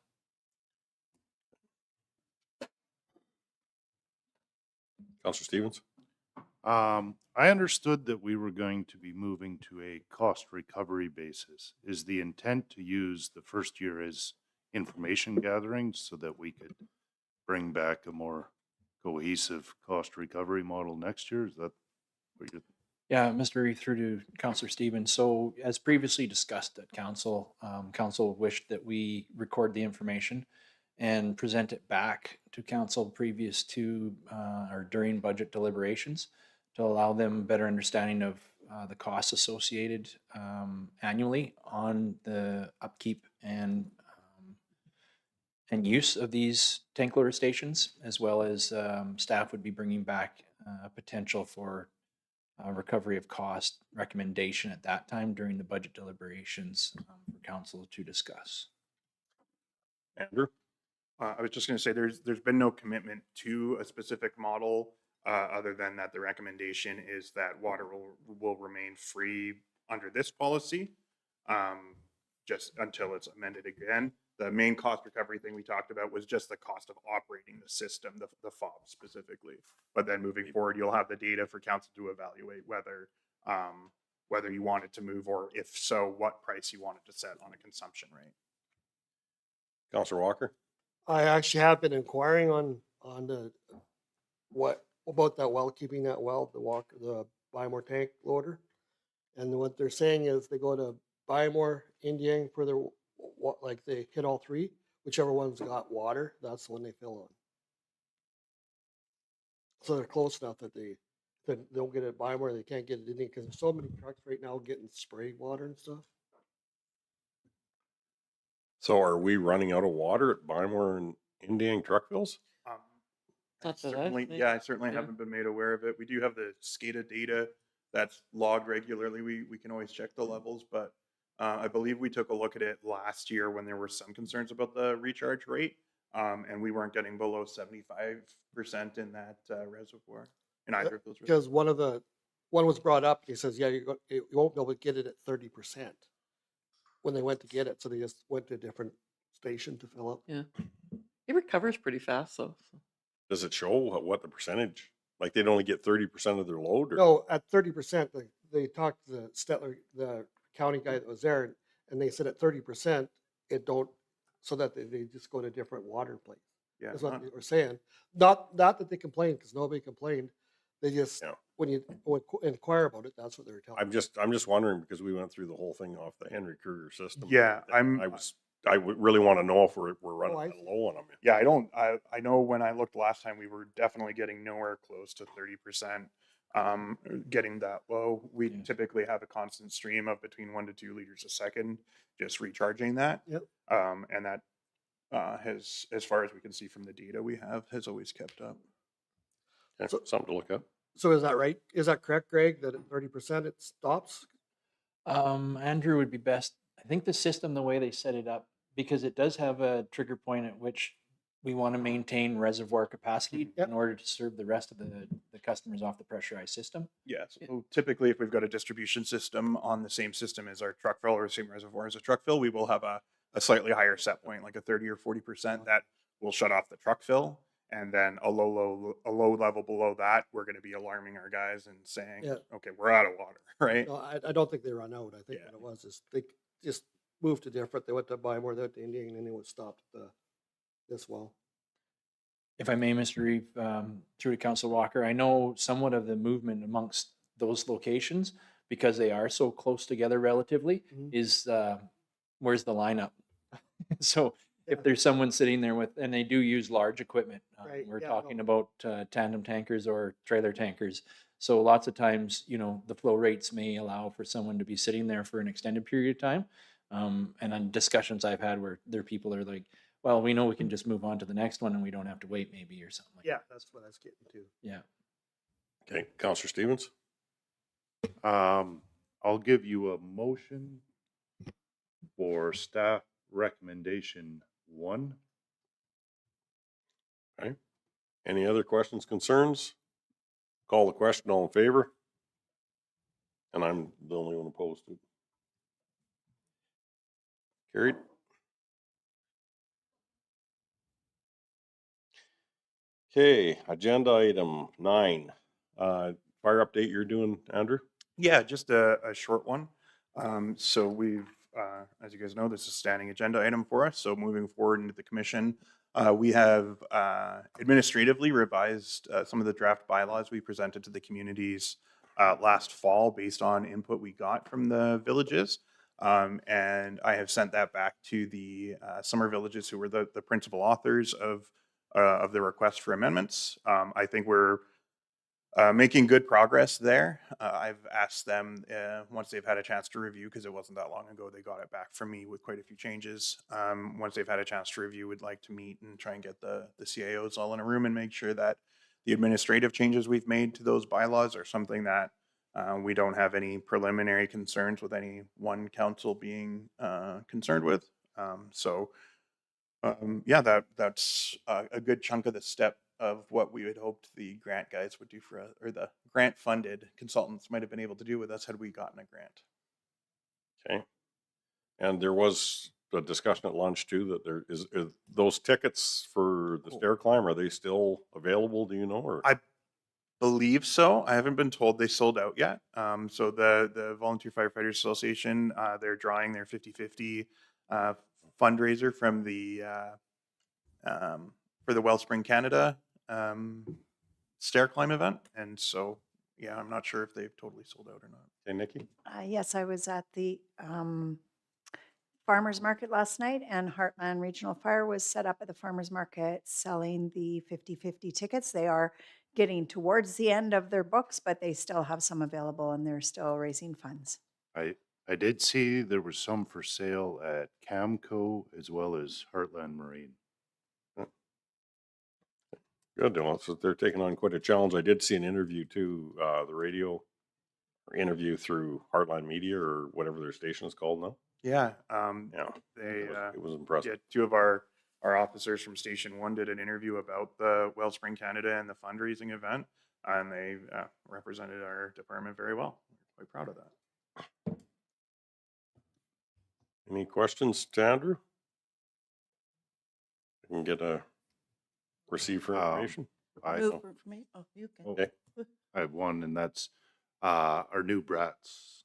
Councilor Stevens? I understood that we were going to be moving to a cost recovery basis. Is the intent to use the first year as information gathering so that we could bring back a more cohesive cost recovery model next year? Is that what you're? Yeah, Mr. Reeve, through to Councilor Stevens. So as previously discussed at council, council wished that we record the information and present it back to council previous to or during budget deliberations to allow them better understanding of the costs associated annually on the upkeep and use of these tank loader stations, as well as staff would be bringing back potential for recovery of cost recommendation at that time during the budget deliberations for council to discuss. Andrew? I was just gonna say, there's been no commitment to a specific model, other than that the recommendation is that water will remain free under this policy, just until it's amended again. The main cost recovery thing we talked about was just the cost of operating the system, the fob specifically. But then moving forward, you'll have the data for council to evaluate whether you want it to move, or if so, what price you want it to set on a consumption rate. Counselor Walker? I actually have been inquiring on what about that well, keeping that well, the buy more tank loader. And what they're saying is they go to buy more Indian for their, like they hit all three, whichever one's got water, that's the one they fill on. So they're close enough that they don't get it buy more, they can't get it in because there's so many trucks right now getting spray water and stuff. So are we running out of water at Bymore and Indian truck fills? Not that I've Certainly, seen. yeah, I certainly Yeah. haven't been made aware of it. We do have the SCADA data that's logged regularly. We can always check the levels, but I believe we took a look at it last year when there were some concerns about the recharge rate, and we weren't getting below 75% in that reservoir, in either of those. Because one was brought up, he says, yeah, you won't be able to get it at 30% when they went to get it, so they just went to a different station to fill up. Yeah. It recovers pretty fast though. So. Does it show what the percentage? Like they'd only get 30% of their load? Or? No, at 30%, they talked to the Stettler, the county guy that was there, and they said at 30%, it don't, so that they just go to a different water place. Yeah, That's what they were saying. Not that they complained, because nobody complained. They just, Yeah. when you inquire about it, that's what they were telling. I'm just wondering because we went through the whole thing off the Henry Kruger system. Yeah, I would really want to know if we're running I that low on them. Yeah, I know when I looked last time, we were definitely getting nowhere close to 30%. Getting that low, we Yeah. typically have a constant stream of between 1 to 2 liters a second, just recharging that. Yep. And that has, as far as we can see from the data we have, has always kept up. Okay, So- something to look up. So is that right? Is that correct, Greg, that at 30% it stops? Andrew would be best. I think the system, the way they set it up, because it does have a trigger point at which we want to maintain reservoir capacity Yep. in order to serve the rest of the customers off the pressurized system. Yeah, so typically if we've got a distribution system on the same system as our truck fill or the same reservoir as a truck fill, we will have a slightly higher set point, like a 30 or 40% that will shut off the truck fill. And then a low level below that, we're going to be alarming our guys and saying, Yeah. okay, we're out of water, right? No, I don't think they run out. I think Yeah. what it was is they just moved to different. They went to buy more, they went to Indian, and then they would stop this well. If I may, Mr. Reeve, through to Council Walker, I know somewhat of the movement amongst those locations, because they are so close together relatively, Mhm. is where's the lineup? So Yeah. if there's someone sitting there with, and they do use large equipment, Right, we're yeah, talking no. about tandem tankers or trailer tankers. So lots of times, the flow rates may allow for someone to be sitting there for an extended period of time. And on discussions I've had where there people are like, well, we know we can just move on to the next one and we don't have to wait maybe or something like Yeah, that. that's what I was getting to. Yeah. Okay, Counselor Stevens? I'll give you a motion for staff recommendation 1. Okay. Any other questions, concerns? Call the question, all in favor? And I'm the only one opposed to it. Carried. Okay, agenda item 9. Fire update you're doing, Andrew? Yeah, just a short one. So we've, as you guys know, this is a standing agenda item for us. So moving forward into the commission, we have administratively revised some of the draft bylaws we presented to the communities last fall based on input we got from the villages. And I have sent that back to the summer villages who were the principal authors of the request for amendments. I think we're making good progress there. I've asked them once they've had a chance to review, because it wasn't that long ago they got it back from me with quite a few changes. Once they've had a chance to review, would like to meet and try and get the CIOs all in a room and make sure that the administrative changes we've made to those bylaws are something that we don't have any preliminary concerns with any one council being concerned with. So Yeah, that's a good chunk of the step of what we had hoped the grant guys would do for us, or the grant funded consultants might have been able to do with us had we gotten a grant. Okay. And there was a discussion at lunch too, that there is those tickets for the stair climb, are they still available? Do you know, or? I believe so. I haven't been told they sold out yet. So the Volunteer Firefighters Association, they're drawing their 50/50 fundraiser from the for the Wellspring Canada stair climb event, and so yeah, I'm not sure if they've totally sold out or not. Okay, Nikki? Yes, I was at the farmer's market last night, and Heartland Regional Fire was set up at the farmer's market selling the 50/50 tickets. They are getting towards the end of their books, but they still have some available and they're still raising funds. I did see there was some for sale at Camco as well as Heartland Marine. Good, well, so they're taking on quite a challenge. I did see an interview too, the radio interview through Heartline Media or whatever their station is called now. Yeah, Yeah, they it was impressive. yeah, two of our officers from Station 1 did an interview about the Wellspring Canada and the fundraising event, and they represented our department very well. We're quite proud of that. Any questions to Andrew? I can get a receive for information. Move for information. Oh, you can. Okay. I have one, and that's our new brats.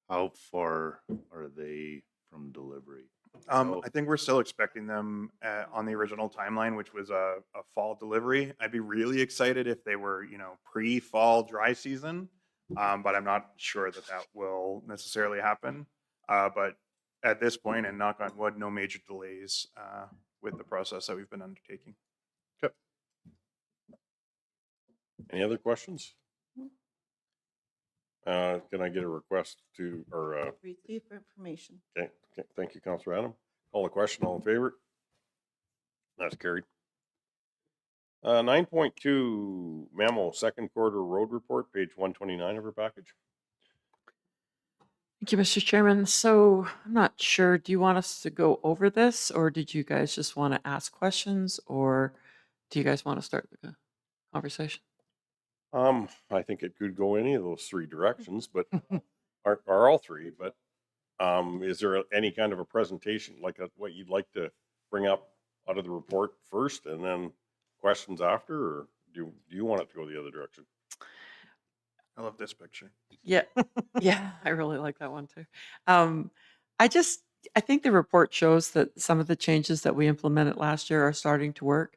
How far are they from delivery? I think we're still expecting them on the original timeline, which was a fall delivery. I'd be really excited if they were, pre-fall dry season, but I'm not sure that will necessarily happen. But at this point, and knock on wood, no major delays with the process that we've been undertaking. Okay. Any other questions? Can I get a request to, or, Receive for information. okay, thank you, Councilor Adam. Call the question, all in favor? That's carried. 9.2 memo, second quarter road report, page 129 of our package. Thank you, Mr. Chairman. So I'm not sure, do you want us to go over this, or did you guys just want to ask questions, or do you guys want to start the conversation? I think it could go any of those three directions, but are all three, but is there any kind of a presentation, like what you'd like to bring up out of the report first and then questions after, or do you want it to go the other direction? I love this picture. Yeah, yeah, I really like that one too. I think the report shows that some of the changes that we implemented last year are starting to work.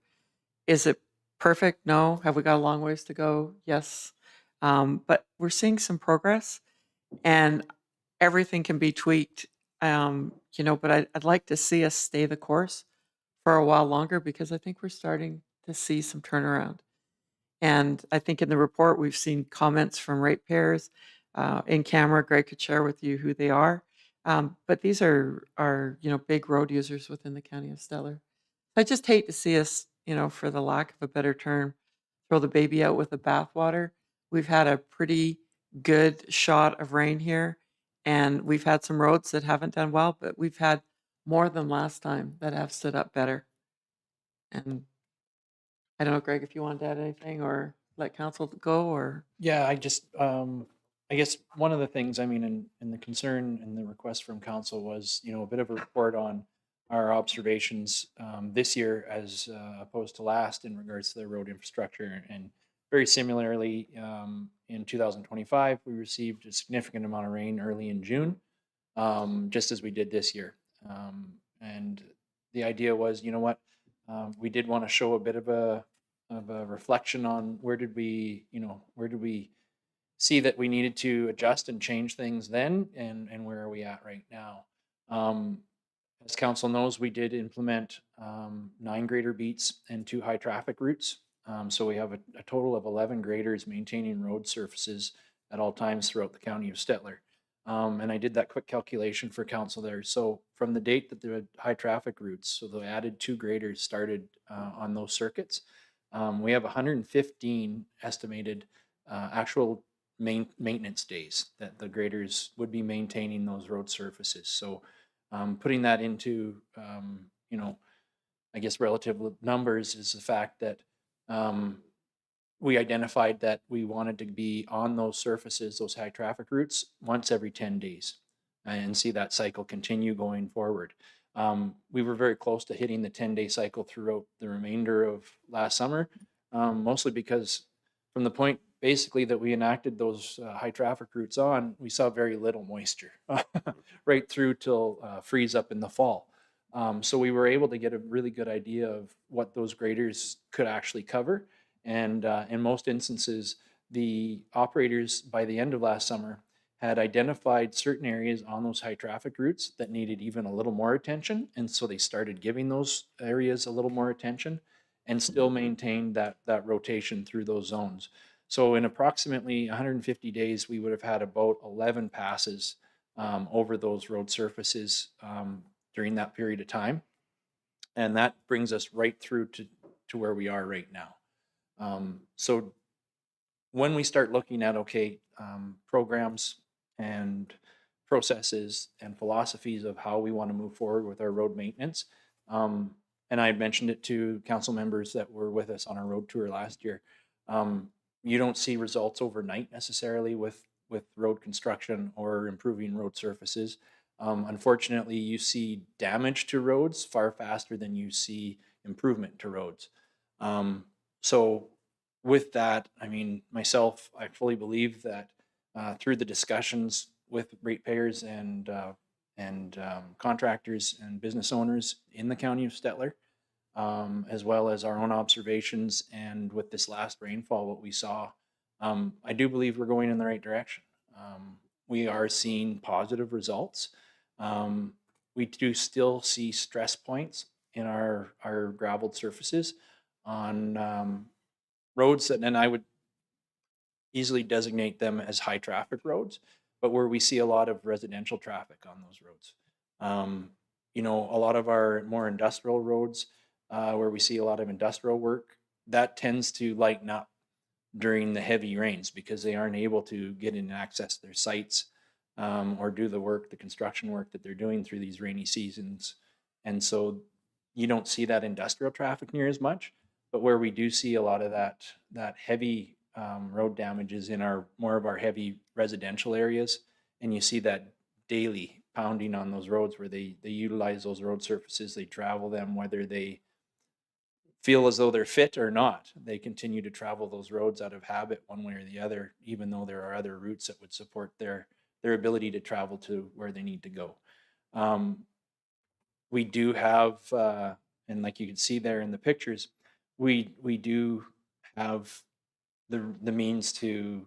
Is it perfect? No. Have we got a long ways to go? Yes. But we're seeing some progress, and everything can be tweaked. But I'd like to see us stay the course for a while longer, because I think we're starting to see some turnaround. And I think in the report, we've seen comments from ratepayers in camera. Greg could share with you who they are. But these are big road users within the county of Stettler. I just hate to see us, for the lack of a better term, throw the baby out with the bathwater. We've had a pretty good shot of rain here, and we've had some roads that haven't done well, but we've had more than last time that have stood up better. And I don't know, Greg, if you want to add anything or let council go, or. Yeah, I guess one of the things, in the concern and the request from council was, a bit of a report on our observations this year as opposed to last in regards to the road infrastructure. And very similarly, in 2025, we received a significant amount of rain early in June, just as we did this year. And the idea was, we did want to show a bit of a reflection on where did we see that we needed to adjust and change things then, and where are we at right now. As council knows, we did implement 9 grader beats and 2 high traffic routes. So we have a total of 11 graders maintaining road surfaces at all times throughout the county of Stettler. And I did that quick calculation for council there. So from the date that the high traffic routes, so the added 2 graders started on those circuits, we have 115 estimated actual maintenance days that the graders would be maintaining those road surfaces. So putting that into I guess, relative numbers is the fact that we identified that we wanted to be on those surfaces, those high traffic routes, once every 10 days and see that cycle continue going forward. We were very close to hitting the 10-day cycle throughout the remainder of last summer, mostly because from the point basically that we enacted those high traffic routes on, we saw very little moisture right through till freeze up in the fall. So we were able to get a really good idea of what those graders could actually cover. And in most instances, the operators by the end of last summer had identified certain areas on those high traffic routes that needed even a little more attention. And so they started giving those areas a little more attention and still maintained that rotation through those zones. So in approximately 150 days, we would have had about 11 passes over those road surfaces during that period of time. And that brings us right through to where we are right now. So when we start looking at, programs and processes and philosophies of how we want to move forward with our road maintenance, and I had mentioned it to council members that were with us on our road tour last year, you don't see results overnight necessarily with road construction or improving road surfaces. Unfortunately, you see damage to roads far faster than you see improvement to roads. So with that, I mean, myself, I fully believe that through the discussions with ratepayers and contractors and business owners in the county of Stettler, as well as our own observations and with this last rainfall, what we saw, I do believe we're going in the right direction. We are seeing positive results. We do still see stress points in our graveled surfaces on roads that, and I would easily designate them as high traffic roads, but where we see a lot of residential traffic on those roads. A lot of our more industrial roads, where we see a lot of industrial work, that tends to lighten up during the heavy rains because they aren't able to get in and access their sites or do the construction work that they're doing through these rainy seasons. And so you don't see that industrial traffic near as much, but where we do see a lot of that heavy road damage is in more of our heavy residential areas. And you see that daily pounding on those roads where they utilize those road surfaces, they travel them, whether they feel as though they're fit or not. They continue to travel those roads out of habit one way or the other, even though there are other routes that would support their ability to travel to where they need to go. We do have, and like you can see there in the pictures, we do have the means to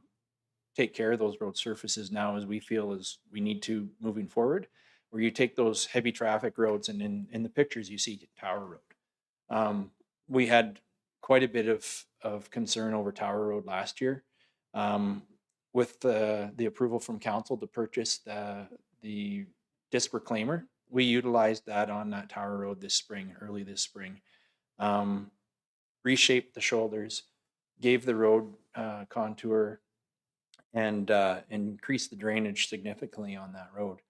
take care of those road surfaces now as we feel as we need to moving forward, where you take those heavy traffic roads and in the pictures you see Tower Road. We had quite a bit of concern over Tower Road last year. With the approval from council to purchase the disc reclaimer, we utilized that on that Tower Road early this spring. Reshaped the shoulders, gave the road contour, and increased the drainage significantly on that road.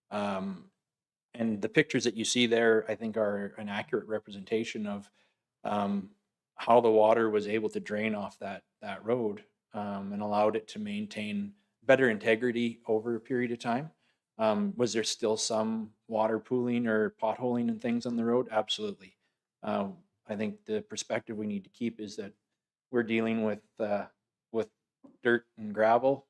And the pictures that you see there, I think, are an accurate representation of how the water was able to drain off that road and allowed it to maintain better integrity over a period of time. Was there still some water pooling or potholing and things on the road? Absolutely. I think the perspective we need to keep is that we're dealing with dirt and gravel.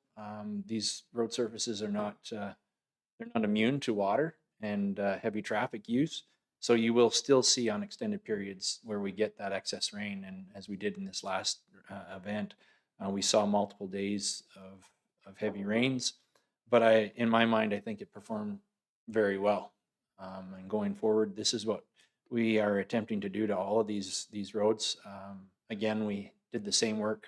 These road surfaces are not they're not immune to water and heavy traffic use. So you will still see on extended periods where we get that excess rain, and as we did in this last event, we saw multiple days of heavy rains. But in my mind, I think it performed very well. And going forward, this is what we are attempting to do to all of these roads. Again, we did the same work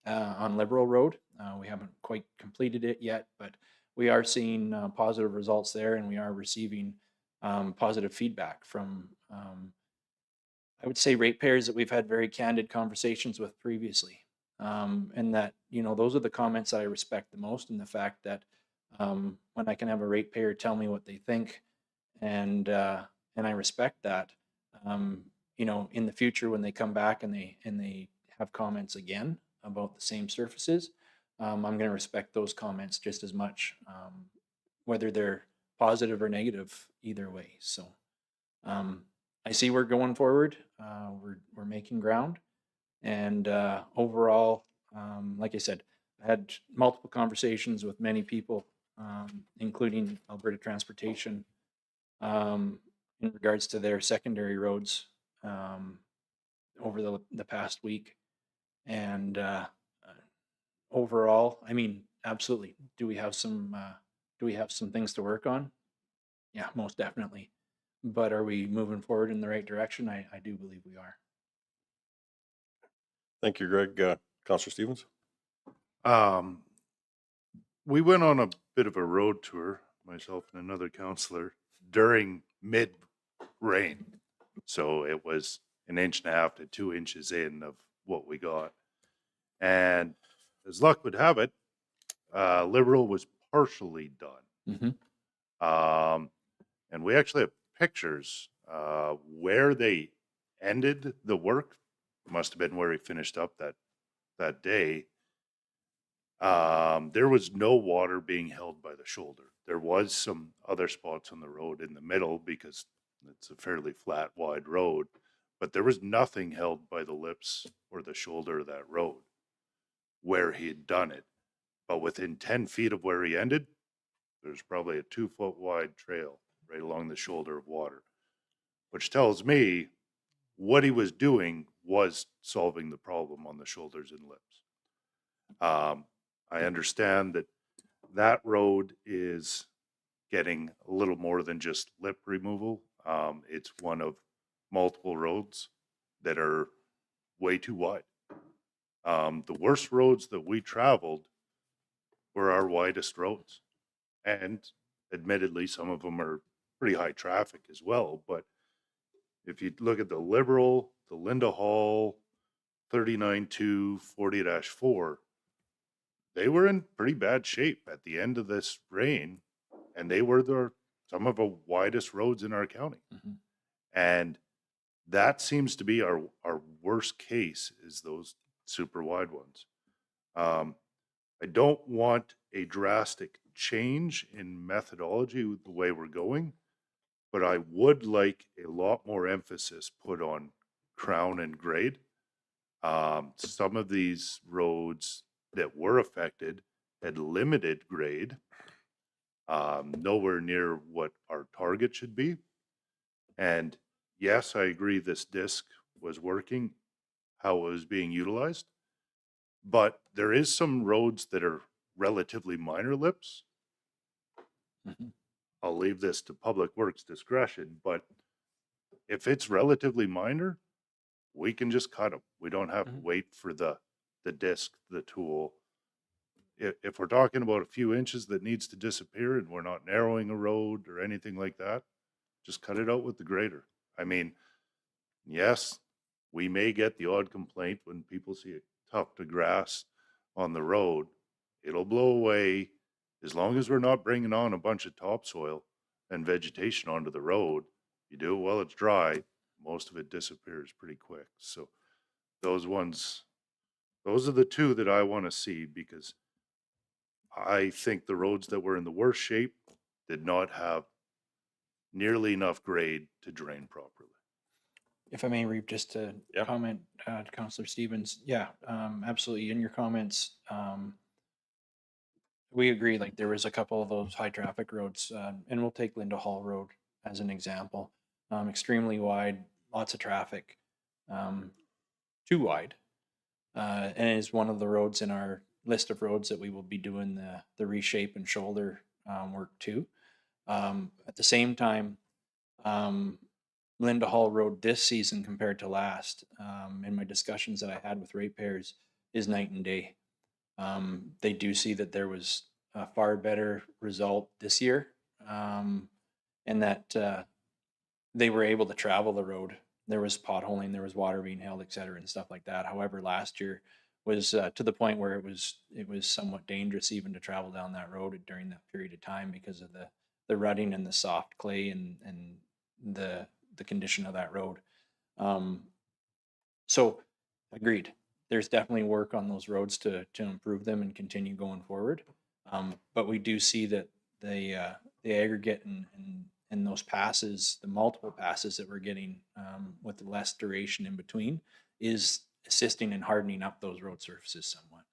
on Liberal Road. We haven't quite completed it yet, but we are seeing positive results there, and we are receiving positive feedback from, I would say, ratepayers that we've had very candid conversations with previously. And that, those are the comments that I respect the most, and the fact that when I can have a ratepayer tell me what they think, and I respect that, you know, in the future when they come back and they have comments again about the same surfaces, I'm going to respect those comments just as much, whether they're positive or negative, either way. So I see we're going forward. We're making ground, and overall, like I said, I had multiple conversations with many people, including Alberta Transportation, in regards to their secondary roads over the past week. And overall, I mean, absolutely. Do we have some things to work on? Yeah, most definitely. But are we moving forward in the right direction? I do believe we are. Thank you, Greg. Counselor Stevens? We went on a bit of a road tour, myself and another counselor, during mid rain. So it was 1.5 to 2 inches in of what we got. And as luck would have it, Liberal was partially done. And we actually have pictures where they ended the work. Must have been where he finished up that day. There was no water being held by the shoulder. There was some other spots on the road in the middle because it's a fairly flat, wide road, but there was nothing held by the lips or the shoulder of that road where he had done it. But within 10 feet of where he ended, there's probably a 2-foot wide trail right along the shoulder of water, which tells me what he was doing was solving the problem on the shoulders and lips. I understand that that road is getting a little more than just lip removal. It's one of multiple roads that are way too wide. The worst roads that we traveled were our widest roads. And admittedly, some of them are pretty high traffic as well. But if you look at the Liberal, the Linda Hall, 39-2, 40-4, they were in pretty bad shape at the end of this rain, and they were some of the widest roads in our county. And that seems to be our worst case, is those super wide ones. I don't want a drastic change in methodology with the way we're going, but I would like a lot more emphasis put on crown and grade. Some of these roads that were affected had limited grade, nowhere near what our target should be. And yes, I agree this disc was working, how it was being utilized, but there is some roads that are relatively minor lips. I'll leave this to Public Works discretion, but if it's relatively minor, we can just cut them. We don't have to wait for the disc, the tool. If we're talking about a few inches that needs to disappear and we're not narrowing a road or anything like that, just cut it out with the grader. I mean, yes, we may get the odd complaint when people see a tuft of grass on the road. It'll blow away as long as we're not bringing on a bunch of topsoil and vegetation onto the road. You do it while it's dry, most of it disappears pretty quick. So those are the two that I want to see, because I think the roads that were in the worst shape did not have nearly enough grade to drain properly. If I may, Reeve, just to comment to Councillor Stevens. Yeah, absolutely. In your comments, we agree. Like, there was a couple of those high traffic roads, and we'll take Linda Hall Road as an example. Extremely wide, lots of traffic, too wide, and is one of the roads in our list of roads that we will be doing the reshape and shoulder work to. At the same time, Linda Hall Road this season compared to last, in my discussions that I had with ratepayers, is night and day. They do see that there was a far better result this year, and that they were able to travel the road. There was potholing, there was water being held, et cetera, and stuff like that. However, last year was to the point where it was somewhat dangerous even to travel down that road during that period of time because of the rutting and the soft clay and the condition of that road. So agreed. There's definitely work on those roads to improve them and continue going forward. But we do see that the aggregate and those passes, the multiple passes that we're getting with the less duration in between, is assisting in hardening up those road surfaces somewhat.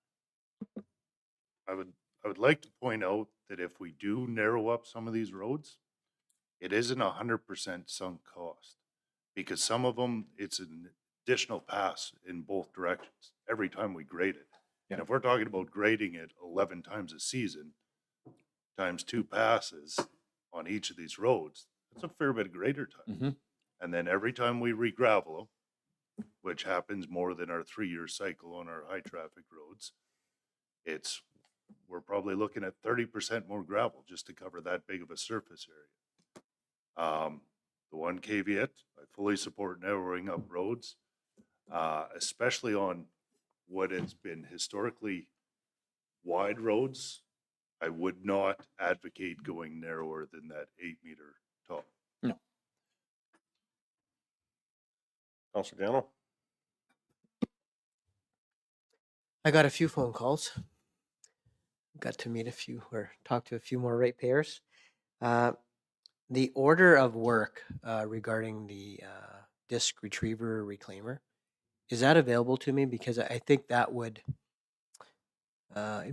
I would like to point out that if we do narrow up some of these roads, it isn't 100% sunk cost, because some of them, it's an additional pass in both directions every time we grade it. And Yeah. if we're talking about grading it 11 times a season, times 2 passes on each of these roads, that's a fair bit of grader time. Mhm. And then every time we re-gravel them, which happens more than our 3-year cycle on our high traffic roads, we're probably looking at 30% more gravel just to cover that big of a surface area. The one caveat, I fully support narrowing up roads, especially on what has been historically wide roads. I would not advocate going narrower than that 8-meter top. No. Counselor Gano? I got a few phone calls. Got to meet a few or talk to a few more ratepayers. The order of work regarding the disc retriever reclaimer, is that available to me? Because I think that would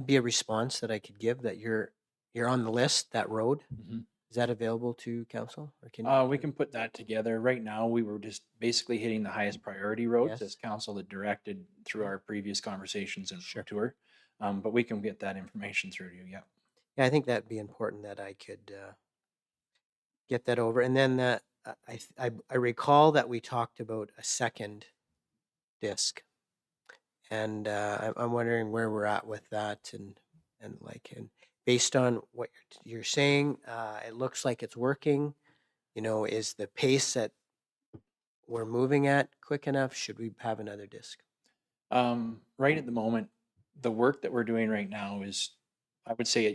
be a response that I could give that you're on the list, that road. Mhm. Is that available to council? Or can We can put that together. Right now, we were just basically hitting the highest priority roads Yes. as council had directed through our previous conversations and Sure. tour. But we can get that information through to you. Yeah. Yeah, I think that'd be important that I could get that over. And then I recall that we talked about a second disc, and I'm wondering where we're at with that, and based on what you're saying, it looks like it's working. You know, is the pace that we're moving at quick enough? Should we have another disc? Right at the moment, the work that we're doing right now is, I would say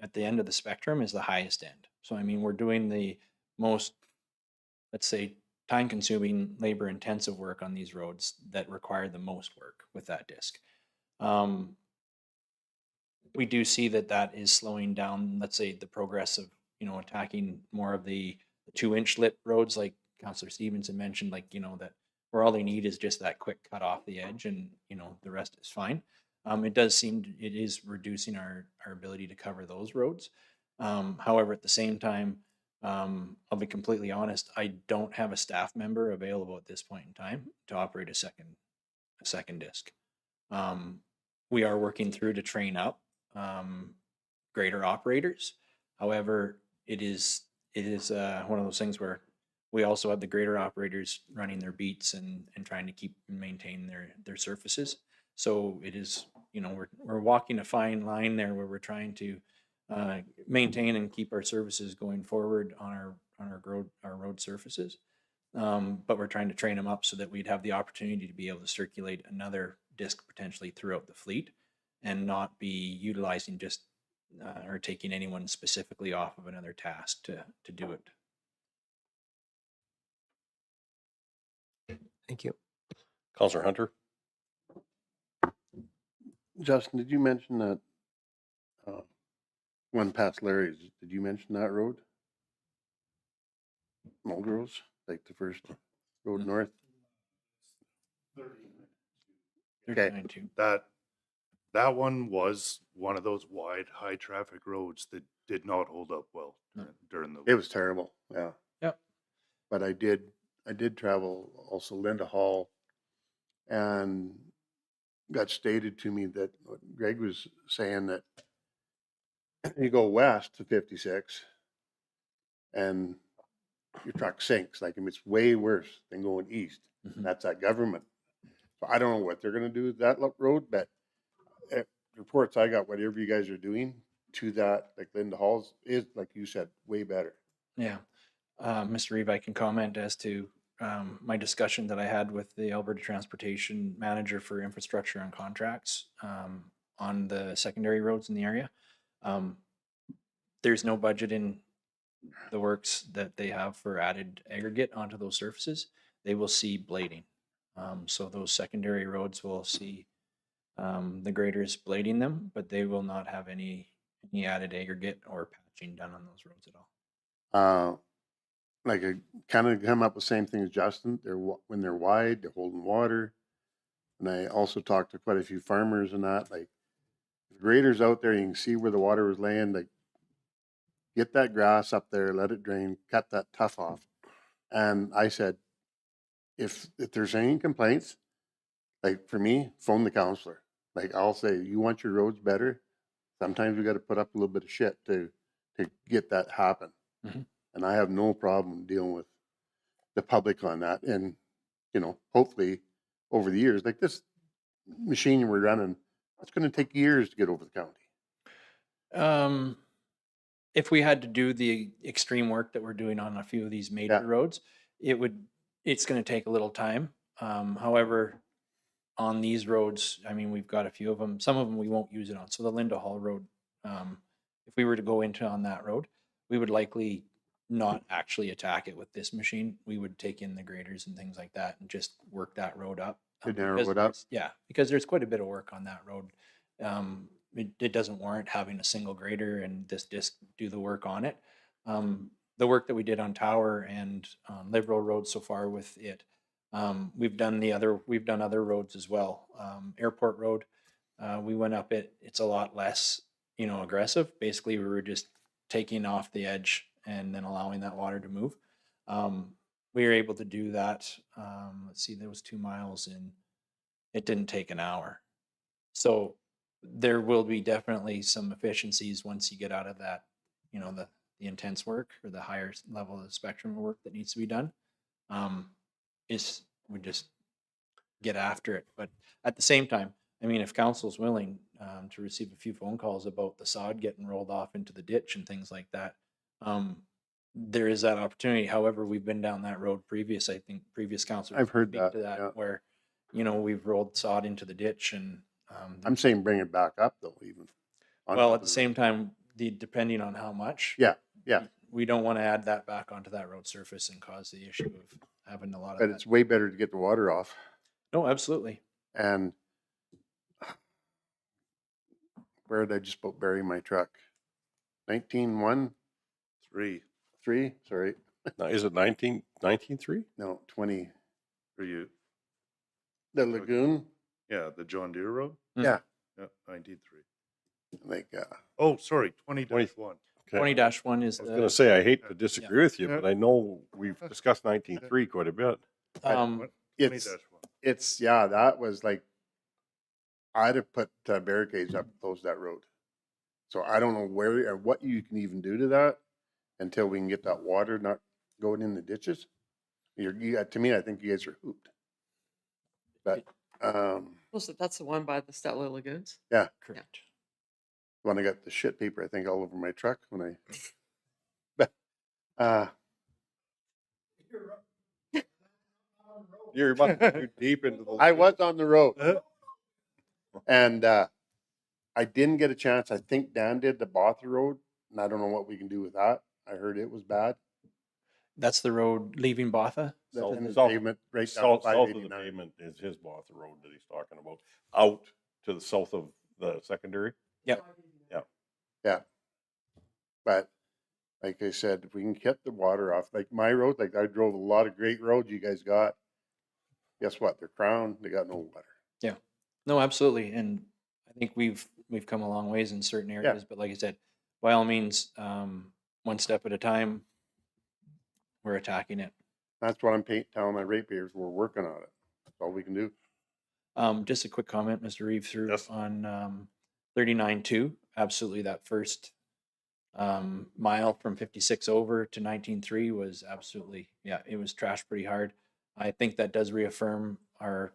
at the end of the spectrum is the highest end. So, I mean, we're doing the most, let's say, time consuming, labor intensive work on these roads that require the most work with that disc. We do see that is slowing down, let's say, the progress of, attacking more of the 2-inch lip roads, like Councillor Stevenson mentioned, like, that where all they need is just that quick cut off the edge and, the rest is fine. It does seem it is reducing our ability to cover those roads. However, at the same time, I'll be completely honest, I don't have a staff member available at this point in time to operate a second disc. We are working through to train up grader operators. However, it is one of those things where we also have the grader operators running their beats and trying to keep and maintain their surfaces. So it is, we're walking a fine line there where we're trying to maintain and keep our services going forward on our road surfaces. But we're trying to train them up so that we'd have the opportunity to be able to circulate another disc potentially throughout the fleet and not be utilizing just or taking anyone specifically off of another task to do it. Thank you. Counselor Hunter? Justin, did you mention that one past Larry's, did you mention that road? Mulgros, like the first road north? Okay. 39-2. That one was one of those wide, high traffic roads that did not hold up well during the. It was terrible, yeah. Yep. But I did travel also Linda Hall, and got stated to me that what Greg was saying, that you go west to 56 and your truck sinks. Like, I mean, it's way worse than going east. Mhm. That's that government. So I don't know what they're gonna do with that road, but reports I got, whatever you guys are doing to that, like Linda Hall's, is, like you said, way better. Yeah. Mr. Reeve, I can comment as to my discussion that I had with the Alberta Transportation Manager for Infrastructure and Contracts on the secondary roads in the area. There's no budget in the works that they have for added aggregate onto those surfaces. they will see blading. So those secondary roads will see the graders blading them, but they will not have any added aggregate or patching done on those roads at all. Like I kind of come up with the same thing as Justin. When they're wide, they're holding water. And I also talked to quite a few farmers and that, like, if graders out there, you can see where the water was laying, like, get that grass up there, let it drain, cut that tuff off. And I said, if there's any complaints, like for me, phone the counselor. Like I'll say, you want your roads better? Sometimes we got to put up a little bit of shit to get that happen. Mhm. And I have no problem dealing with the public on that. And, you know, hopefully over the years, like this machine we're running, it's going to take years to get over the county. If we had to do the extreme work that we're doing on a few of these major Yeah. roads, it's going to take a little time. However, on these roads, I mean, we've got a few of them. Some of them we won't use it on. So the Linda Hall Road, if we were to go into on that road, we would likely not actually attack it with this machine. We would take in the graders and things like that and just work that road up. To narrow because it up? Yeah, because there's quite a bit of work on that road. It doesn't warrant having a single grader and this disc do the work on it. The work that we did on Tower and Liberal Road so far with it, we've done other roads as well. Airport Road, we went up it. It's a lot less, aggressive. Basically, we were just taking off the edge and then allowing that water to move. We were able to do that. Let's see, there was 2 miles in. It didn't take an hour. So there will be definitely some efficiencies once you get out of that, the intense work or the higher level of the spectrum of work that needs to be done. We just get after it. But at the same time, I mean, if council's willing to receive a few phone calls about the sod getting rolled off into the ditch and things like that, there is that opportunity. However, we've been down that road I think previous council. I've heard speak that, to that yeah. where, we've rolled sod into the ditch and. I'm saying bring it back up though, even. on Well, top at the of same time, depending on how much. Yeah. We don't want to add that back onto that road surface and cause the issue of having a lot of But that. it's way better to get the water off. No, absolutely. And where did I just about bury my truck? 19-1, 3, sorry. Now, is it 19.3? No, 20. For you, The lagoon, yeah, the John Deere Road? yeah, Yeah, 93. like, Oh, sorry, 20-1. 20-1 is I was gonna say, I hate to disagree with you, Yeah. but I know we've discussed 19.3 quite a bit. it's, 20-1. yeah, that was like, I'd have put barricades up to close that road. So I don't know where or what you can even do to that until we can get that water not going in the ditches. To me, I think you guys are hooped. But, That's the one by the Stettler Lagoons? yeah, Correct. when I got the shit paper, I think all over my truck when I, but, You're about too deep into the. I was on the road. And, I didn't get a chance. I think Dan did the Botha Road, and I don't know what we can do with that. I heard it was bad. That's the road leaving Botha. That's South- in the south- pavement right down South of the 589. pavement is his Botha Road that he's talking about, out to the south of the secondary. Yep. Yeah. But like I said, if we can get the water off, like my road, like I drove a lot of great roads you guys got. Guess what? They're crowned. They got no water. Yeah. No, absolutely. And I think we've come a long ways in certain areas, but like I said, by all means, one step at a time, we're attacking it. That's what I'm telling my ratepayers. We're working on it. That's all we can do. Just a quick comment, Mr. Reeve, through Yes. on 39-2. Absolutely, that first mile from 56 over to 19-3 was absolutely, it was trashed pretty hard. I think that does reaffirm our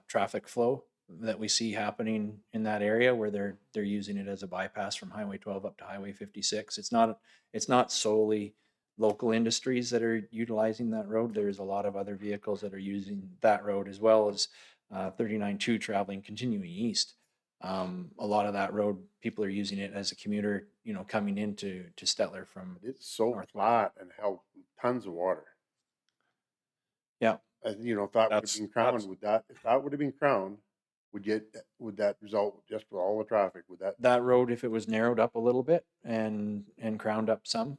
traffic flow that we see happening in that area where they're using it as a bypass from Highway 12 up to Highway 56. It's not solely local industries that are utilizing that road. There's a lot of other vehicles that are using that road, as well as 39-2 traveling, continuing east. A lot of that road, people are using it as a commuter, coming into Stettler from. It's so flat and held tons of water. You know, if that would have That's- been that's- crowned, if that would have been crowned, would that result just with all the traffic, would that? That road, if it was narrowed up a little bit and crowned up some,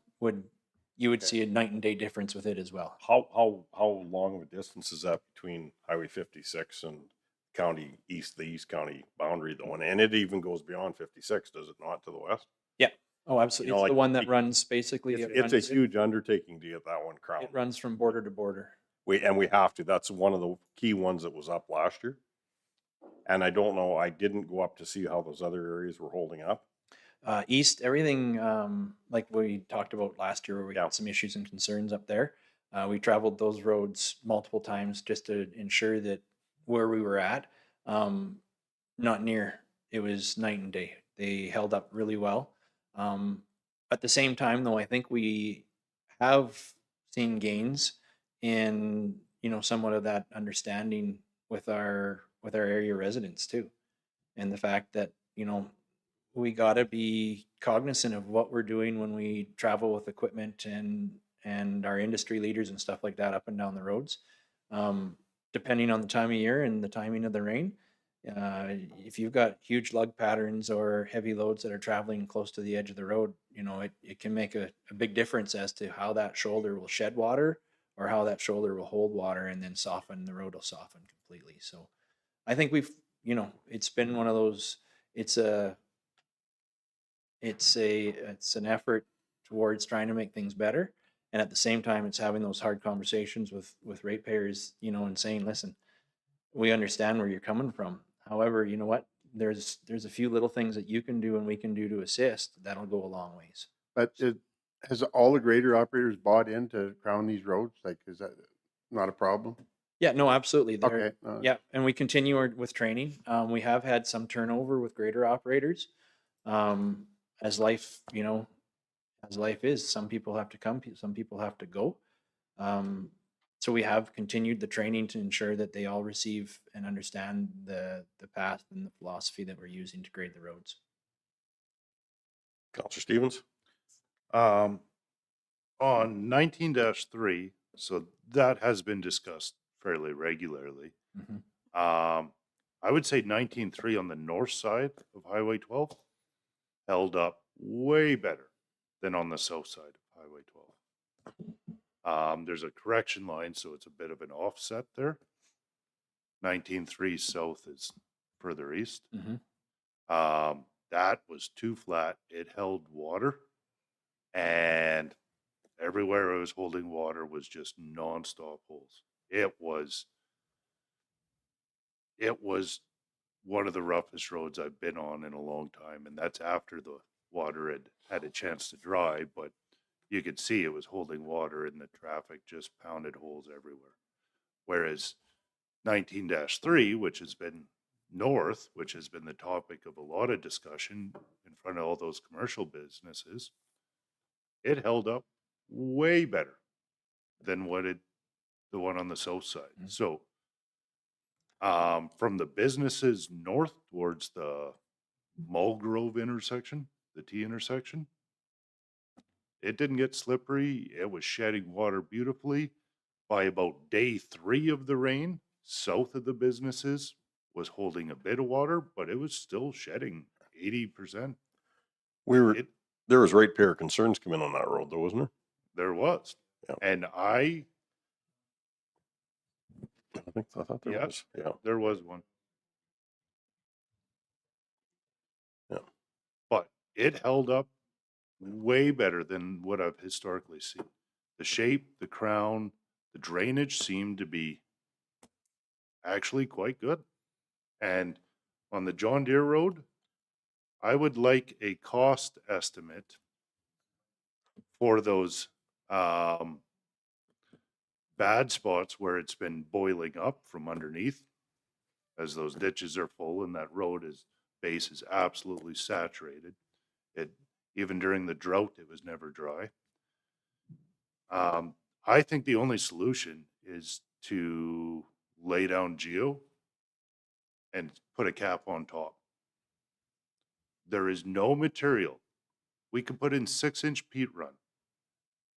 you would Okay. see a night and day difference with it as well. How long of a distance is that between Highway 56 and the East County boundary though? And it even goes beyond 56, does it not, to the west? Yeah. Oh, absolutely. You know, It's the like, one that runs basically. It's a huge undertaking to get that one crowned. It runs from border to border. We have to, that's one of the key ones that was up last year. And I don't know, I didn't go up to see how those other areas were holding up. East, everything like we talked about last year, where we Yeah. had some issues and concerns up there. We traveled those roads multiple times just to ensure that where we were at, not near, it was night and day. They held up really well. At the same time, though, I think we have seen gains in, you know, somewhat of that understanding with our area residents too, and the fact that, you know, we got to be cognizant of what we're doing when we travel with equipment and our industry leaders and stuff like that up and down the roads. Depending on the time of year and the timing of the rain, if you've got huge lug patterns or heavy loads that are traveling close to the edge of the road, you know, it can make a big difference as to how that shoulder will shed water or how that shoulder will hold water and then soften. The road will soften completely. So I think we've, you know, it's been one of those, it's an effort towards trying to make things better. And at the same time, it's having those hard conversations with ratepayers, you know, and saying, listen, we understand where you're coming from. However, you know what? There's a few little things that you can do and we can do to assist. That'll go a long ways. But has all the grader operators bought in to crown these roads? Like, is that not a problem? Yeah, no, absolutely. Okay. Yeah, and we continue with training. We have had some turnover with grader operators. As life, you know, as life is, some people have to come, some people have to go. So we have continued the training to ensure that they all receive and understand the path and the philosophy that we're using to grade the roads. Counselor Stevens? On 19-3, so that has been discussed fairly regularly. Mhm. I would say 19-3 on the north side of Highway 12 held up way better than on the south side of Highway 12. There's a correction line, so it's a bit of an offset there. 19-3 south is further east. Mhm. That was too flat. It held water, and everywhere it was holding water was just nonstop holes. It was one of the roughest roads I've been on in a long time, and that's after the water had a chance to dry, but you could see it was holding water and the traffic just pounded holes everywhere. Whereas 19-3, which has been north, which has been the topic of a lot of discussion in front of all those commercial businesses, it held up way better than the one on the south side. Mhm. So from the businesses north towards the Mulgrove intersection, the T intersection, it didn't get slippery. It was shedding water beautifully. By about day 3 of the rain, south of the businesses was holding a bit of water, but it was still shedding 80%. There was ratepayer concerns come in on that road though, wasn't there? There was. Yeah. And I thought there Yeah. was. Yeah. there was one. Yeah. But it held up way better than what I've historically seen. The shape, the crown, the drainage seemed to be actually quite good. And on the John Deere Road, I would like a cost estimate for those bad spots where it's been boiling up from underneath, as those ditches are full and that base is absolutely saturated. Even during the drought, it was never dry. I think the only solution is to lay down geo and put a cap on top. There is no material. We can put in 6-inch peat run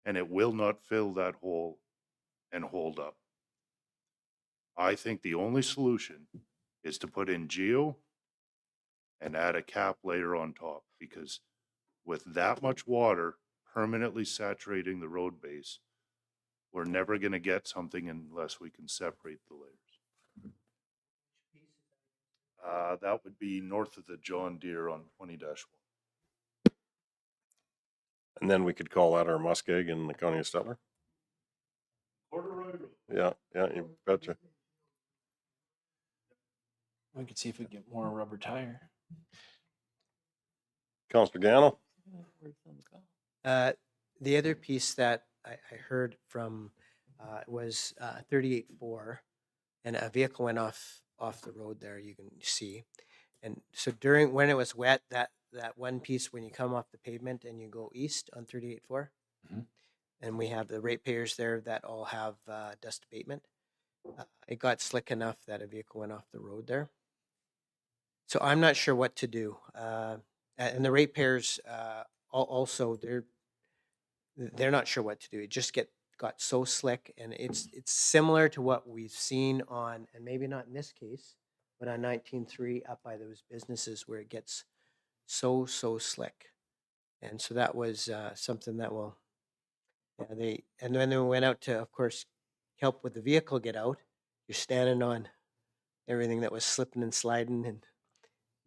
and it will not fill that hole and hold up. I think the only solution is to put in geo and add a cap layer on top, because with that much water permanently saturating the road base, we're never gonna get something unless we can separate the layers. That would be north of the John Deere on 20-1. And then we could call that our muskeg in the county of Stettler. Yeah, you betcha. We could see if we get more rubber tire. Councilor Gano? The other piece that I heard from was 38.4, and a vehicle went off the road there, you can see. And so when it was wet, that one piece when you come off the pavement and you go east on 38.4, and we have the ratepayers there that all have dust abatement. It got slick enough that a vehicle went off the road there. So I'm not sure what to do. And the ratepayers also, they're not sure what to do. It just got so slick, and it's similar to what we've seen on, and maybe not in this case, but on 19.3 up by those businesses where it gets so slick. And so that was something that will, and then they went out to, of course, help with the vehicle get out. You're standing on everything that was slipping and sliding, and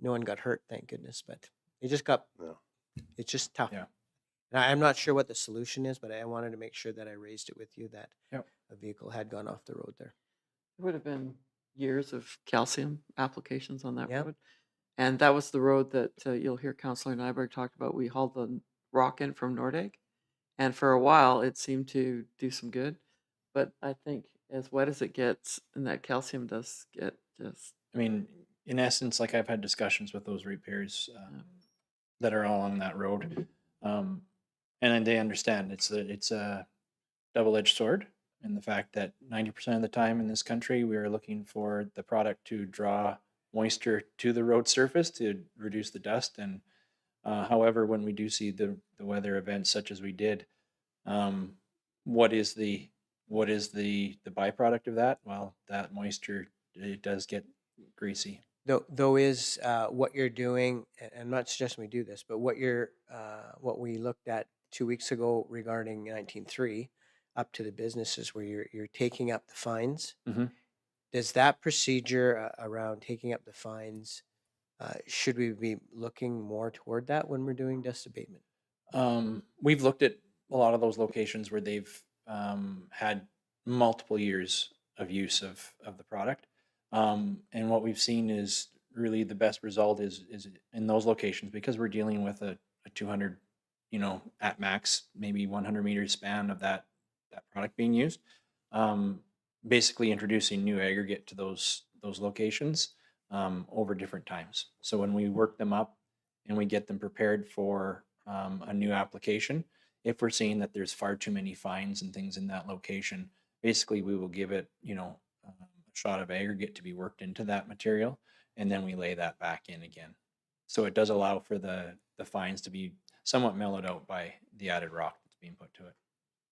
no one got hurt, thank goodness. But it just got, it's just tough. Yeah. And I'm not sure what the solution is, but I wanted to make sure that I raised it with you that a vehicle had gone off the road there. There would have been years of calcium applications on that Yep. road. And that was the road that you'll hear Councillor Nyberg talk about. We hauled the rock in from Nordegg. And for a while, it seemed to do some good. But I think as wet as it gets, and that calcium does get just... I mean, in essence, like I've had discussions with those repairs that are all on that road. And they understand it's a double-edged sword, in the fact that 90% of the time in this country, we are looking for the product to draw moisture to the road surface to reduce the dust. And however, when we do see the weather events such as we did, what is the byproduct of that? Well, that moisture, it does get greasy. Though is what you're doing, and I'm not suggesting we do this, but what we looked at 2 weeks ago regarding 19.3 up to the businesses where you're taking up the fines. Mm-hmm. Does that procedure around taking up the fines, should we be looking more toward that when we're doing dust abatement? We've looked at a lot of those locations where they've had multiple years of use of the product. And what we've seen is really the best result is in those locations, because we're dealing with a 200, at max, maybe 100 meter span of that product being used. Basically introducing new aggregate to those locations over different times. So when we work them up and we get them prepared for a new application, if we're seeing that there's far too many fines and things in that location, basically we will give it, a shot of aggregate to be worked into that material, and then we lay that back in again. So it does allow for the fines to be somewhat mellowed out by the added rock that's being put to it.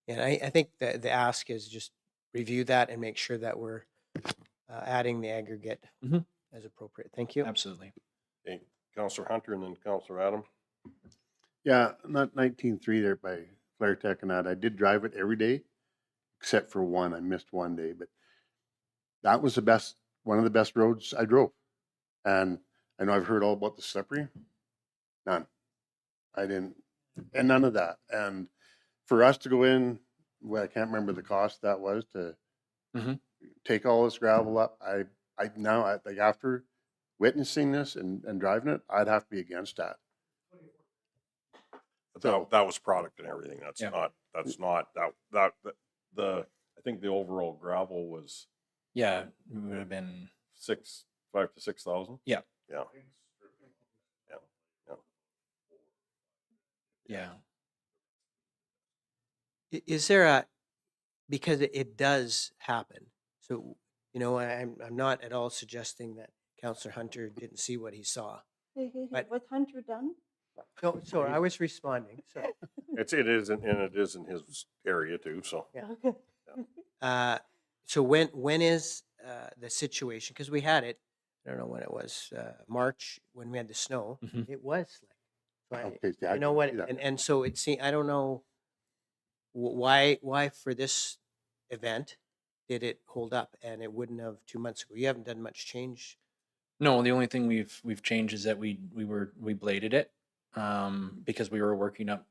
And I think the ask is just review that and make sure that we're adding the aggregate as appropriate. Thank you. Absolutely. Okay, Councillor Hunter and then Councillor Adam. Yeah, not 19.3 there by Flare Tech and that. I did drive it every day, except for one. I missed one day, but that was one of the best roads I drove. And I know I've heard all about the slippery. None. I didn't, and none of that. And for us to go in, well, I can't remember the cost that was to take all this gravel up. I now, like after witnessing this and driving it, I'd have to be against that. But that was product and everything. That's not I think the overall gravel was. Yeah, it would have been 5,000 to 6,000. Yeah. Yeah. Yeah. Is there because it does happen. So, I'm not at all suggesting that Councillor Hunter didn't see what he saw. Hey, But- was Hunter done? No, so I was responding. So, It is in his area too. So yeah. So when is the situation, because we had it, I don't know when it was, March, when we had the snow, Mhm. it was slick. So Okay, see, I you know can what, see that. and so it seemed, I don't know why for this event did it hold up and it wouldn't have 2 months ago? You haven't done much change. No, the only thing we've changed is that we bladed it, because we were working up,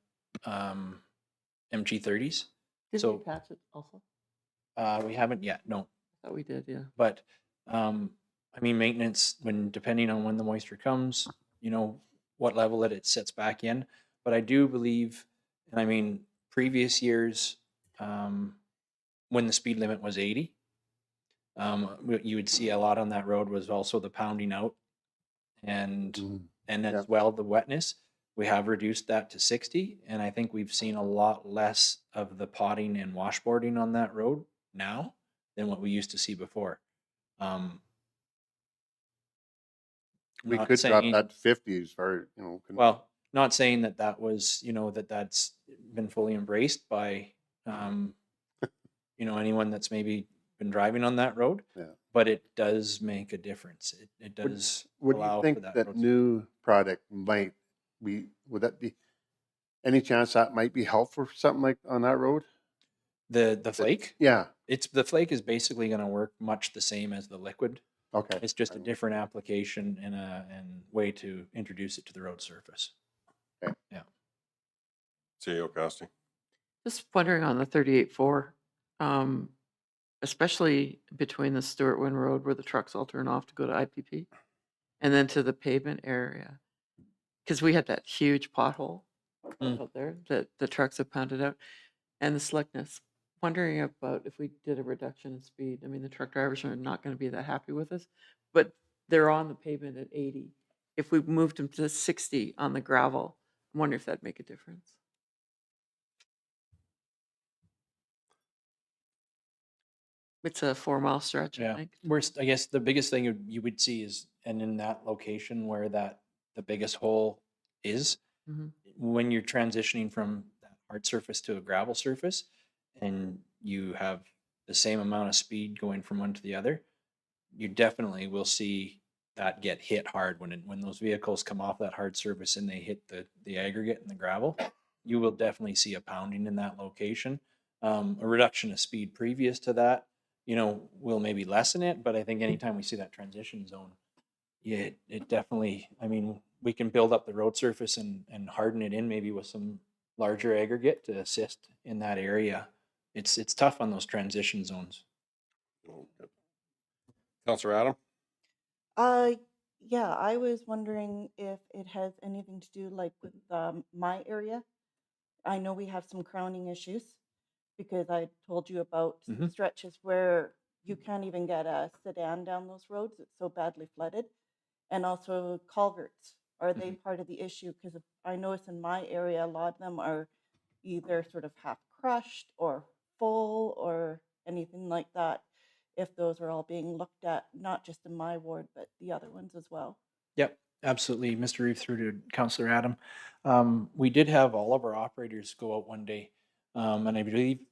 MG30s. Did we So, patch it also? we haven't yet, no. Thought we did, yeah. But, I mean, maintenance, depending on when the moisture comes, what level that it sets back in. But I do believe, and I mean, previous years, when the speed limit was 80, what you would see a lot on that road was also the pounding out and Mm, and as Yep. well the wetness. We have reduced that to 60, and I think we've seen a lot less of the potting and washboarding on that road now than what we used to see before. Um, We not could drop saying, that to 50 as far, well, not saying that that was, that's been fully embraced by, um, anyone that's maybe been driving on that road, yeah. but it does make a difference. It Would- does What do you allow for think that that road. new product might would that be, any chance that might be helpful for something like on that road? The flake, Yeah, the flake is basically going to work much the same as the liquid. okay. It's just a different application and way to introduce it to the road surface. CEO Costi. Just wondering on the 38-4, especially between the Stewart Wynn Road where the trucks all turn off to go to IPP and then to the pavement area. Because we had that huge pothole out there that the trucks have pounded out and the slickness. Wondering about if we did a reduction in speed. I mean, the truck drivers are not going to be that happy with us, but they're on the pavement at 80. If we moved them to 60 on the gravel, I wonder if that'd make a difference. It's a 4-mile stretch, I Yeah, think. I guess the biggest thing you would see is, and in that location where the biggest hole is, Mhm. when you're transitioning from that hard surface to a gravel surface, and you have the same amount of speed going from one to the other, you definitely will see that get hit hard when those vehicles come off that hard surface and they hit the aggregate and the gravel. You will definitely see a pounding in that location. A reduction of speed previous to that, will maybe lessen it, but I think anytime we see that transition zone, yeah, it definitely, I mean, we can build up the road surface and harden it in maybe with some larger aggregate to assist in that area. It's tough on those transition zones. Counselor Adam? Uh, yeah, I was wondering if it has anything to do like with my area. I know we have some crowning issues because I told you about Mhm. stretches where you can't even get a sedan down those roads. It's so badly flooded. And also culverts. Are they part of the issue? Because I notice in my area, a lot of them are either sort of half crushed or full or anything like that. If those are all being looked at, not just in my ward, but the other ones as well. Yep, absolutely. Mr. Reeve, through to Councillor Adam. We did have all of our operators go out one day, and I believe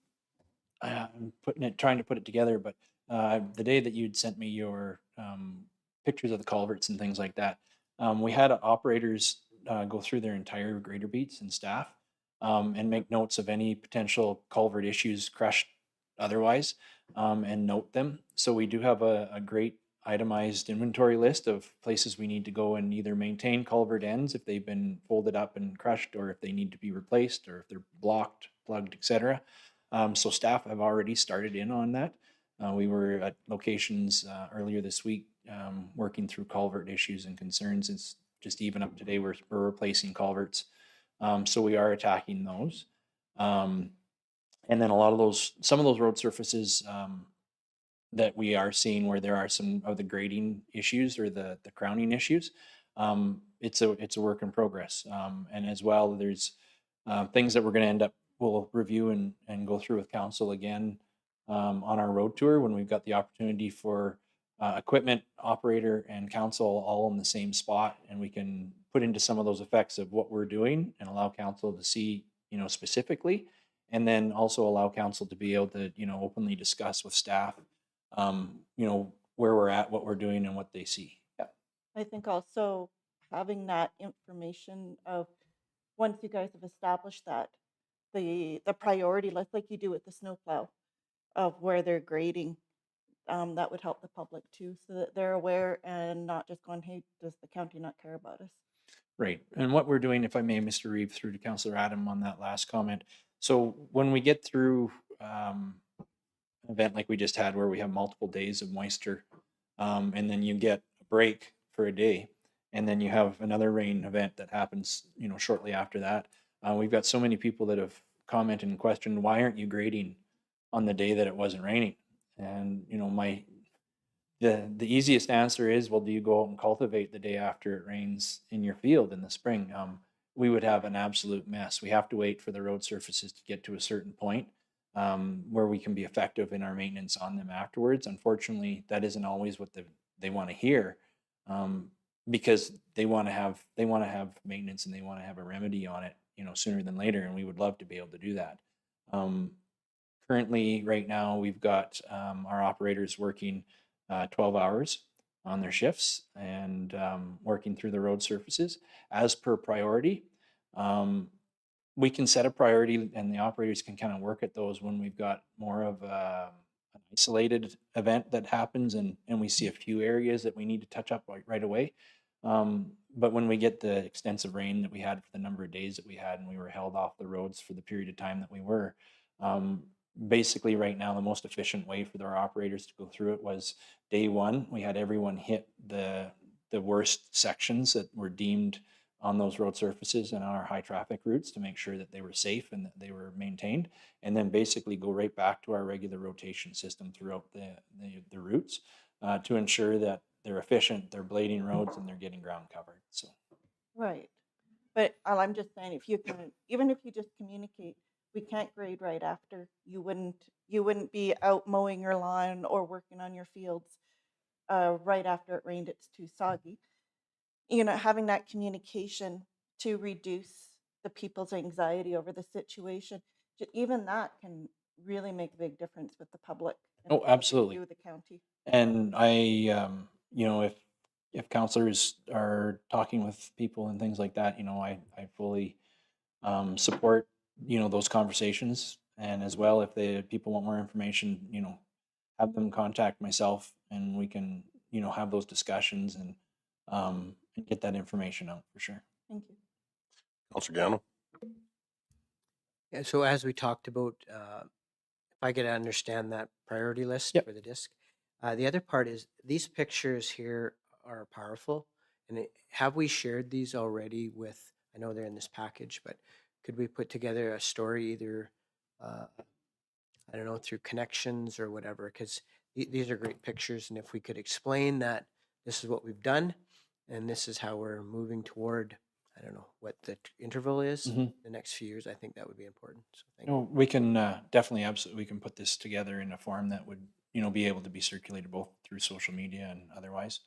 I'm trying to put it together, but the day that you'd sent me your pictures of the culverts and things like that, we had operators go through their entire grader beats and staff, and make notes of any potential culvert issues, crushed otherwise, and note them. So we do have a great itemized inventory list of places we need to go and either maintain culvert ends if they've been folded up and crushed, or if they need to be replaced, or if they're blocked, plugged, etc. So staff have already started in on that. We were at locations earlier this week, working through culvert issues and concerns. It's just even up today, we're replacing culverts. So we are attacking those. And then some of those road surfaces that we are seeing where there are some of the grading issues or the crowning issues, it's a work in progress. And as well, there's things that we're going to we'll review and go through with council again on our road tour when we've got the opportunity for equipment, operator, and council all in the same spot, and we can put into some of those effects of what we're doing and allow council to see, specifically, and then also allow council to be able to, openly discuss with staff where we're at, what we're doing, and what they see. Yeah. I think also having that information of, once you guys have established that, the priority list, like you do with the snowplow, of where they're grading, that would help the public too, so that they're aware and not just going, hey, does the county not care about us? Right. And what we're doing, if I may, Mr. Reeve, through to Councillor Adam on that last comment. So when we get through an event like we just had where we have multiple days of moisture, and then you get a break for a day, and then you have another rain event that happens, shortly after that. We've got so many people that have commented and questioned, why aren't you grading on the day that it wasn't raining? And, the easiest answer is, well, do you go out and cultivate the day after it rains in your field in the spring? We would have an absolute mess. We have to wait for the road surfaces to get to a certain point where we can be effective in our maintenance on them afterwards. Unfortunately, that isn't always what they want to hear, because they want to have maintenance and they want to have a remedy on it, sooner than later. And we would love to be able to do that. Currently, right now, we've got our operators working 12 hours on their shifts and working through the road surfaces as per priority. We can set a priority and the operators can kind of work at those when we've got more of an isolated event that happens and we see a few areas that we need to touch up right away. But when we get the extensive rain that we had for the number of days that we had and we were held off the roads for the period of time that we were, basically right now the most efficient way for our operators to go through it was day one. We had everyone hit the worst sections that were deemed on those road surfaces and on our high traffic routes to make sure that they were safe and that they were maintained, and then basically go right back to our regular rotation system throughout the routes to ensure that they're efficient, they're blading roads, and they're getting ground covered. So Right. But I'm just saying, if you can, even if you just communicate, we can't grade right after. You wouldn't be out mowing your lawn or working on your fields right after it rained. It's too soggy. Having that communication to reduce the people's anxiety over the situation, even that can really make a big difference with the public. And Oh, what they absolutely. do with the county. And I, if counselors are talking with people and things like that, I fully support, those conversations. And as well, if the people want more information, have them contact myself and we can, have those discussions and get that information out for sure. Thank you. Councillor Gano? Yeah, so as we talked about, if I could understand that priority list Yep. for the disc. The other part is these pictures here are powerful. And have we shared these already with, I know they're in this package, but could we put together a story either, I don't know, through connections or whatever? Because these are great pictures. And if we could explain that this is what we've done and this is how we're moving toward, I don't know what the interval is Mhm. the next few years, I think that would be important. So thank you. No, we can definitely, absolutely, we can put this together in a form that would, be able to be circulated both through social media and otherwise.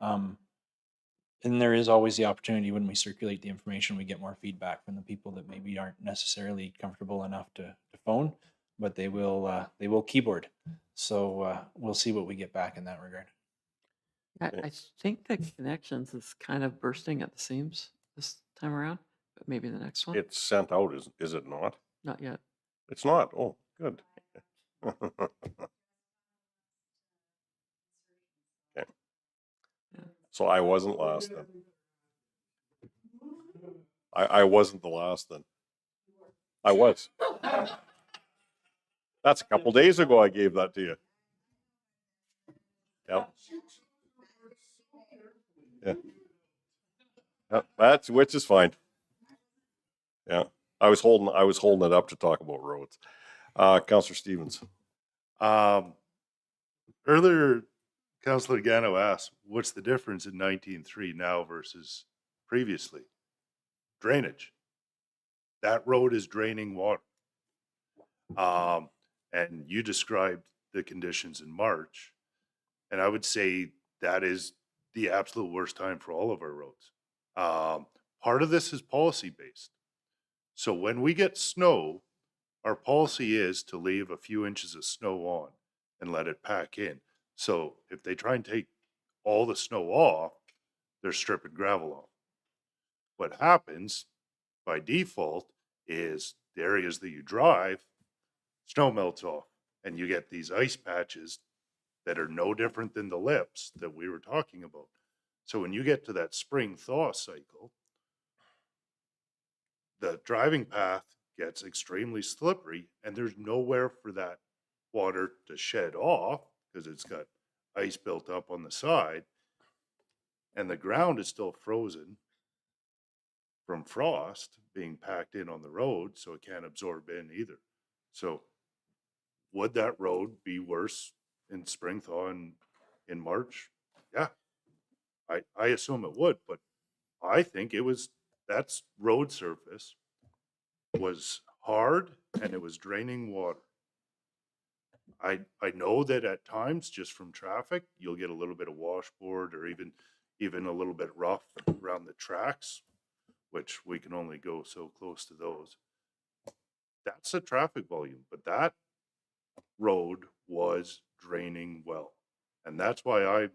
And there is always the opportunity when we circulate the information, we get more feedback from the people that maybe aren't necessarily comfortable enough to phone, but they will keyboard. So we'll see what we get back in that regard. I think the connections is kind of bursting at the seams this time around, but maybe the next one. It's sent out, is it not? Not yet. It's not. Oh, good. Okay. So I wasn't last then. I wasn't the last then. I was. That's a couple days ago I gave that to you. Yep. Yeah. Yep. Which is fine. Yeah. I was holding it up to talk about roads. Councillor Stevens. Earlier, Councillor Gano asked, what's the difference in 19.3 now versus previously? Drainage. That road is draining water. And you described the conditions in March, and I would say that is the absolute worst time for all of our roads. Part of this is policy based. So when we get snow, our policy is to leave a few inches of snow on. and let it pack in. So if they try and take all the snow off, they're stripping gravel off. What happens by default is the areas that you drive, snow melts off, and you get these ice patches that are no different than the lips that we were talking about. So when you get to that spring thaw cycle, the driving path gets extremely slippery, and there's nowhere for that water to shed off because it's got ice built up on the side, and the ground is still frozen from frost being packed in on the road, so it can't absorb in either. So would that road be worse in spring thaw in March? Yeah, I assume it would, but I think that's road surface was hard and it was draining water. I know that at times, just from traffic, you'll get a little bit of washboard or even a little bit rough around the tracks, which we can only go so close to those. That's a traffic volume, but that road was draining well. And that's why I'm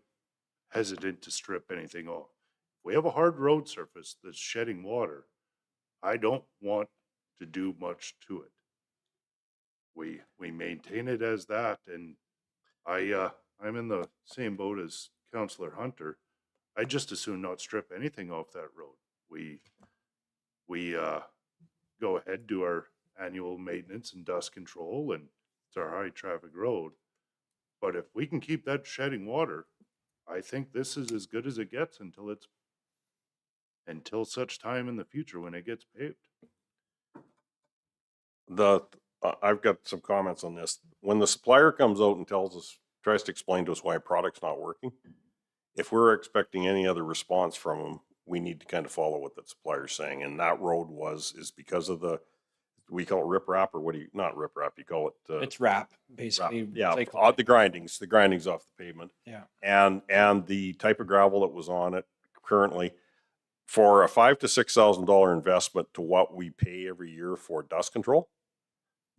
hesitant to strip anything off. If we have a hard road surface that's shedding water, I don't want to do much to it. We maintain it as that, and I'm in the same boat as Councillor Hunter. I just as soon not strip anything off that road. We go ahead, do our annual maintenance and dust control, and it's our high traffic road. But if we can keep that shedding water, I think this is as good as it gets until such time in the future when it gets paved. I've got some comments on this. When the supplier comes out and tries to explain to us why a product's not working, if we're expecting any other response from them, we need to kind of follow what the supplier's saying. And that road is because of we call it riprap, or not riprap, you call it? It's wrap, basically. Wrap. Yeah, Like- the grindings off the pavement. Yeah. And the type of gravel that was on it currently, for a $5,000 to $6,000 investment to what we pay every year for dust control,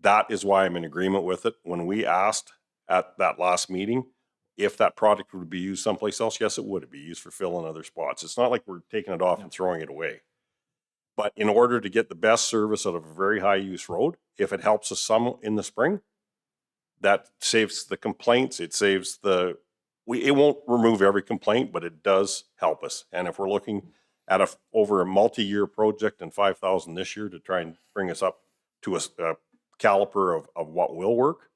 that is why I'm in agreement with it. When we asked at that last meeting if that product would be used someplace else, yes, it would. It'd be used for fill in other spots. It's not like we're taking it off and throwing it away. But in order to get the best service out of a very high use road, if it helps us some in the spring, that saves the complaints. It saves it won't remove every complaint, but it does help us. And if we're looking at over a multi-year project and 5,000 this year to try and bring us up to a caliper of what will work,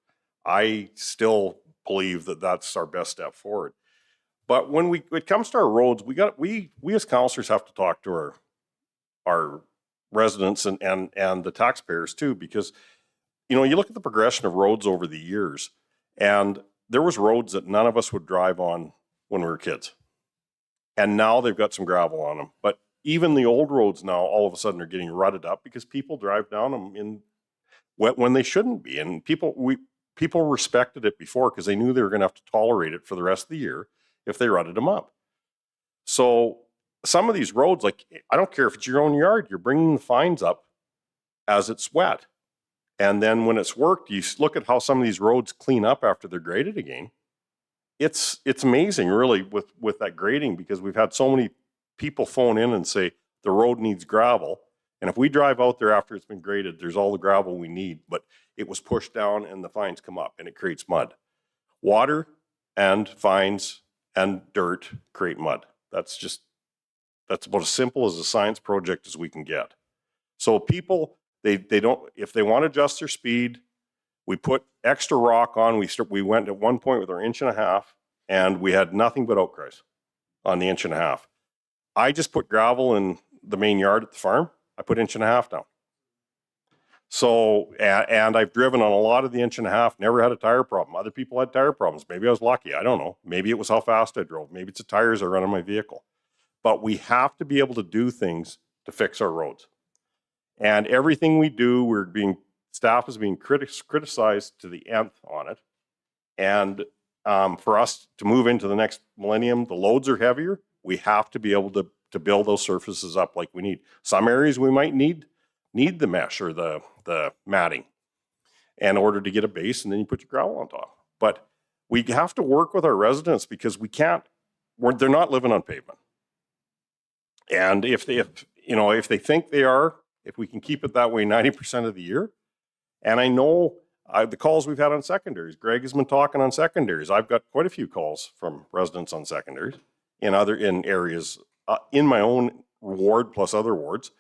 I still believe that that's our best step forward. But when it comes to our roads, we as councillors have to talk to our residents and the taxpayers too, because you look at the progression of roads over the years, and there was roads that none of us would drive on when we were kids, and now they've got some gravel on them. But even the old roads now all of a sudden are getting rutted up because people drive down them when they shouldn't be. And people respected it before because they knew they were going to have to tolerate it for the rest of the year if they rutted them up. So some of these roads, like, I don't care if it's your own yard, you're bringing the fines up as it's wet. And then when it's worked, you look at how some of these roads clean up after they're graded again. It's amazing, really, with that grading, because we've had so many people phone in and say the road needs gravel. And if we drive out there after it's been graded, there's all the gravel we need, but it was pushed down and the fines come up and it creates mud. Water and fines and dirt create mud. That's about as simple as a science project as we can get. So people, they don't, if they want to adjust their speed, we put extra rock on. We went at one point with our 1.5 inches and we had nothing but outcries on the 1.5 inches. I just put gravel in the main yard at the farm. I put 1.5 inches down. So, and I've driven on a lot of the 1.5 inches, never had a tire problem. Other people had tire problems. Maybe I was lucky. I don't know. Maybe it was how fast I drove. Maybe it's the tires I run on my vehicle. But we have to be able to do things to fix our roads. And everything we do, staff is being criticized to the nth on it. And for us to move into the next millennium, the loads are heavier. We have to be able to build those surfaces up like we need. Some areas we might need the mesh or the matting in order to get a base, and then you put your gravel on top. But we have to work with our residents because they're not living on pavement. And if they think they are, if we can keep it that way 90% of the year, and I know the calls we've had on secondaries, Greg has been talking on secondaries. I've got quite a few calls from residents on secondaries in areas in my own ward plus other wards.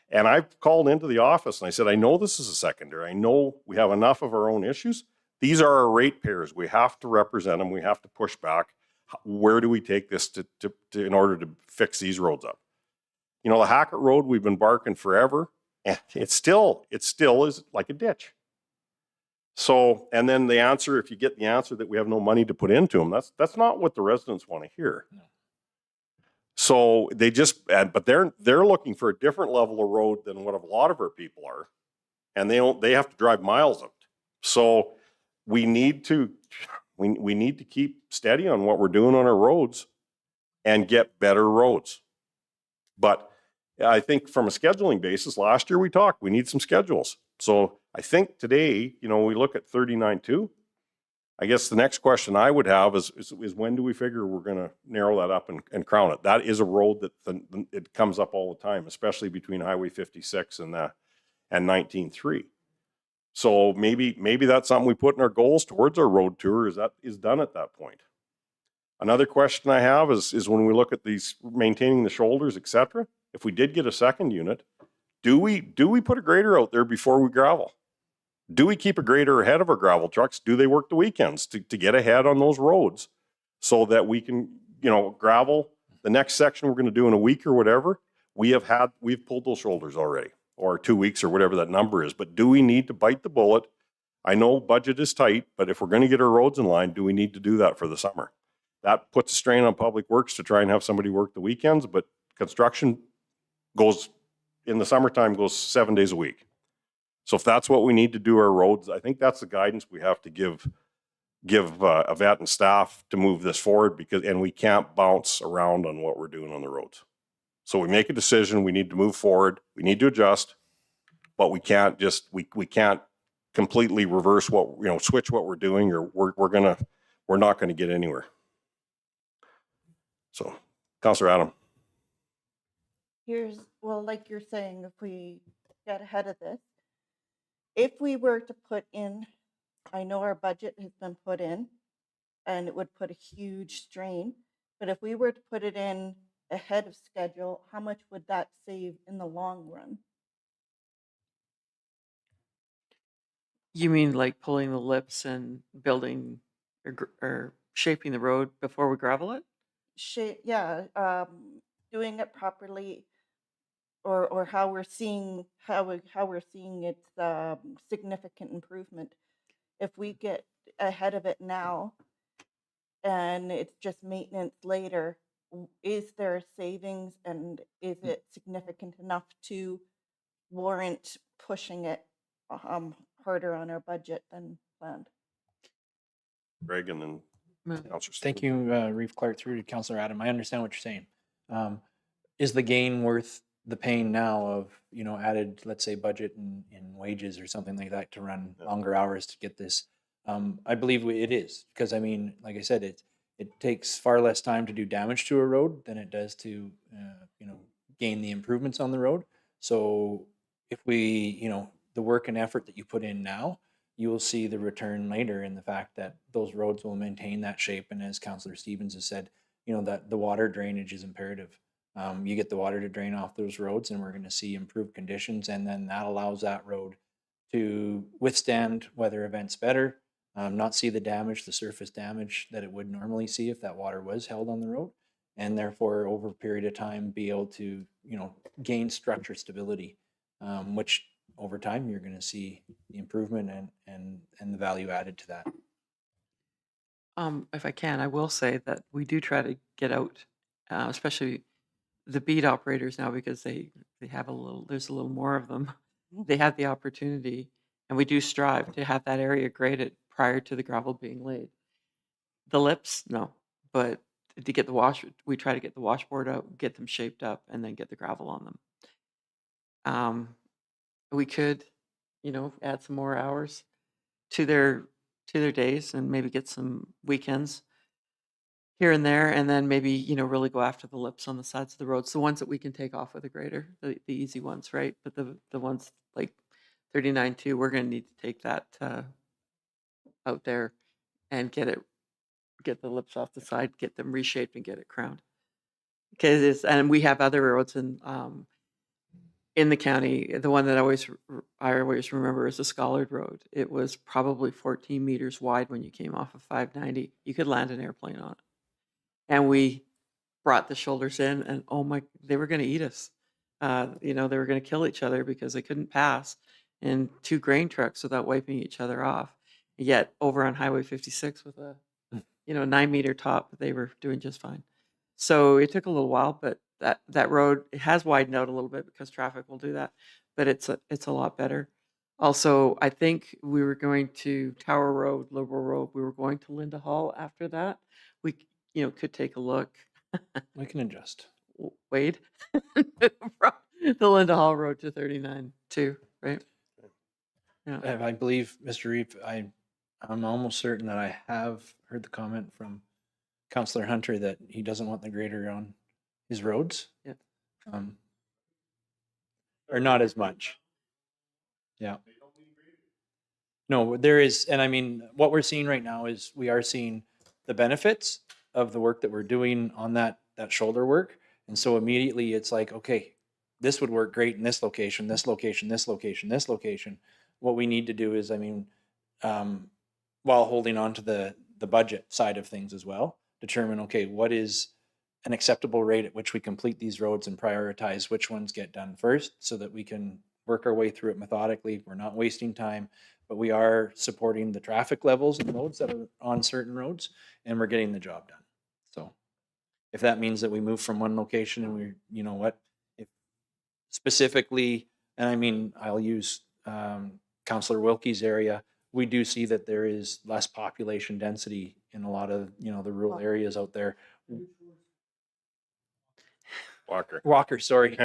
And I've called into the office and I said, I know this is a secondary. I know we have enough of our own issues. These are our ratepayers. We have to represent them. We have to push back. Where do we take this in order to fix these roads up? You know, the Hackett Road, we've been barking forever, and it still is like a ditch. So, and then the answer, if you get the answer that we have no money to put into them, that's not what the residents want to hear. No. So they but they're looking for a different level of road than what a lot of our people are, and they have to drive miles of it. So we need to keep steady on what we're doing on our roads and get better roads. But I think from a scheduling basis, last year we talked, we need some schedules. So I think today, we look at 39.2. I guess the next question I would have is when do we figure we're going to narrow that up and crown it? That is a road that it comes up all the time, especially between Highway 56 and 19.3. So maybe that's something we put in our goals towards our road tour is done at that point. Another question I have is when we look at these maintaining the shoulders, etc. If we did get a second unit, do we put a grader out there before we gravel? Do we keep a grader ahead of our gravel trucks? Do they work the weekends to get ahead on those roads so that we can, gravel the next section we're going to do in a week or whatever? We've pulled those shoulders already, or 2 weeks or whatever that number is. But do we need to bite the bullet? I know budget is tight, but if we're going to get our roads in line, do we need to do that for the summer? That puts a strain on Public Works to try and have somebody work the weekends, but construction goes in the summertime, goes 7 days a week. So if that's what we need to do our roads, I think that's the guidance we have to give Yvette and staff to move this forward, and we can't bounce around on what we're doing on the roads. So we make a decision, we need to move forward, we need to adjust, but we can't we can't completely reverse switch what we're doing, or we're not going to get anywhere. So, Councillor Adam. Like you're saying, if we get ahead of this, if we were to put in, I know our budget has been put in and it would put a huge strain, but if we were to put it in ahead of schedule, how much would that save in the long run? You mean like pulling the lips and building or shaping the road before we gravel it? Doing it properly, or how we're seeing its significant improvement. If we get ahead of it now and it's just maintenance later, is there savings, and is it significant enough to warrant pushing it harder on our budget than planned? Greg and then Councillor Thank Stevens. you, Reeve Clark, through to Councillor Adam. I understand what you're saying. Is the gain worth the pain now of, added, let's say, budget in wages or something like that to run longer hours to get this? I believe it is, because like I said, it takes far less time to do damage to a road than it does to, gain the improvements on the road. So if we, the work and effort that you put in now, you will see the return later in the fact that those roads will maintain that shape. And as Councillor Stevens has said, that the water drainage is imperative. You get the water to drain off those roads, and we're going to see improved conditions, and then that allows that road to withstand weather events better, not see the damage, the surface damage that it would normally see if that water was held on the road, and therefore over a period of time be able to gain structure stability, which over time you're going to see the improvement and the value added to that. If I can, I will say that we do try to get out, especially the beat operators now, because they have there's a little more of them. They have the opportunity, and we do strive to have that area graded prior to the gravel being laid. The lips, no, but to get we try to get the washboard out, get them shaped up, and then get the gravel on them. We could, add some more hours to their to their days and maybe get some weekends here and there, and then maybe, really go after the lips on the sides of the roads, the ones that we can take off with a grader, the easy ones, right? But the ones like 39-2, we're gonna need to take that out there and get the lips off the side, get them reshaped and get it crowned. And we have other roads in the county. The one that I always remember is the Schollard Road. It was probably 14 meters wide when you came off of 590. You could land an airplane on it. And we brought the shoulders in, and they were going to eat us. They were going to kill each other because they couldn't pass in 2 grain trucks without wiping each other off. Yet over on Highway 56 with a 9-meter top, they were doing just fine. So it took a little while, but that road, it has widened out a little bit because traffic will do that, but it's a lot better. Also, I think we were going to Tower Road, Liberal Road. We were going to Linda Hall after that. We, could take a look. We can adjust. Wade, from the Linda Hall Road to 39 too, right? Yeah. I believe, Mr. Reeve, I'm almost certain that I have heard the comment from Councillor Hunter that he doesn't want the grader on his roads. Yeah. Or not as much. Yeah. No, there is, and I mean, what we're seeing right now is we are seeing the benefits of the work that we're doing on that shoulder work. And so immediately it's like, okay, this would work great in this location, this location, this location, this location. What we need to do is, while holding on to the budget side of things as well, determine, okay, what is an acceptable rate at which we complete these roads and prioritize which ones get done first so that we can work our way through it methodically. We're not wasting time, but we are supporting the traffic levels and loads that are on certain roads, and we're getting the job done. So if that means that we move from one location and if specifically, and I'll use Councillor Wilkie's area, we do see that there is less population density in a lot of, the rural areas out there. Walker, sorry.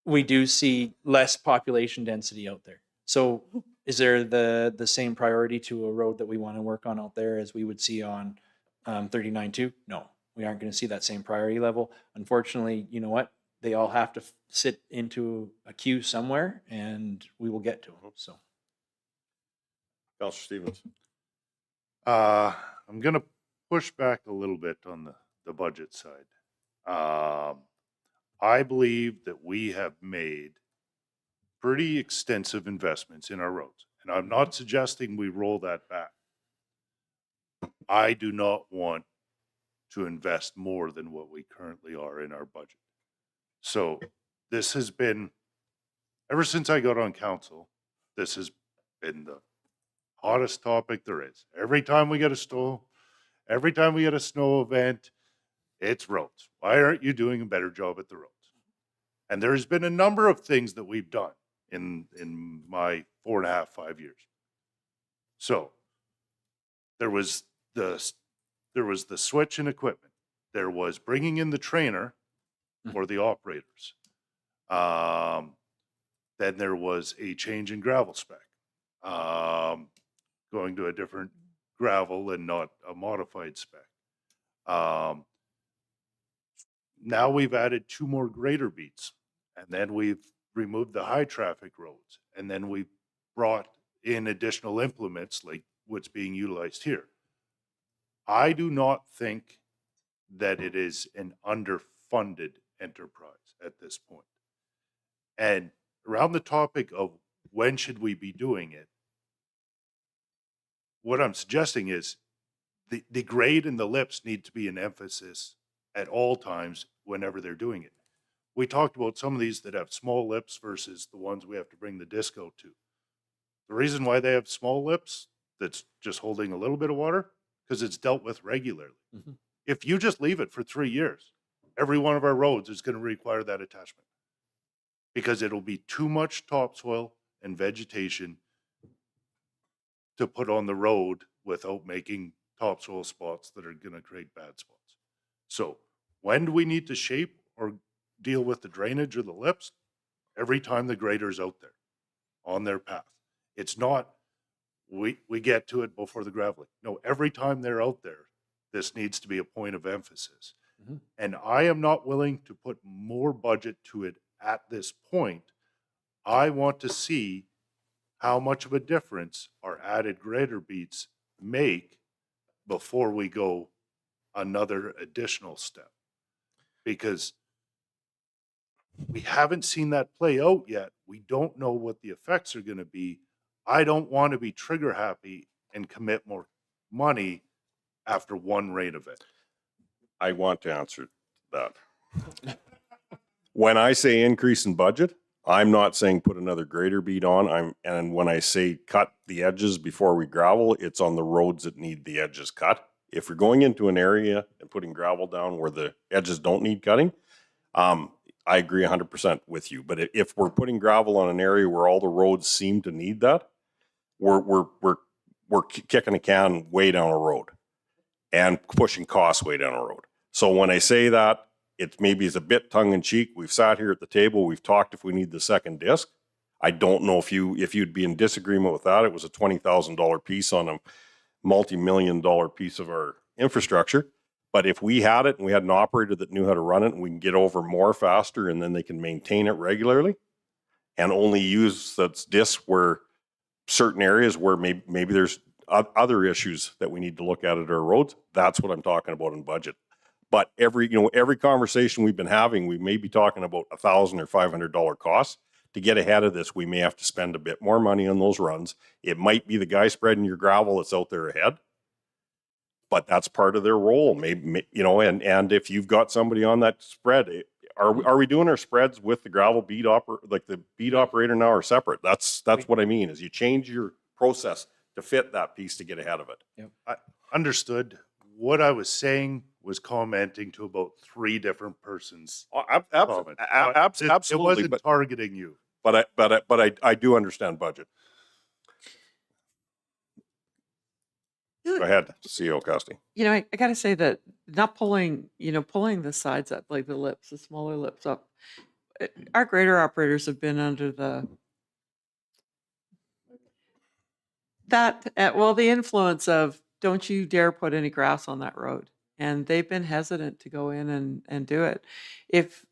We do see less population density out there. So is there the same priority to a road that we want to work on out there as we would see on 39-2? No, we aren't going to see that same priority level. Unfortunately, you know what? They all have to sit into a queue somewhere, and we will get to them. So, Councillor Stevens. I'm going to push back a little bit on the budget side. I believe that we have made pretty extensive investments in our roads, and I'm not suggesting we roll that back. I do not want to invest more than what we currently are in our budget. So this has been, ever since I got on council, this has been the hottest topic there is. Every time we get a snow event, it's roads. Why aren't you doing a better job at the roads? And there's been a number of things that we've done in my 4.5, 5 years. So there was the switch in equipment. There was bringing in the trainer or the operators. Then there was a change in gravel spec, going to a different gravel and not a modified spec. Now we've added 2 more grader beats, and then we've removed the high traffic roads, and then we've brought in additional implements like what's being utilized here. I do not think that it is an underfunded enterprise at this point. And around the topic of when should we be doing it, what I'm suggesting is the grade and the lips need to be an emphasis at all times whenever they're doing it. We talked about some of these that have small lips versus the ones we have to bring the disc out to. The reason why they have small lips that's just holding a little bit of water, because it's dealt with regularly. Mm-hmm. If you just leave it for 3 years, every one of our roads is going to require that attachment because it'll be too much topsoil and vegetation to put on the road without making topsoil spots that are going to create bad spots. So when do we need to shape or deal with the drainage or the lips? Every time the grader's out there on their path. It's not we get to it before the graveling. No, every time they're out there, this needs to be a point of emphasis. Mhm. And I am not willing to put more budget to it at this point. I want to see how much of a difference our added grader beats make before we go another additional step. Because we haven't seen that play out yet. We don't know what the effects are going to be. I don't want to be trigger happy and commit more money after one rate of it. I want to answer that. When I say increase in budget, I'm not saying put another grader bead on. And when I say cut the edges before we gravel, it's on the roads that need the edges cut. If you're going into an area and putting gravel down where the edges don't need cutting, I agree 100% with you. But if we're putting gravel on an area where all the roads seem to need that, we're kicking a can way down a road and pushing costs way down a road. So when I say that, it maybe is a bit tongue in cheek. We've sat here at the table. We've talked if we need the second disc. I don't know if you'd be in disagreement with that. It was a $20,000 piece on a multi-million-dollar piece of our infrastructure. But if we had it and we had an operator that knew how to run it and we can get over more faster and then they can maintain it regularly and only use that disc where certain areas where maybe there's other issues that we need to look at our roads, that's what I'm talking about in budget. But every conversation we've been having, we may be talking about $1,000 or $500 costs. To get ahead of this, we may have to spend a bit more money on those runs. It might be the guy spreading your gravel that's out there ahead, but that's part of their role. Maybe, and if you've got somebody on that spread, are we doing our spreads with the gravel bead the bead operator now or separate? That's what I mean, is you change your process to fit that piece to get ahead of it. Yep. I understood. What I was saying was commenting to about 3 different persons. Comment. Absolutely. It wasn't targeting you. But I do understand budget. Go ahead, CEO Costi. I got to say that not pulling the sides up, like the smaller lips up. Our grader operators have been under the influence of don't you dare put any grass on that road. And they've been hesitant to go in and do it. If,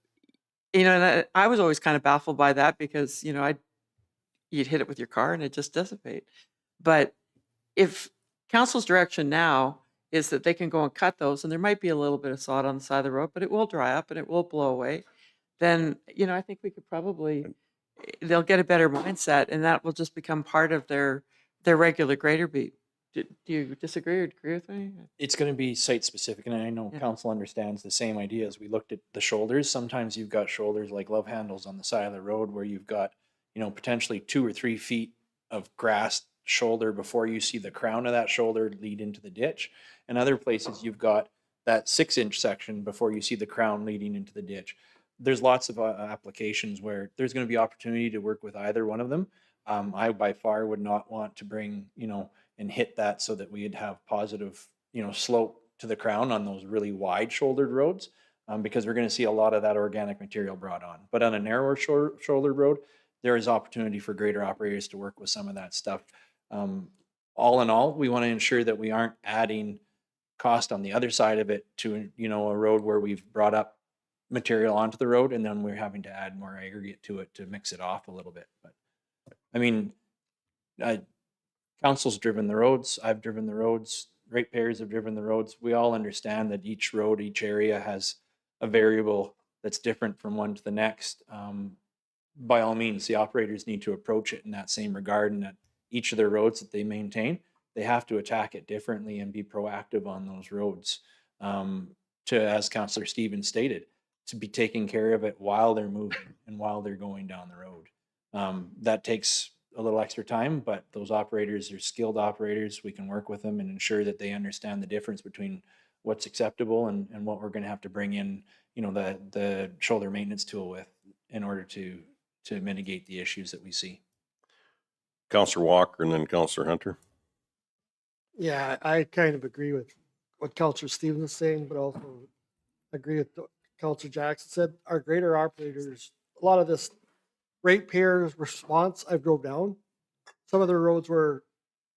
and I was always kind of baffled by that because, you'd hit it with your car and it just dissipate. But if council's direction now is that they can go and cut those, and there might be a little bit of sod on the side of the road, but it will dry up and it will blow away, then, I think we could probably, they'll get a better mindset and that will just become part of their regular grader beat. Do you disagree or agree with me? It's going to be site specific, and I know Yeah. council understands the same idea. As we looked at the shoulders, sometimes you've got shoulders like love handles on the side of the road where you've got, potentially 2 or 3 feet of grass shoulder before you see the crown of that shoulder lead into the ditch. And other places you've got that 6-inch section before you see the crown leading into the ditch. There's lots of applications where there's going to be opportunity to work with either one of them. I by far would not want to bring, and hit that so that we'd have positive, slope to the crown on those really wide shouldered roads, because we're going to see a lot of that organic material brought on. But on a narrower shouldered road, there is opportunity for grader operators to work with some of that stuff. All in all, we want to ensure that we aren't adding cost on the other side of it to, a road where we've brought up material onto the road and then we're having to add more aggregate to it to mix it off a little bit. But I mean, council's driven the roads, I've driven the roads, ratepayers have driven the roads. We all understand that each road, each area has a variable that's different from one to the next. By all means, the operators need to approach it in that same regard, and that each of their roads that they maintain, they have to attack it differently and be proactive on those roads. As Councillor Stevens stated, to be taking care of it while they're moving and while they're going down the road. That takes a little extra time, but those operators are skilled operators. We can work with them and ensure that they understand the difference between what's acceptable and what we're going to have to bring in, the shoulder maintenance tool with in order to mitigate the issues that we see. Councillor Walker and then Councillor Hunter. Yeah, I kind of agree with what Councillor Stevens is saying, but also agree with what Councillor Jackson said. Our grader operators, a lot of this ratepayers response I've drove down, some of the roads where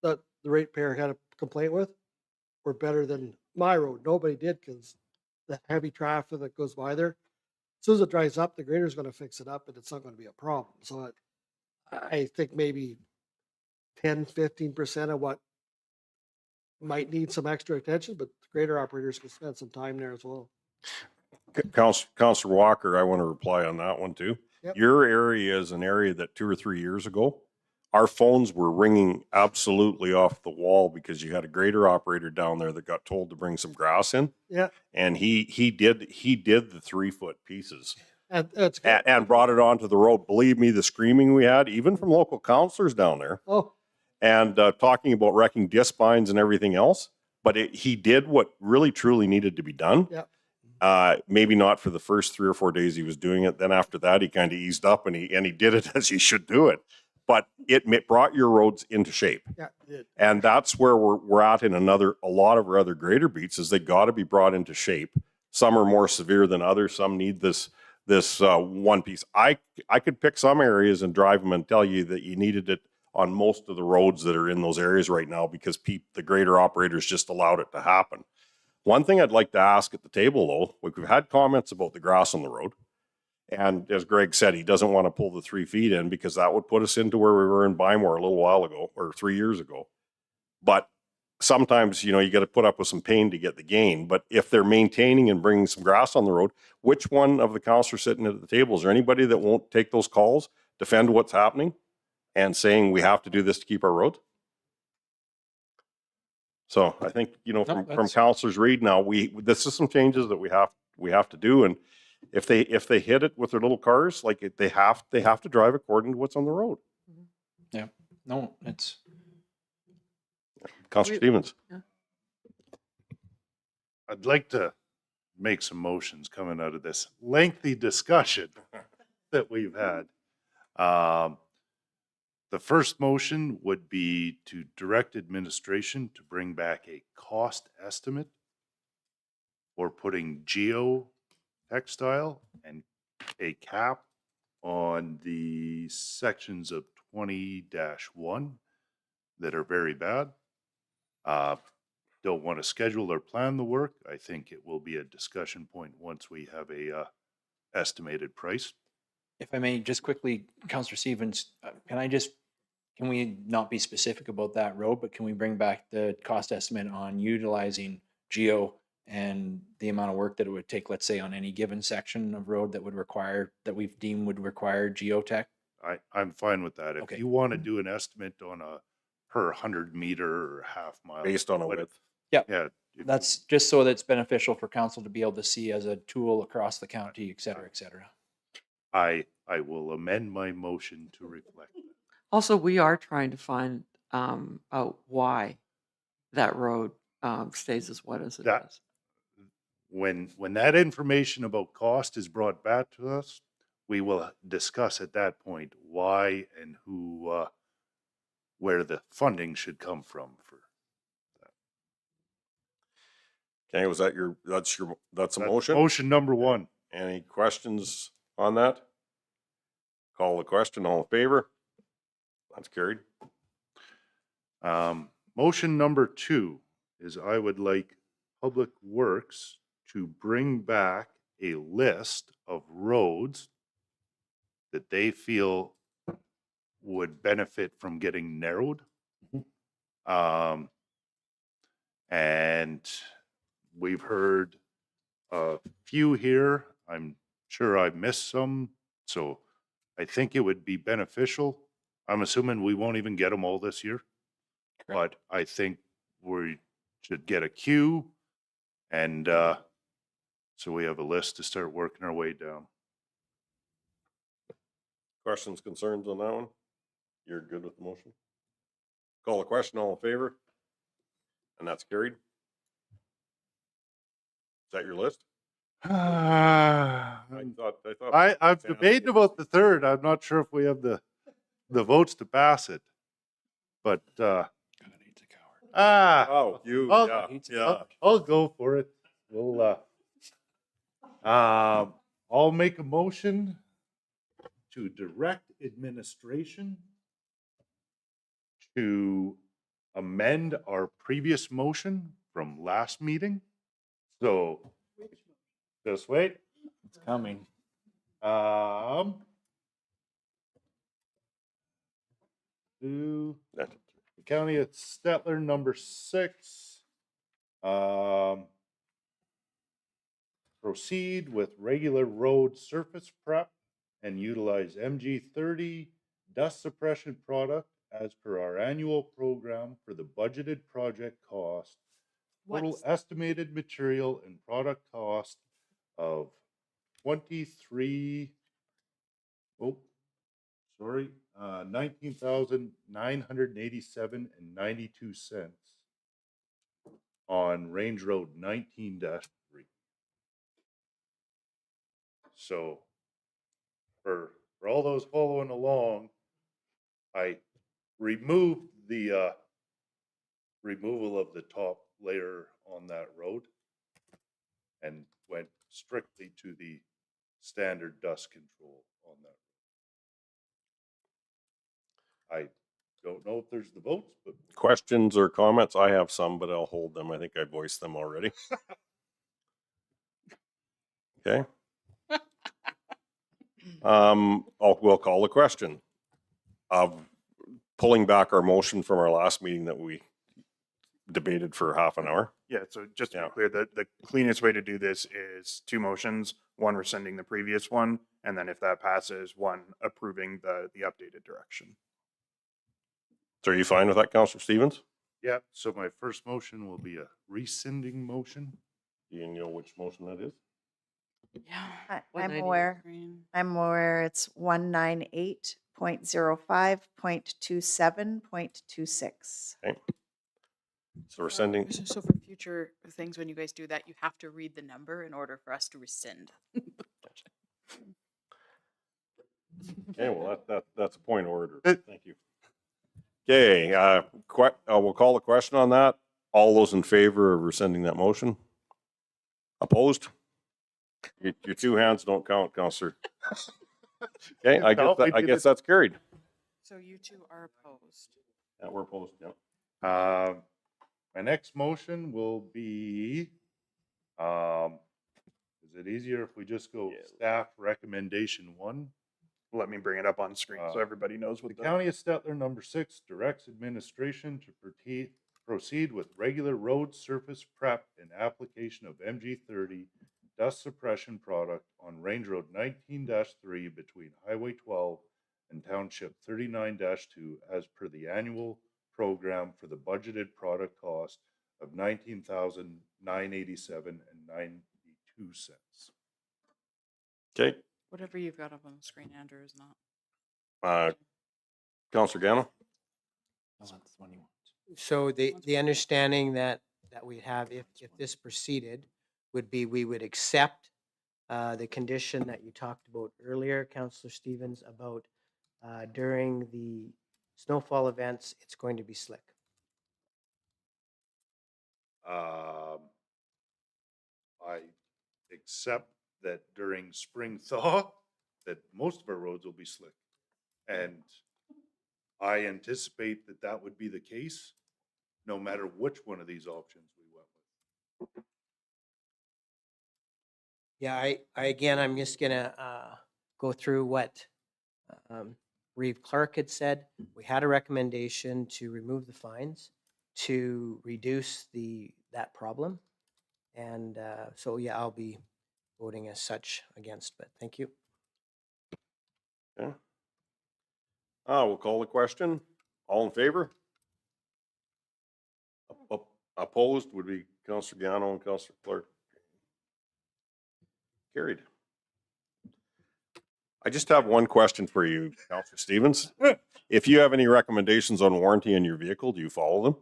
the the ratepayer had a complaint with were better than my road. Nobody did because the heavy traffic that goes by there, as soon as it dries up, the grader's gonna fix it up and it's not gonna be a problem. So I think maybe 10-15% of what might need some extra attention, but the grader operators can spend some time there as well. Counselor Walker, I want to reply on that one too. Yep. Your area is an area that 2 or 3 years ago, our phones were ringing absolutely off the wall because you had a grader operator down there that got told to bring some grass in. Yeah. And he did the 3-foot pieces And that's good. and brought it onto the road. Believe me, the screaming we had, even from local counselors down there, Oh, and talking about wrecking disc spines and everything else. But he did what really truly needed to be done. yeah. Maybe not for the first 3 or 4 days he was doing it. Then after that, he kind of eased up and he did it as he should do it. But it brought your roads into shape. Yeah. it did. And that's where we're at in a lot of our other grader beats is they got to be brought into shape. Some are more severe than others. Some need this one piece. I could pick some areas and drive them and tell you that you needed it on most of the roads that are in those areas right now because the grader operators just allowed it to happen. One thing I'd like to ask at the table though, we've had comments about the grass on the road. And as Greg said, he doesn't want to pull the 3 feet in because that would put us into where we were in Bymore a little while ago or 3 years ago. But sometimes, you got to put up with some pain to get the gain. But if they're maintaining and bringing some grass on the road, which one of the counselors sitting at the table, is there anybody that won't take those calls, defend what's happening and saying we have to do this to keep our roads? So I think, from Councilors Reid now, this is some changes that we have to do. And if they hit it with their little cars, like they have to drive according to what's on the road. Yeah, no, it's, Councilor Stevens. Yeah. I'd like to make some motions coming out of this lengthy discussion that we've had. The first motion would be to direct administration to bring back a cost estimate for putting geotextile and a cap on the sections of 20-1 that are very bad. Don't want to schedule or plan the work. I think it will be a discussion point once we have a estimated price. if I may, just quickly, Councillor Stevens, can we not be specific about that road, but can we bring back the cost estimate on utilizing geo and the amount of work that it would take, let's say, on any given section of road that we've deemed would require geotech? I'm fine with that. If Okay. you want to do an estimate on a per 100-meter or half mile. Based on a width. Yeah. Yeah. That's just so that it's beneficial for council to be able to see as a tool across the county, et cetera, et cetera. I will amend my motion to reflect that. Also, we are trying to find out why that road stays as wet as it That- does. When that information about cost is brought back to us, we will discuss at that point why and who, where the funding should come from for that. Okay, that's a motion? Motion number one. Any questions on that? Call the question, all in favor? That's carried. Motion number two is I would like Public Works to bring back a list of roads that they feel would benefit from getting narrowed. And we've heard a few here. I'm sure I missed some, so I think it would be beneficial. I'm assuming we won't even get them all this year. But I think we should get a queue and so we have a list to start working our way down. Questions, concerns on that one? You're good with the motion? Call the question, all in favor? And that's carried. Is that your list? I've Sam, debated about the third. I'm not sure if we have the votes to pass it. But Oh, you, I'll- yeah. I'll go for it. We'll I'll make a motion to direct administration to amend our previous motion from last meeting. So, just wait. It's coming. To the county of Stettler number 6. Proceed with regular road surface prep and utilize MG30 dust suppression product as per our annual program for the budgeted project cost. Total estimated material and product cost of 19,987.92 on Range Road 19-3. So for all those following along, I removed the removal of the top layer on that road and went strictly to the standard dust control on that. I don't know if there's the votes, but Questions or comments? I have some, but I'll hold them. I think I voiced them already. Okay. We'll call the question of pulling back our motion from our last meeting that we debated for half an hour. Yeah, so just to Yeah. be clear, the cleanest way to do this is 2 motions, one rescinding the previous one, and then if that passes, one approving the updated direction. So are you fine with that, Councillor Stevens? yeah, so my first motion will be a rescinding motion. Do you know which motion that is? Yeah. I'm 190 aware. screen. I'm aware it's 198.05.27.26. So we're sending, So for future things, when you guys do that, you have to read the number in order for us to rescind. okay, well, that's a point of order. Thank you. Okay, we'll call the question on that. All those in favor of rescinding that motion? Opposed? Your 2 hands don't count, Councillor. Okay, I guess that's carried. So you two are opposed. Yeah, we're opposed, yeah. My next motion will be, is it easier if we just go staff recommendation 1? Let me bring it up on screen so everybody knows what The County of Stettler number 6 directs administration to proceed with regular road surface prep and application of MG30 dust suppression product on Range Road 19-3 between Highway 12 and Township 39-2 as per the annual program for the budgeted product cost of $19,987.92. Okay, Whatever you've got up on the screen, Andrew, is not. Councillor Gano? Oh, that's the one he wants. So the understanding that we have, if this proceeded, would be we would accept the condition that you talked about earlier, Councillor Stevens, about during the snowfall events, it's going to be slick. I accept that during spring thaw, that most of our roads will be slick. And I anticipate that that would be the case, no matter which one of these options we went with. Yeah, I'm just gonna go through what Reeve Clark had said. We had a recommendation to remove the fines to reduce that problem. And so, yeah, I'll be voting as such against, but thank you. Okay. We'll call the question. All in favor? Opposed would be Councillor Gano and Councillor Clark. Carried. I just have one question for you, Councillor Stevens. If you have any recommendations on warranty in your vehicle, do you follow them?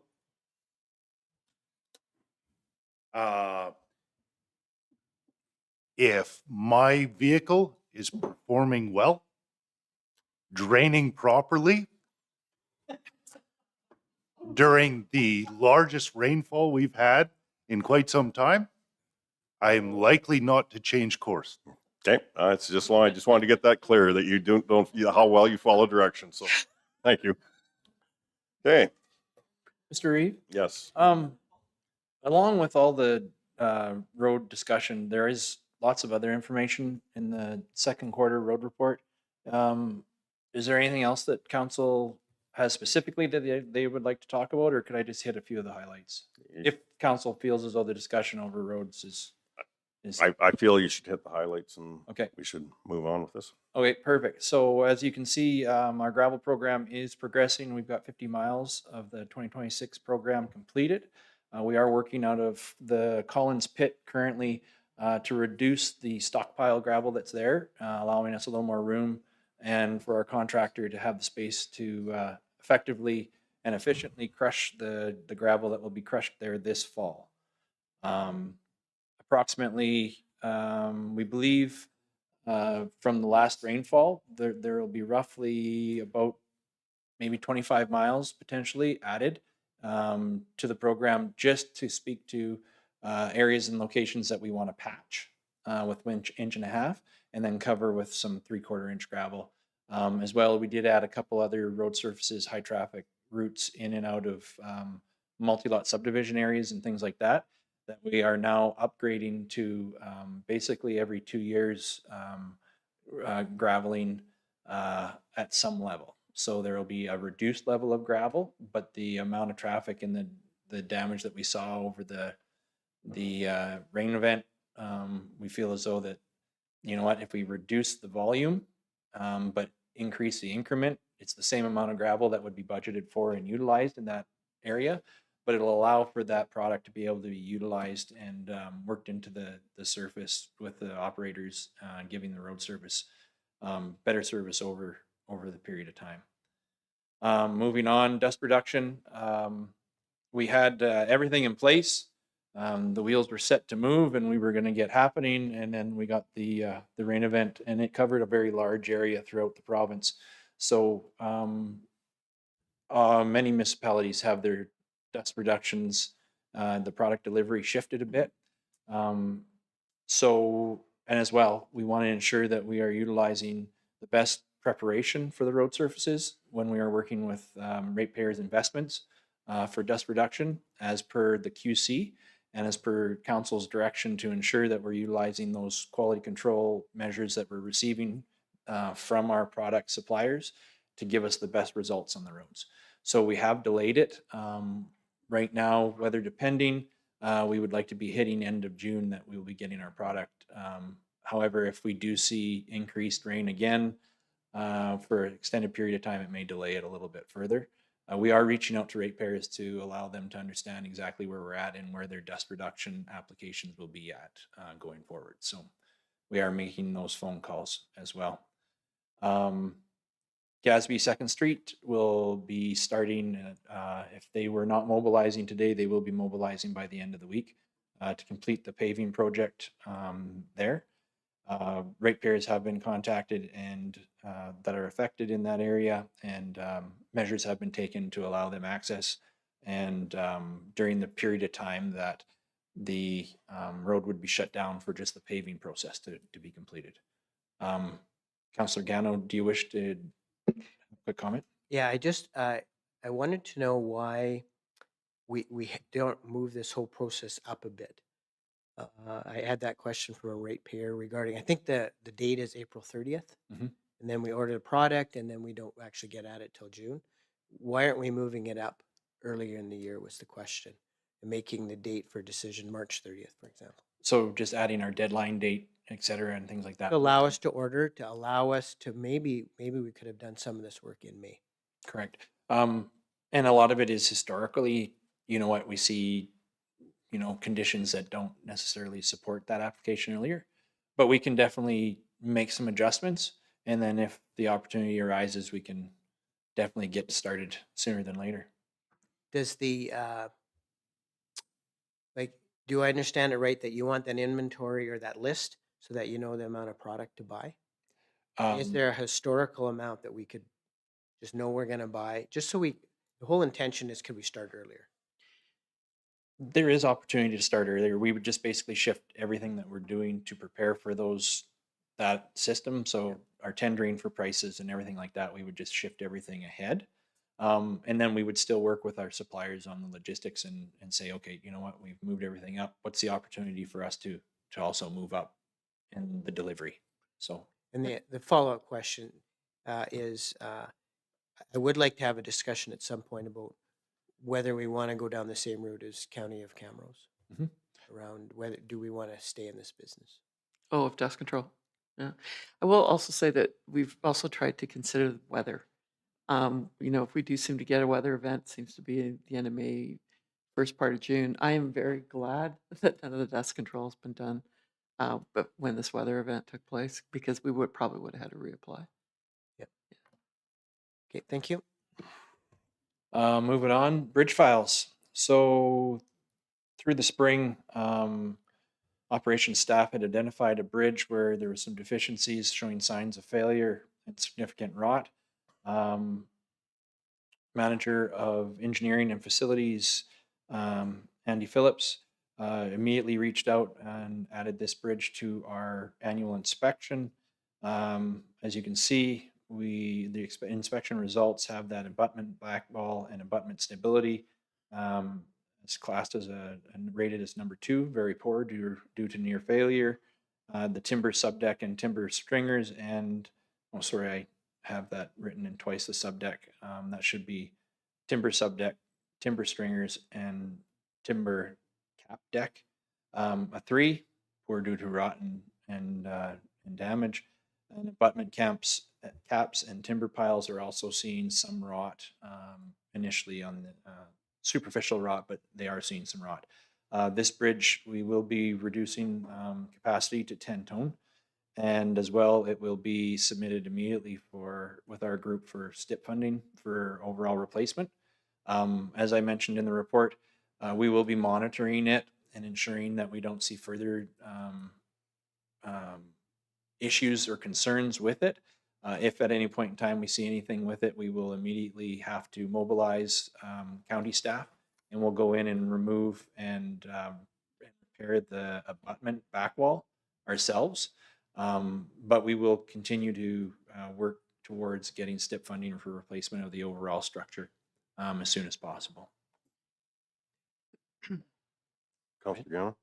If my vehicle is performing well, draining properly during the largest rainfall we've had in quite some time, I am likely not to change course. Okay, it's just I just wanted to get that clear that you don't how well you follow directions. So, thank you. Okay, Mr. Reeve? Yes. Along with all the road discussion, there is lots of other information in the second quarter road report. Is there anything else that council has specifically that they would like to talk about, or could I just hit a few of the highlights? If council feels as though the discussion over roads is I feel you should hit the highlights and okay. we should move on with this. Okay, perfect. So as you can see, our gravel program is progressing. We've got 50 miles of the 2026 program completed. We are working out of the Collins pit currently to reduce the stockpile gravel that's there, allowing us a little more room and for our contractor to have the space to effectively and efficiently crush the gravel that will be crushed there this fall. Approximately, we believe from the last rainfall, there will be roughly about maybe 25 miles potentially added to the program just to speak to areas and locations that we want to patch with inch and a half and then cover with some 3/4 inch gravel. As well, we did add a couple other road surfaces, high traffic routes in and out of multi-lot subdivision areas and things like that we are now upgrading to basically every 2 years graveling at some level. So there will be a reduced level of gravel, but the amount of traffic and the damage that we saw over the rain event, we feel as though that, you know what, if we reduce the volume, but increase the increment, it's the same amount of gravel that would be budgeted for and utilized in that area, but it'll allow for that product to be able to be utilized and worked into the surface with the operators, giving the road service better service over the period of time. Moving on, dust reduction. We had everything in place. The wheels were set to move and we were going to get happening, and then we got the rain event, and it covered a very large area throughout the province. So many municipalities have their dust reductions, the product delivery shifted a bit. And as well, we want to ensure that we are utilizing the best preparation for the road surfaces when we are working with ratepayers' investments for dust reduction as per the QC and as per council's direction to ensure that we're utilizing those quality control measures that we're receiving from our product suppliers to give us the best results on the roads. So we have delayed it. Right now, weather depending, we would like to be hitting end of June that we will be getting our product. However, if we do see increased rain again for an extended period of time, it may delay it a little bit further. We are reaching out to ratepayers to allow them to understand exactly where we're at and where their dust reduction applications will be at going forward. So we are making those phone calls as well. Gatsby 2nd Street will be starting, if they were not mobilizing today, they will be mobilizing by the end of the week to complete the paving project there. Ratepayers have been contacted and that are affected in that area, and measures have been taken to allow them access, and during the period of time that the road would be shut down for just the paving process to be completed. Councillor Gano, do you wish to quick comment? Yeah, I wanted to know why we don't move this whole process up a bit. I had that question from a ratepayer regarding, I think the date is April 30th. Mhm. And then we ordered a product and then we don't actually get at it till June. Why aren't we moving it up earlier in the year was the question, and making the date for decision March 30th, for example. So just adding our deadline date, et cetera, and things like that. To allow us to order, to allow us to maybe we could have done some of this work in May. Correct. And a lot of it is historically, you know what, we see, you know, conditions that don't necessarily support that application earlier, but we can definitely make some adjustments. And then if the opportunity arises, we can definitely get started sooner than later. Does the, do I understand it right that you want that inventory or that list so that you know the amount of product to buy? Is there a historical amount that we could just know we're going to buy, just so the whole intention is, could we start earlier? There is opportunity to start earlier. We would just basically shift everything that we're doing to prepare for that system. So our tendering for prices and everything like that, we would just shift everything ahead. And then we would still work with our suppliers on the logistics and say, okay, you know what, we've moved everything up. What's the opportunity for us to also move up in the delivery? So, And the follow-up question is, I would like to have a discussion at some point about whether we want to go down the same route as County of Camrose Mhm. around whether do we want to stay in this business. Oh, of dust control. Yeah. I will also say that we've also tried to consider the weather. If we do seem to get a weather event, seems to be at the end of May, first part of June. I am very glad that none of the dust control has been done. But when this weather event took place, because we probably would have had to reapply. Yep. Okay, thank you. moving on, bridge files. So through the spring, operations staff had identified a bridge where there were some deficiencies showing signs of failure and significant rot. Manager of engineering and facilities, Andy Phillips, immediately reached out and added this bridge to our annual inspection. As you can see, the inspection results have that abutment blackball and abutment stability. It's classed as and rated as number 2, very poor due to near failure. The timber subdeck and timber stringers and, oh, sorry, I have that written in twice the subdeck. That should be timber subdeck, timber stringers, and timber cap deck. A 3, poor due to rot and damage. And abutment caps and timber piles are also seeing some rot initially on the superficial rot, but they are seeing some rot. This bridge, we will be reducing capacity to 10 ton. And as well, it will be submitted immediately with our group for STIP funding for overall replacement. As I mentioned in the report, we will be monitoring it and ensuring that we don't see further issues or concerns with it. If at any point in time we see anything with it, we will immediately have to mobilize county staff, and we'll go in and remove and repair the abutment back wall ourselves. But we will continue to work towards getting STIP funding for replacement of the overall structure as soon as possible. Councilor Gannon?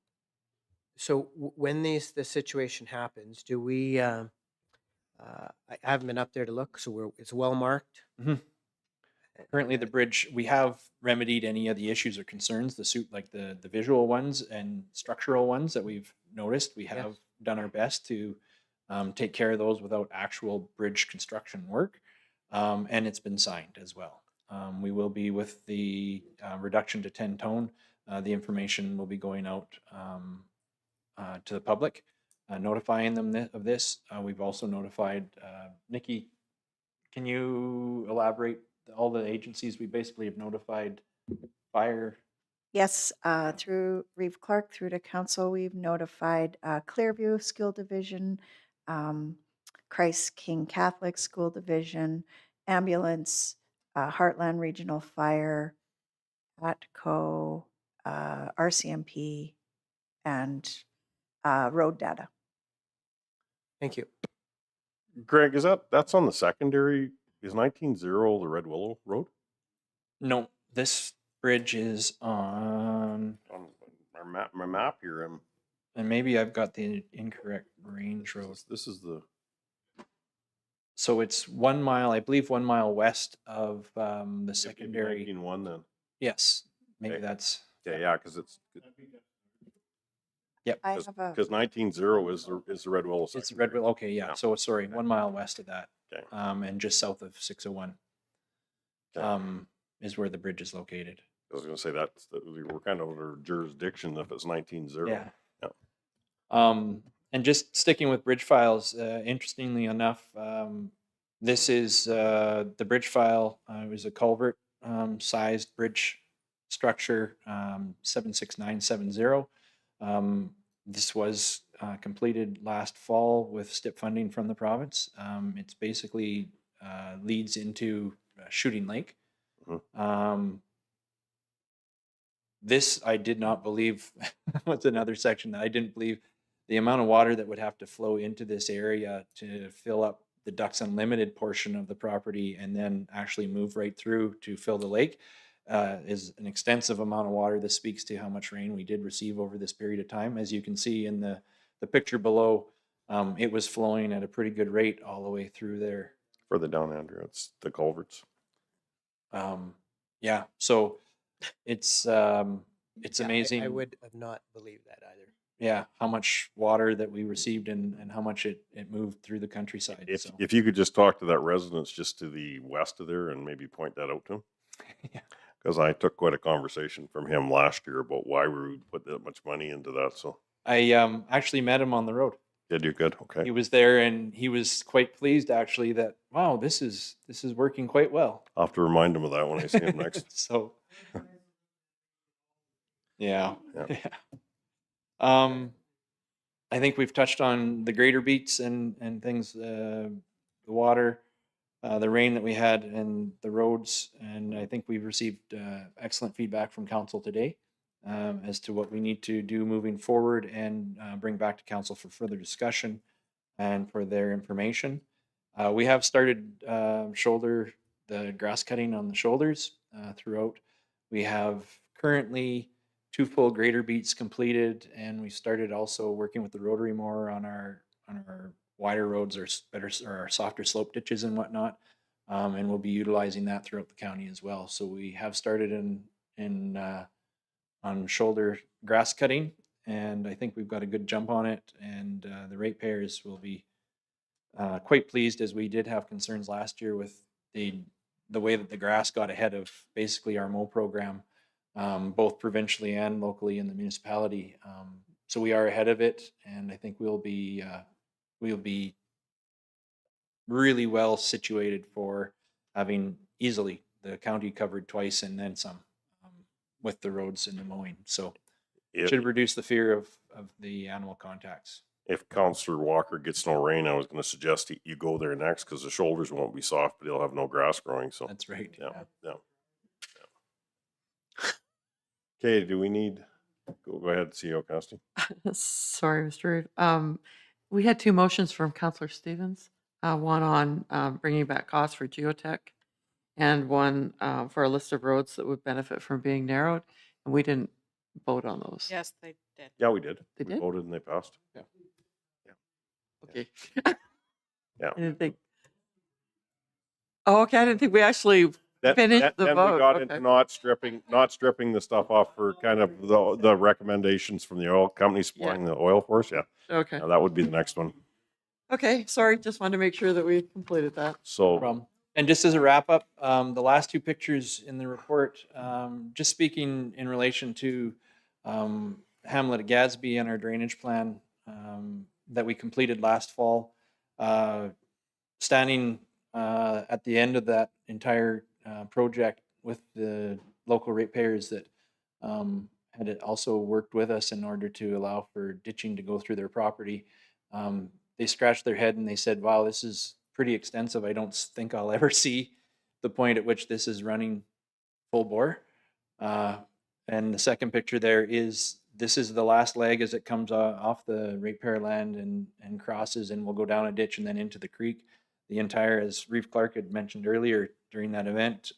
So when this situation happens, do we? I haven't been up there to look, so it's well marked. Currently, the bridge, we have remedied any of the issues or concerns, like the visual ones and structural ones that we've noticed. We have done our best to take care of those without actual bridge construction work, and it's been signed as well. We will be with the reduction to 10 ton. The information will be going out to the public, notifying them of this. We've also notified, Nikki, can you elaborate all the agencies we basically have notified? Fire? Yes, through Reeve Clark, through to council, we've notified Clearview School Division, Christ King Catholic School Division, Ambulance, Heartland Regional Fire, ATCO, RCMP, and Road Data. Thank you. Greg, that's on the secondary? Is 19-0 the Red Willow Road? No, this bridge is on my map here. And maybe I've got the incorrect range road. This is the. So it's 1 mile, I believe, 1 mile west of the secondary. 19-1 then. Yes, maybe Okay. that's. Yeah, because it's. Yep. Because 19-0 is the Red Willow. It's Red Willow. Okay, yeah. So sorry, Okay. 1 mile west of that, Okay. and just south of 601, Okay. is where the bridge is located. I was going to say we're kind of under jurisdiction if it's 19-0. Yeah. Yeah. And just sticking with bridge files, interestingly enough, this is the bridge file. It was a culvert sized bridge structure, 76970. This was completed last fall with STIP funding from the province. It's basically leads into Shooting Lake. This I did not believe was another section that I didn't believe the amount of water that would have to flow into this area to fill up the Ducks Unlimited portion of the property and then actually move right through to fill the lake is an extensive amount of water. This speaks to how much rain we did receive over this period of time. As you can see in the picture below, it was flowing at a pretty good rate all the way through there. Further down, Andrew, it's the culverts. Yeah, so it's Yeah, amazing. I would have not believed that either. Yeah, how much water that we received and how much it moved through the countryside. If, So if you could just talk to that residence just to the west of there and maybe point that out to him. Yeah. Because I took quite a conversation from him last year about why we would put that much money into that. So I actually met him on the road. did you good? Okay. He was there and he was quite pleased actually that, wow, this is working quite well. I'll have to remind him of that when I see him next. So yeah. Yeah. I think we've touched on the greater beats and things, the water, the rain that we had and the roads. And I think we've received excellent feedback from council today as to what we need to do moving forward and bring back to council for further discussion and for their information. We have started the grass cutting on the shoulders throughout. We have currently 2 full grader beats completed, and we started also working with the rotary mower on our wider roads or our softer slope ditches and whatnot. And we'll be utilizing that throughout the county as well. So we have started on shoulder grass cutting, and I think we've got a good jump on it. And the ratepayers will be quite pleased, as we did have concerns last year with the way that the grass got ahead of basically our mow program, both provincially and locally in the municipality. So we are ahead of it, and I think we'll be really well situated for having easily the county covered twice and then some with the roads and the mowing. So it should reduce the fear of the animal contacts. If Councillor Walker gets no rain, I was going to suggest you go there next because the shoulders won't be soft, but he'll have no grass growing. So That's right. yeah. Okay, do we need, go ahead, CEO Costi. Sorry, Mr. Reeve. We had 2 motions from Councillor Stevens, one on bringing back costs for geotech and one for a list of roads that would benefit from being narrowed. And we didn't vote on those. Yes, they did. Yeah, we did. They We did? voted and they passed. Yeah. Okay. Yeah. I didn't think. Oh, okay. I didn't think we actually finished the then vote. we got Okay. into not stripping the stuff off for kind of the recommendations from the oil company supplying the oil for us. Yeah. Okay. That would be the next one. Okay. Sorry. Just wanted to make sure that we completed that. So Problem. And just as a wrap up, the last 2 pictures in the report, just speaking in relation to Hamlet of Gadsby and our drainage plan that we completed last fall, standing at the end of that entire project with the local ratepayers that had also worked with us in order to allow for ditching to go through their property. They scratched their head and they said, wow, this is pretty extensive. I don't think I'll ever see the point at which this is running full bore. And the second picture there is, this is the last leg as it comes off the ratepayer land and crosses and will go down a ditch and then into the creek. The entire, as Reeve Clark had mentioned earlier during that event,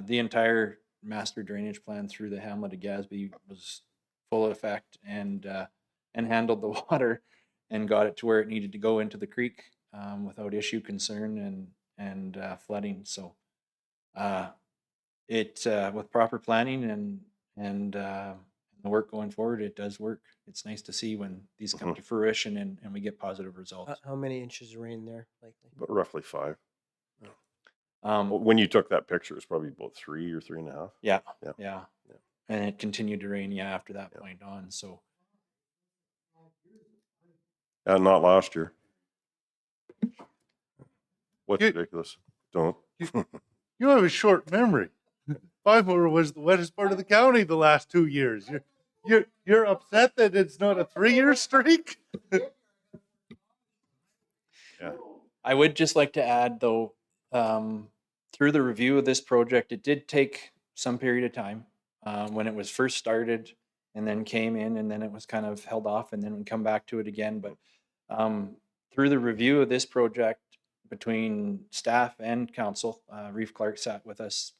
the entire master drainage plan through the Hamlet of Gadsby was full effect and handled the water and got it to where it needed to go into the creek without issue, concern, and flooding. So with proper planning and the work going forward, it does work. It's nice to see when these come to fruition and we get positive results. How many inches of rain there likely? but roughly 5. When you took that picture, it's probably about 3 or 3.5. Yeah. And it continued to rain, after that point on. So Not last year. What's ridiculous? Don't. You have a short memory. Byward was the wettest part of the county the last 2 years. You're upset that it's not a 3-year streak? Yeah. I would just like to add, though, through the review of this project, it did take some period of time when it was first started and then came in and then it was kind of held off and then we come back to it again. But through the review of this project, between staff and council. Reeve Clark sat with us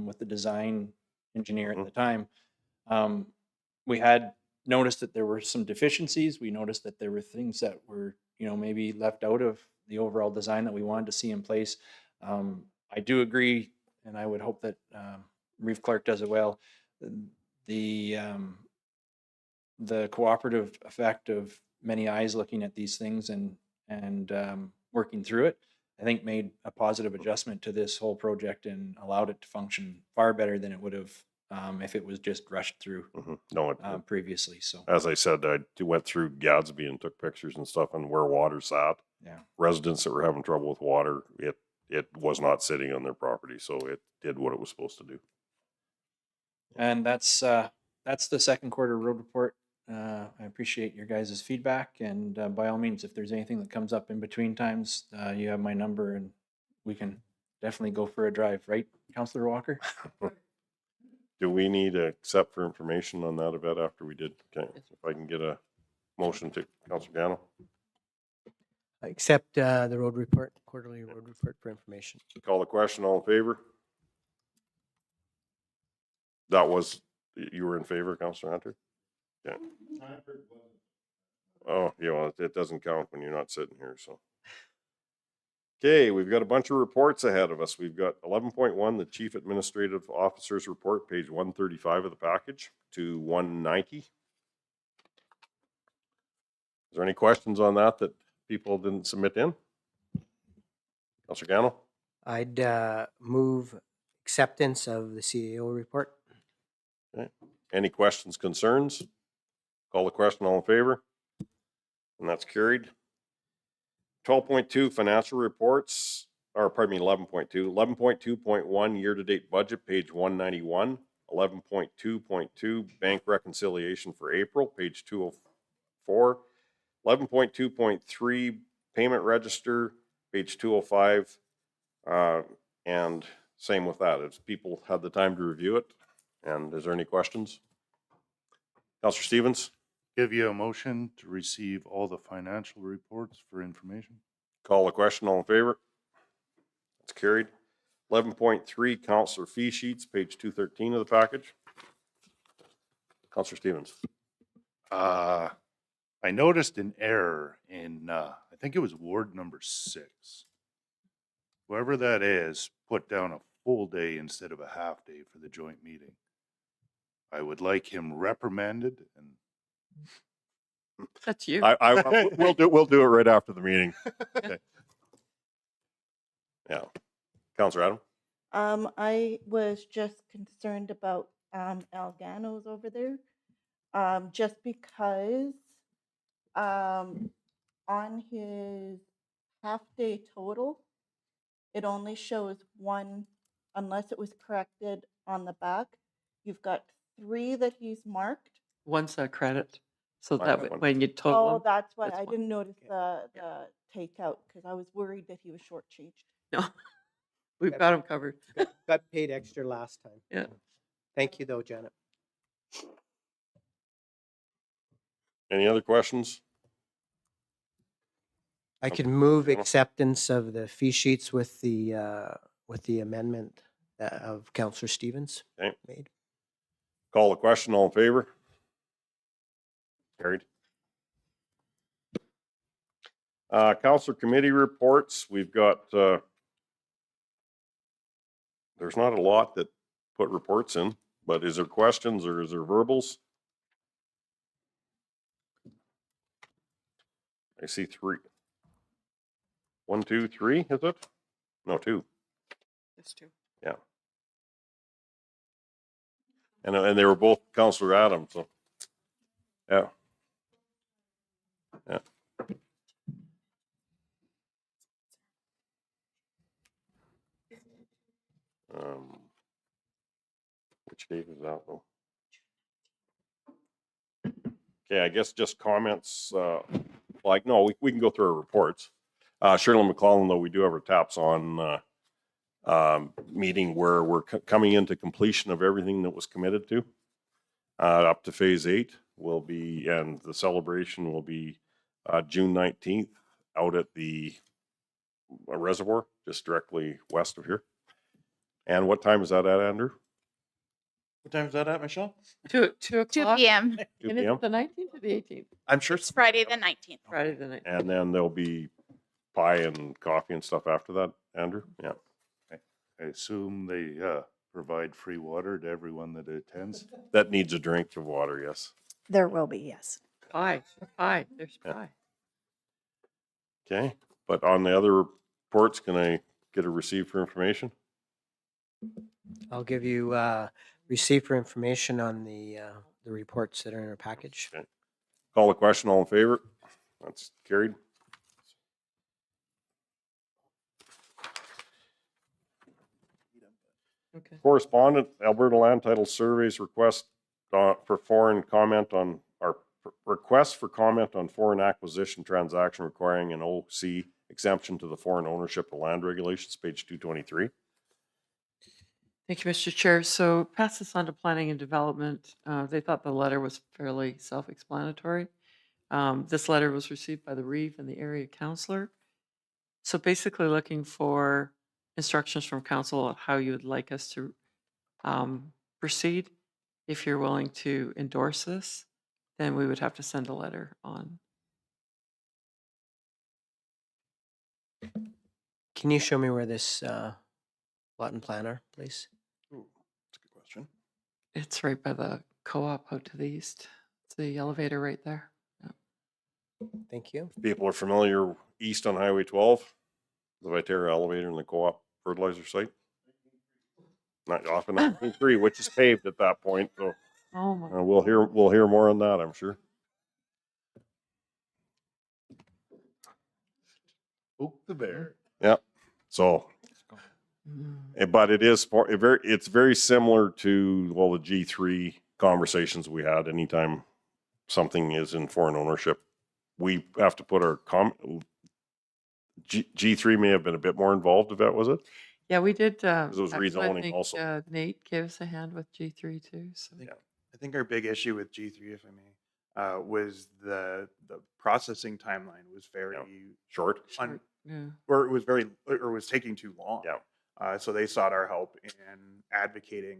with the design engineer at the time. We had noticed that there were some deficiencies. We noticed that there were things that were, maybe left out of the overall design that we wanted to see in place. I do agree, and I would hope that Reeve Clark does it well. The cooperative effect of many eyes looking at these things and working through it, I think made a positive adjustment to this whole project and allowed it to function far better than it would have if it was just rushed through No, previously. So as I said, I went through Gadsby and took pictures and stuff and where water sat. yeah, Residents that were having trouble with water, it was not sitting on their property, so it did what it was supposed to do. and that's the second quarter road report. I appreciate your guys' feedback, and by all means, if there's anything that comes up in between times, you have my number, and we can definitely go for a drive, right, Councillor Walker? Do we need to accept for information on that event after we did? Okay, if I can get a motion to Councillor Gano. Accept the road report, quarterly road report for information. Call the question, all in favor? That was, you were in favor, Councillor Hunter? Yeah. Oh, yeah, well, it doesn't count when you're not sitting here, so. Okay, we've got a bunch of reports ahead of us. We've got 11.1, the Chief Administrative Officer's Report, page 135 of the package to 190. Is there any questions on that people didn't submit in? Councillor Gano? I'd move acceptance of the CAO report. Okay. Any questions, concerns? Call the question, all in favor? And that's carried. 12.2 financial reports, or pardon me, 11.2. 11.2.1 year-to-date budget, page 191. 11.2.2 bank reconciliation for April, page 204. 11.2.3 payment register, page 205. And same with that, as people had the time to review it. And is there any questions? Councillor Stevens? Give you a motion to receive all the financial reports for information. Call the question, all in favor? That's carried. 11.3 Councillor fee sheets, page 213 of the package. Councillor Stevens. I noticed an error in, I think it was ward number 6. Whoever that is put down a full day instead of a half day for the joint meeting. I would like him reprimanded and That's you. We'll do it right after the meeting. Okay. Yeah. Councillor Adam? I was just concerned about Algano's over there, just because on his half-day total, it only shows one, unless it was corrected on the back. You've got 3 that he's marked. One's a credit, so Mine that got one. when you total Oh, them, that's why that's I one. didn't notice the takeout, because I was worried that he was shortchanged. No, we've got them covered. Got paid extra last time. Yeah. Thank you though, Janet. Any other questions? I can move acceptance of the fee sheets with the amendment of Councillor Stevens Okay. made. Call the question, all in favor? Carried. Councillor committee reports, we've got, there's not a lot that put reports in, but is there questions or is there verbals? I see 3. 1, 2, 3, is it? No, 2. This too. Yeah. And they were both Councillor Adams, so. Yeah. Yeah. Which date is that though? Okay, I guess just comments, no, we can go through our reports. Shirley McClellan, though, we do have our taps on meeting where we're coming into completion of everything that was committed to. Up to phase 8 will be, and the celebration will be June 19th out at the a reservoir just directly west of here. And what time is that at, Andrew? What time is that at, Michelle? 2 2 o'clock? p.m. 2 And it's p.m. the 19th or the 18th? I'm sure. It's Friday the 19th. Friday the 19th. And then there'll be pie and coffee and stuff after that, Andrew? Yeah. I assume they provide free water to everyone that attends. That needs a drink of water, yes. There will be, yes. Pie, there's Yeah. pie. Okay, but on the other reports, can I get a receipt for information? I'll give you receipt for information on the reports that are in our package. Okay. Call the question, all in favor? That's carried. Okay. Correspondent, Alberta Land Title Surveys request for foreign comment on, our request for comment on foreign acquisition transaction requiring an OC exemption to the foreign ownership of land regulations, page 223. Thank you, Mr. Chair. So pass this on to Planning and Development. They thought the letter was fairly self-explanatory. This letter was received by the Reeve and the area councillor. So basically looking for instructions from council on how you would like us to proceed. If you're willing to endorse this, then we would have to send a letter on. Can you show me where this lot and plan are, please? Ooh, that's a good question. It's right by the co-op out to the east. It's the elevator right there. Thank you. People are familiar east on Highway 12, the Viterra elevator and the co-op fertilizer site. Not off in 1903, which is paved at that point. So Oh my. we'll hear more on that, I'm sure. Poke the bear. Yeah. So, but it is it's very similar to the G3 conversations we had. Anytime something is in foreign ownership, we have to put our G3 may have been a bit more involved, if that was it. Yeah, we did. It was actually, I rezoning think, also. Nate gave us a hand with G3 too. So. I think our big issue with G3, if I may, was the processing timeline was very short. Yeah. Or it was or was taking too long. Yeah. So they sought our help in advocating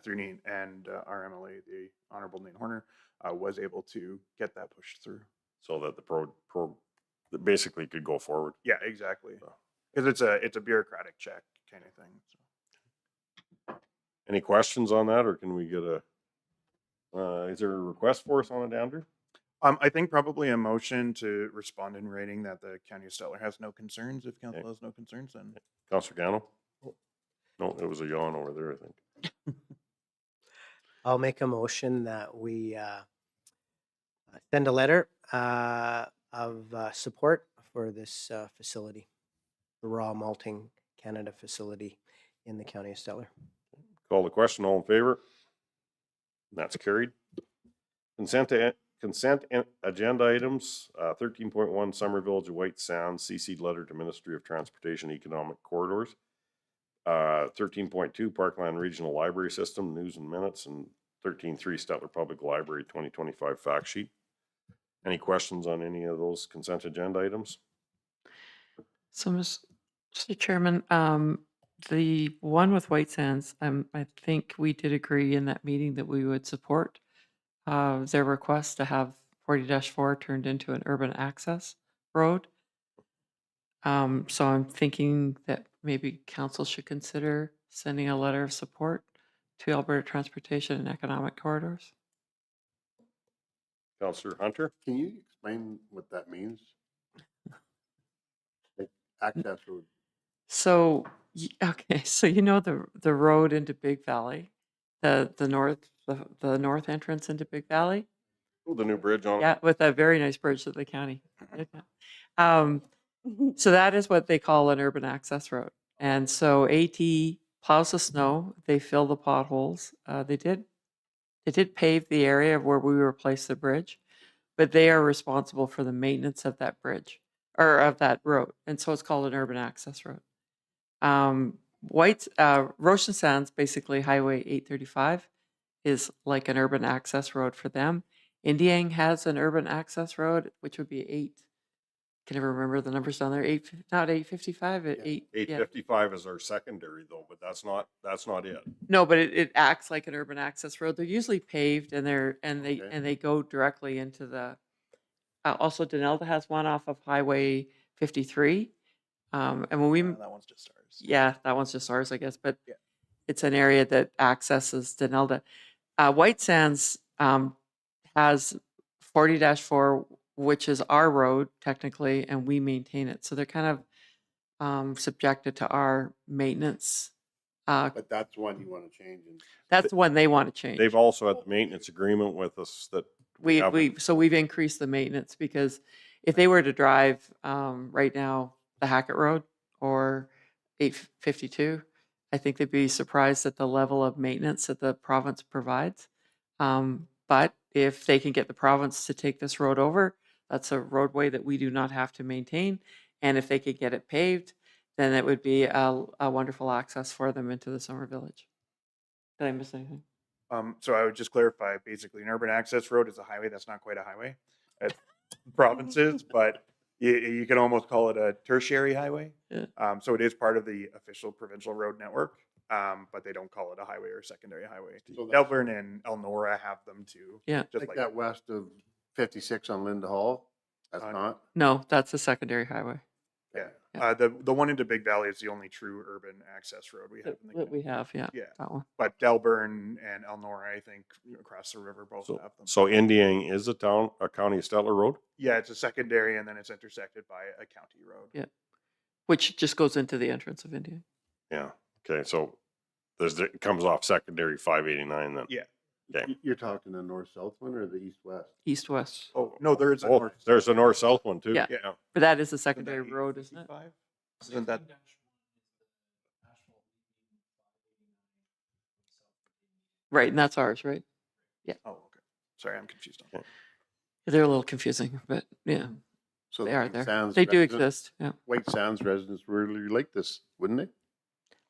through Nate and our MLA, the Honorable Nate Horner, was able to get that pushed through. So that the that basically could go forward. Yeah, exactly. Because it's a bureaucratic check kind of thing. So. Any questions on that, or can we get a? Is there a request for us on it, Andrew? I think probably a motion to respond in writing that the County of Stettler has no concerns. If council has no concerns, then. Councilor Gano? No, it was a yawn over there, I think. I'll make a motion that we send a letter of support for this facility, the Raw Malting Canada facility in the County of Stettler. Call the question, all in favor? That's carried. Consent agenda items, 13.1 Summer Village of White Sands, CC'd letter to Ministry of Transportation Economic Corridors. 13.2 Parkland Regional Library System, news and minutes, and 13.3 Stettler Public Library 2025 fact sheet. Any questions on any of those consent agenda items? So, Mr. Chairman, the one with White Sands, I think we did agree in that meeting that we would support their request to have 40-4 turned into an urban access road. So I'm thinking that maybe council should consider sending a letter of support to Alberta Transportation and Economic Corridors. Councillor Hunter? Can you explain what that means? Like access road. So, okay, so you know the road into Big Valley, the north entrance into Big Valley? Oh, the new bridge on it? Yeah, with that very nice bridge that the county did. So that is what they call an urban access road. And so AT plows the snow, they fill the potholes. They did pave the area of where we replaced the bridge, but they are responsible for the maintenance of that bridge or of that road. And so it's called an urban access road. Roshan Sands, basically Highway 835, is like an urban access road for them. Indiang has an urban access road, which would be 8 can never remember the numbers down there, not 855, Yeah. 855 is our secondary though, but that's not it. No, but it acts like an urban access road. They're usually paved and Okay. they go directly into the, also Denelda has one off of Highway 53. And when we, That one's just ours. yeah, that one's just ours, I guess, but Yeah. it's an area that accesses Denelda. White Sands has 40-4, which is our road technically, and we maintain it. So they're kind of subjected to our maintenance. But that's one you want to change. That's the one they want to change. They've also had the maintenance agreement with us that So we've increased the maintenance because if they were to drive right now the Hackett Road or 852, I think they'd be surprised at the level of maintenance that the province provides. But if they can get the province to take this road over, that's a roadway that we do not have to maintain. And if they could get it paved, then it would be a wonderful access for them into the summer village. Did I miss anything? So I would just clarify, basically, an urban access road is a highway that's not quite a highway at provinces, but you can almost call it a tertiary highway. Yeah. So it is part of the official provincial road network, but they don't call it a highway or secondary highway. So that's- Melbourne and Elnora have them too. Yeah. Just Like that west of 56 on Linda Hall? That's Uh, not? No, that's a secondary highway Yeah. Yeah. The one into Big Valley is the only true urban access road we have in the that we have. Yeah. Yeah. That one. But Delburn and Elnora, I think, across the river both have them. So Indiang is a county of Stettler road? Yeah, it's a secondary and then it's intersected by a county road. Yeah. Which just goes into the entrance of India. Yeah. Okay. So it comes off secondary 589 then. Yeah. Okay. You're talking the north-south one or the east-west? East-west. Oh, no, there is a Oh, north. there's a north-south one too. Yeah. Yeah. But that is a Isn't that secondary road, isn't it? 855? Isn't that? Right. And that's ours, right? Oh, okay. Sorry, I'm confused. On that. They're a little confusing, but yeah, So they the are White there. Sands They do resident- exist. Yeah. White Sands residents really like this, wouldn't they?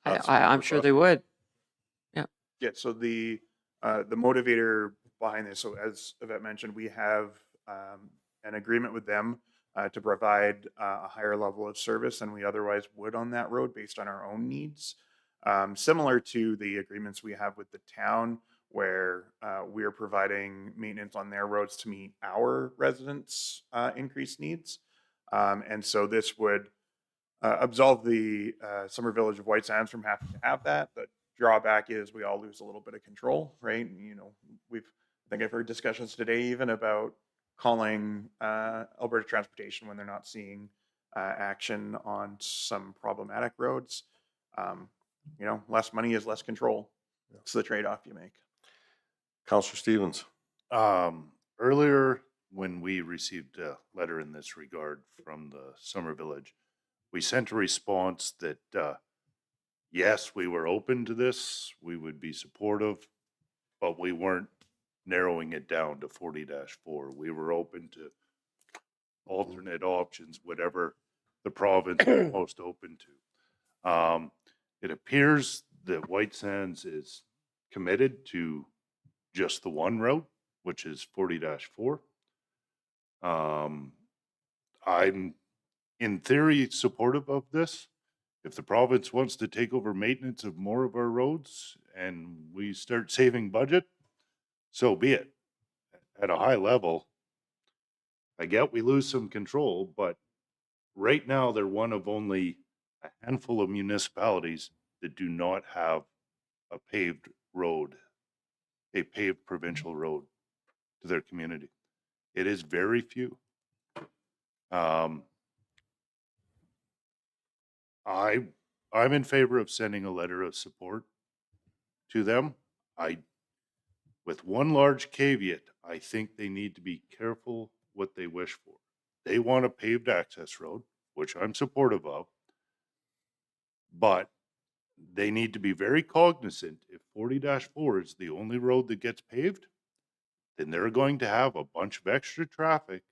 That's I'm sure they would. Yeah, so the motivator behind this, so as Yvette mentioned, we have an agreement with them to provide a higher level of service than we otherwise would on that road based on our own needs. Similar to the agreements we have with the town where we are providing maintenance on their roads to meet our residents' increased needs. And so this would absolve the Summer Village of White Sands from having to have that. The drawback is we all lose a little bit of control, right? And, you know, I think I've heard discussions today even about calling Alberta Transportation when they're not seeing action on some problematic roads. You know, less money is less control. It's the trade-off you make. Councillor Stevens. Earlier, when we received a letter in this regard from the Summer Village, we sent a response that, yes, we were open to this, we would be supportive, but we weren't narrowing it down to 40-4. We were open to alternate options, whatever the province is most open to. It appears that White Sands is committed to just the one route, which is 40-4. I'm in theory supportive of this. If the province wants to take over maintenance of more of our roads and we start saving budget, so be it. At a high level, I get we lose some control, but right now they're one of only a handful of municipalities that do not have a paved road, a paved provincial road to their community. It is very few. I'm in favor of sending a letter of support to them. With one large caveat, I think they need to be careful what they wish for. They want a paved access road, which I'm supportive of, but they need to be very cognizant if 40-4 is the only road that gets paved, then they're going to have a bunch of extra traffic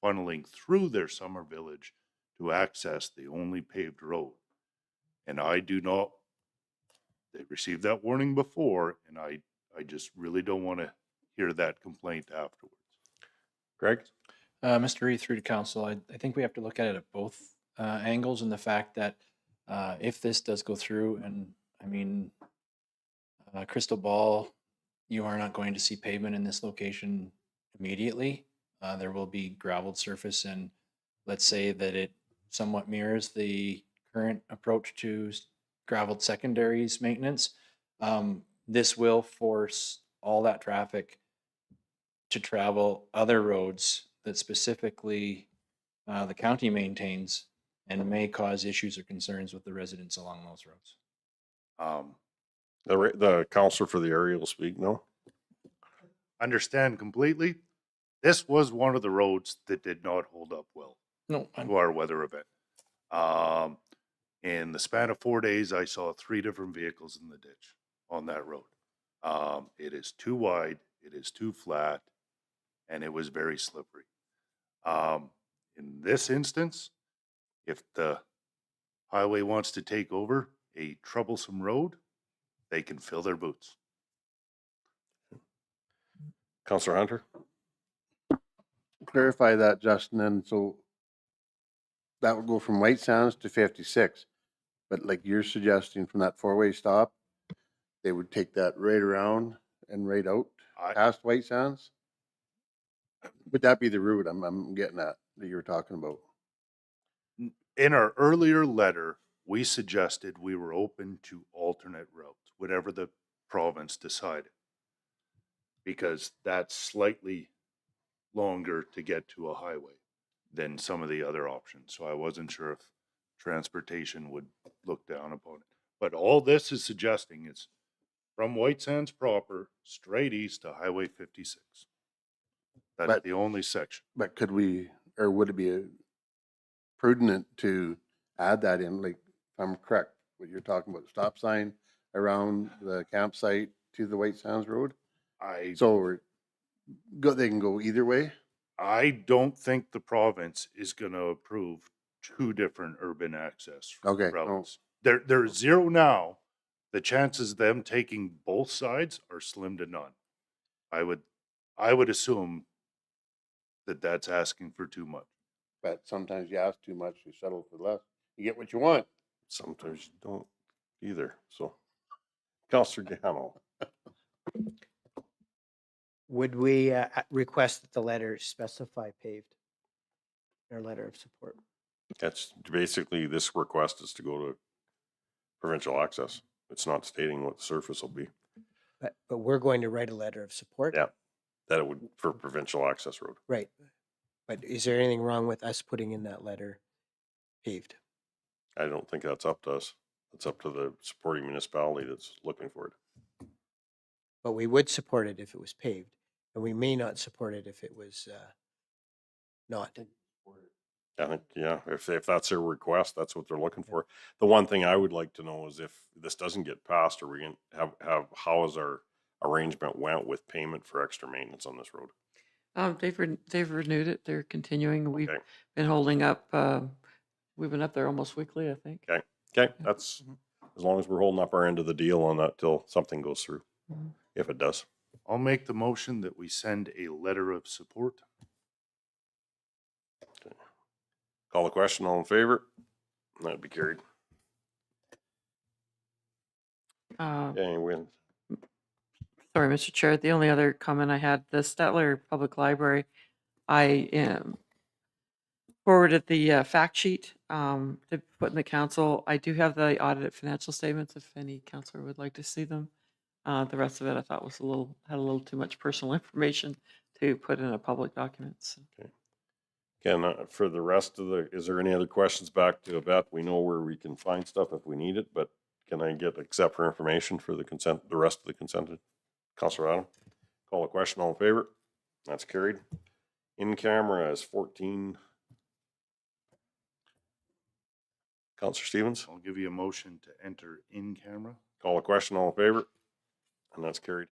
funneling through their summer village to access the only paved road. And I do not, they received that warning before, and I just really don't want to hear that complaint afterwards. Greg? Mr. Reed, through to council, I think we have to look at it at both angles, and the fact that if this does go through, and I mean, crystal ball, you are not going to see pavement in this location immediately. There will be gravelled surface, and let's say that it somewhat mirrors the current approach to gravelled secondaries maintenance. This will force all that traffic to travel other roads that specifically the county maintains, and may cause issues or concerns with the residents along those roads. The counselor for the area will speak, no? Understand completely. This was one of the roads that did not hold up well No, to our weather event. In the span of 4 days, I saw 3 different vehicles in the ditch on that road. It is too wide, it is too flat, and it was very slippery. In this instance, if the highway wants to take over a troublesome road, they can fill their boots. Counselor Hunter? Clarify that, Justin, and so that would go from White Sands to 56. But like you're suggesting from that four-way stop, they would take that right around and right out past White Sands? Would that be the route I'm getting at that you were talking about? In our earlier letter, we suggested we were open to alternate routes, whatever the province decided. Because that's slightly longer to get to a highway than some of the other options. So I wasn't sure if transportation would look down upon it. But all this is suggesting is from White Sands proper, straight east to Highway 56. That's But- the only section. But could we, or would it be prudent to add that in, like, if I'm correct, what you're talking about, stop sign around the campsite to the White Sands Road? So they can go either way? I don't think the province is gonna approve 2 different urban access Okay, routes. There's 0 now. The chances of them taking both sides are slim to none. I would assume that that's asking for too much. But sometimes you ask too much, you settle for less. You get what you want. Sometimes you don't either, so. Counselor Gano? Would we request that the letter specify paved? Our letter of support. That's basically, this request is to go to provincial access. It's not stating what the surface will be. But we're going to write a letter of support? Yeah, that it would, for provincial access road. Right. But is there anything wrong with us putting in that letter paved? I don't think that's up to us. It's up to the supporting municipality that's looking for it. But we would support it if it was paved, and we may not support it if it was not. I think, yeah, if that's their request, that's what they're looking for. The one thing I would like to know is if this doesn't get passed, are we going to have, how is our arrangement went with payment for extra maintenance on this road? They've renewed it. They're continuing. We've Okay. been holding up, we've been up there almost weekly, I think. Okay, that's, as long as we're holding up our end of the deal on that till something goes through, if it does. I'll make the motion that we send a letter of support. Call the question, all in favor? That'd be carried. Okay, win. Sorry, Mr. Chair, the only other comment I had, the Stettler Public Library, I forwarded the fact sheet to put in the council. I do have the audited financial statements if any councilor would like to see them. The rest of it I thought was had a little too much personal information to put in a public document. So. Okay. Again, for the rest of is there any other questions back to Yvette? We know where we can find stuff if we need it, but can I get accept for information for the rest of the consented? Councilor Adam, call the question, all in favor? That's carried. In camera is 14. Councilor Stevens, I'll give you a motion to enter in camera. call the question, all in favor? And that's carried.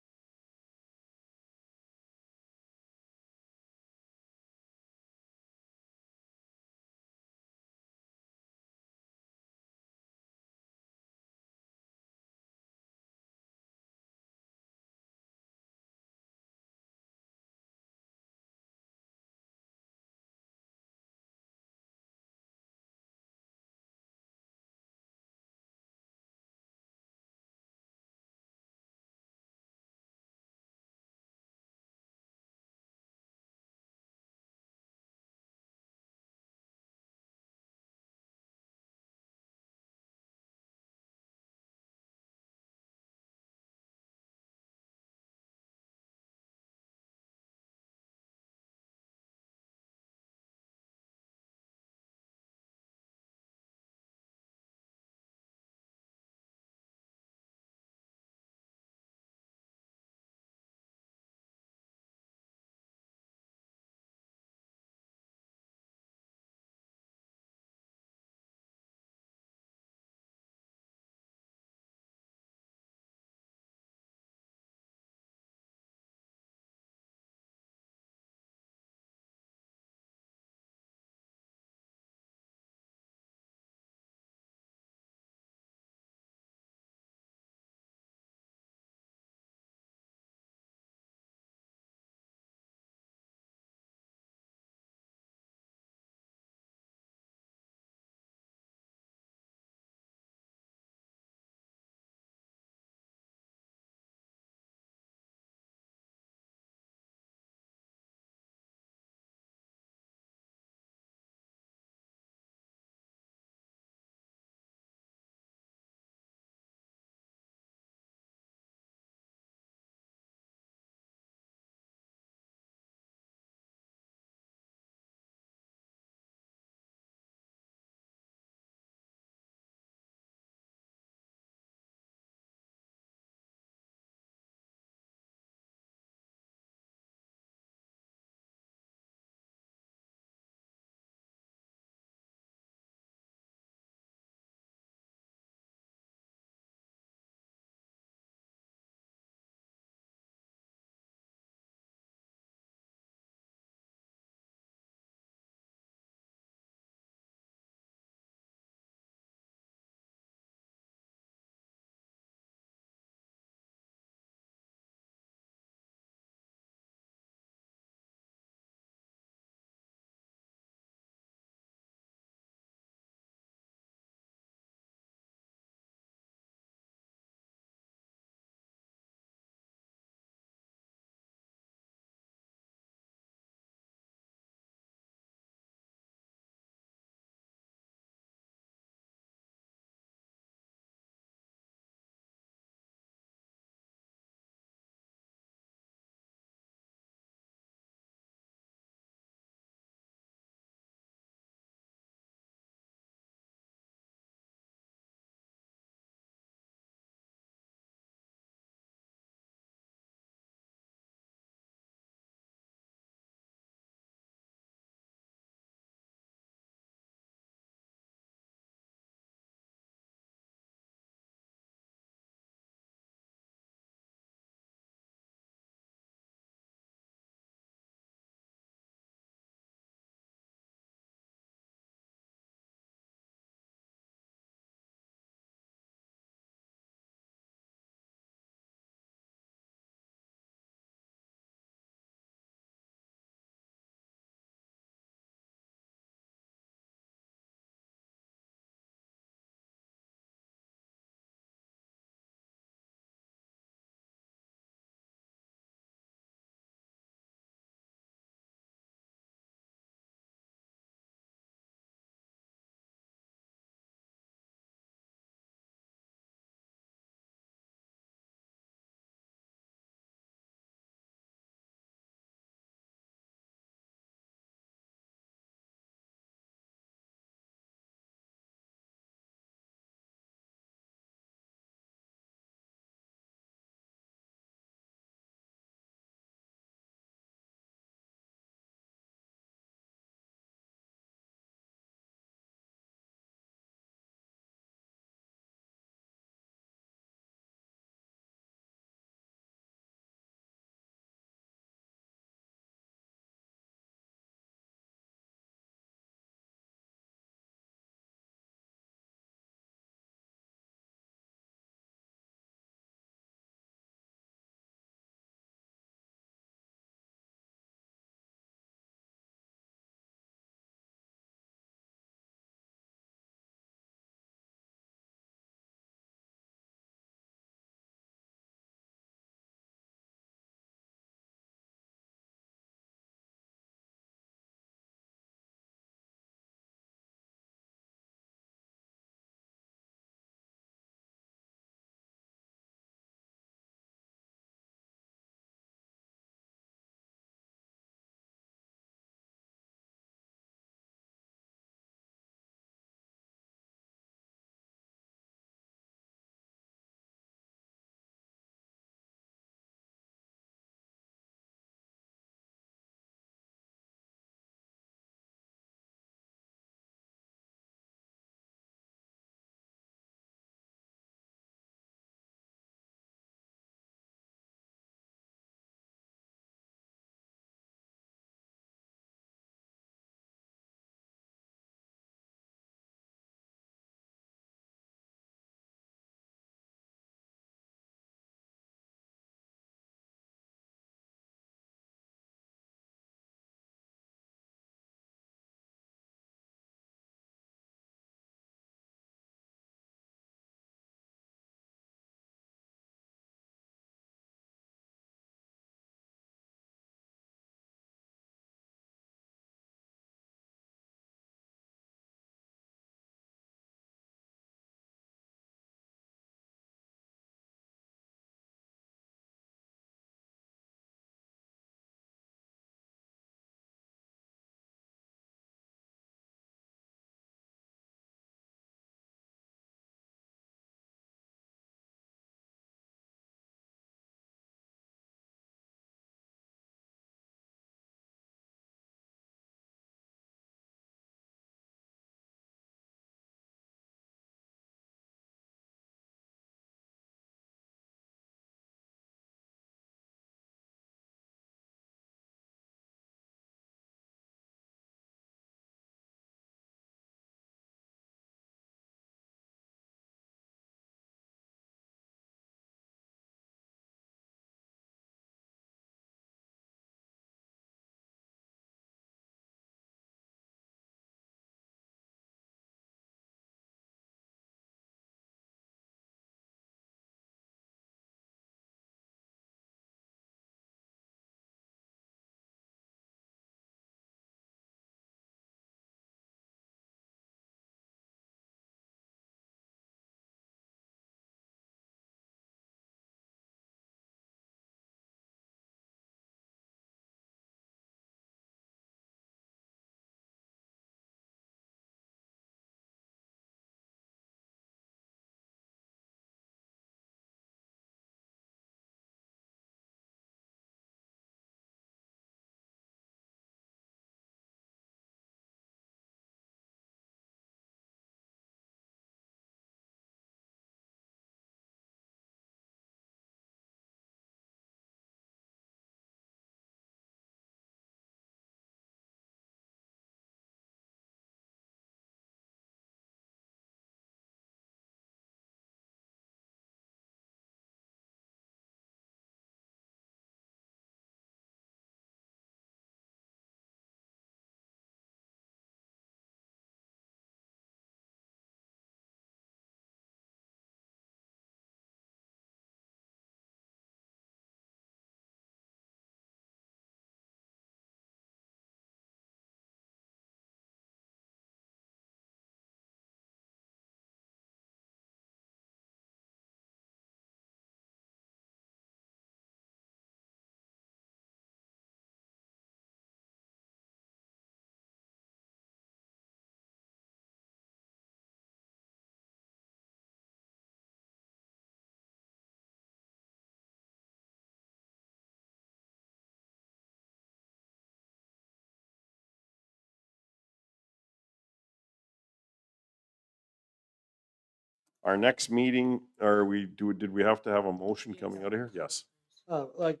Our next meeting, did we have to have a motion coming out of here? Yes. Like,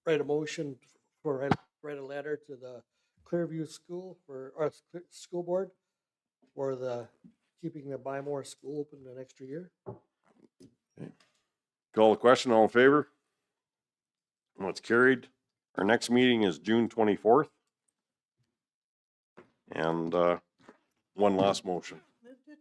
write a motion for, write a letter to the Clearview School for, or school board for the, keeping the Buy More School open an extra year. Call the question, all in favor? Well, it's carried. Our next meeting is June 24th. And one last motion.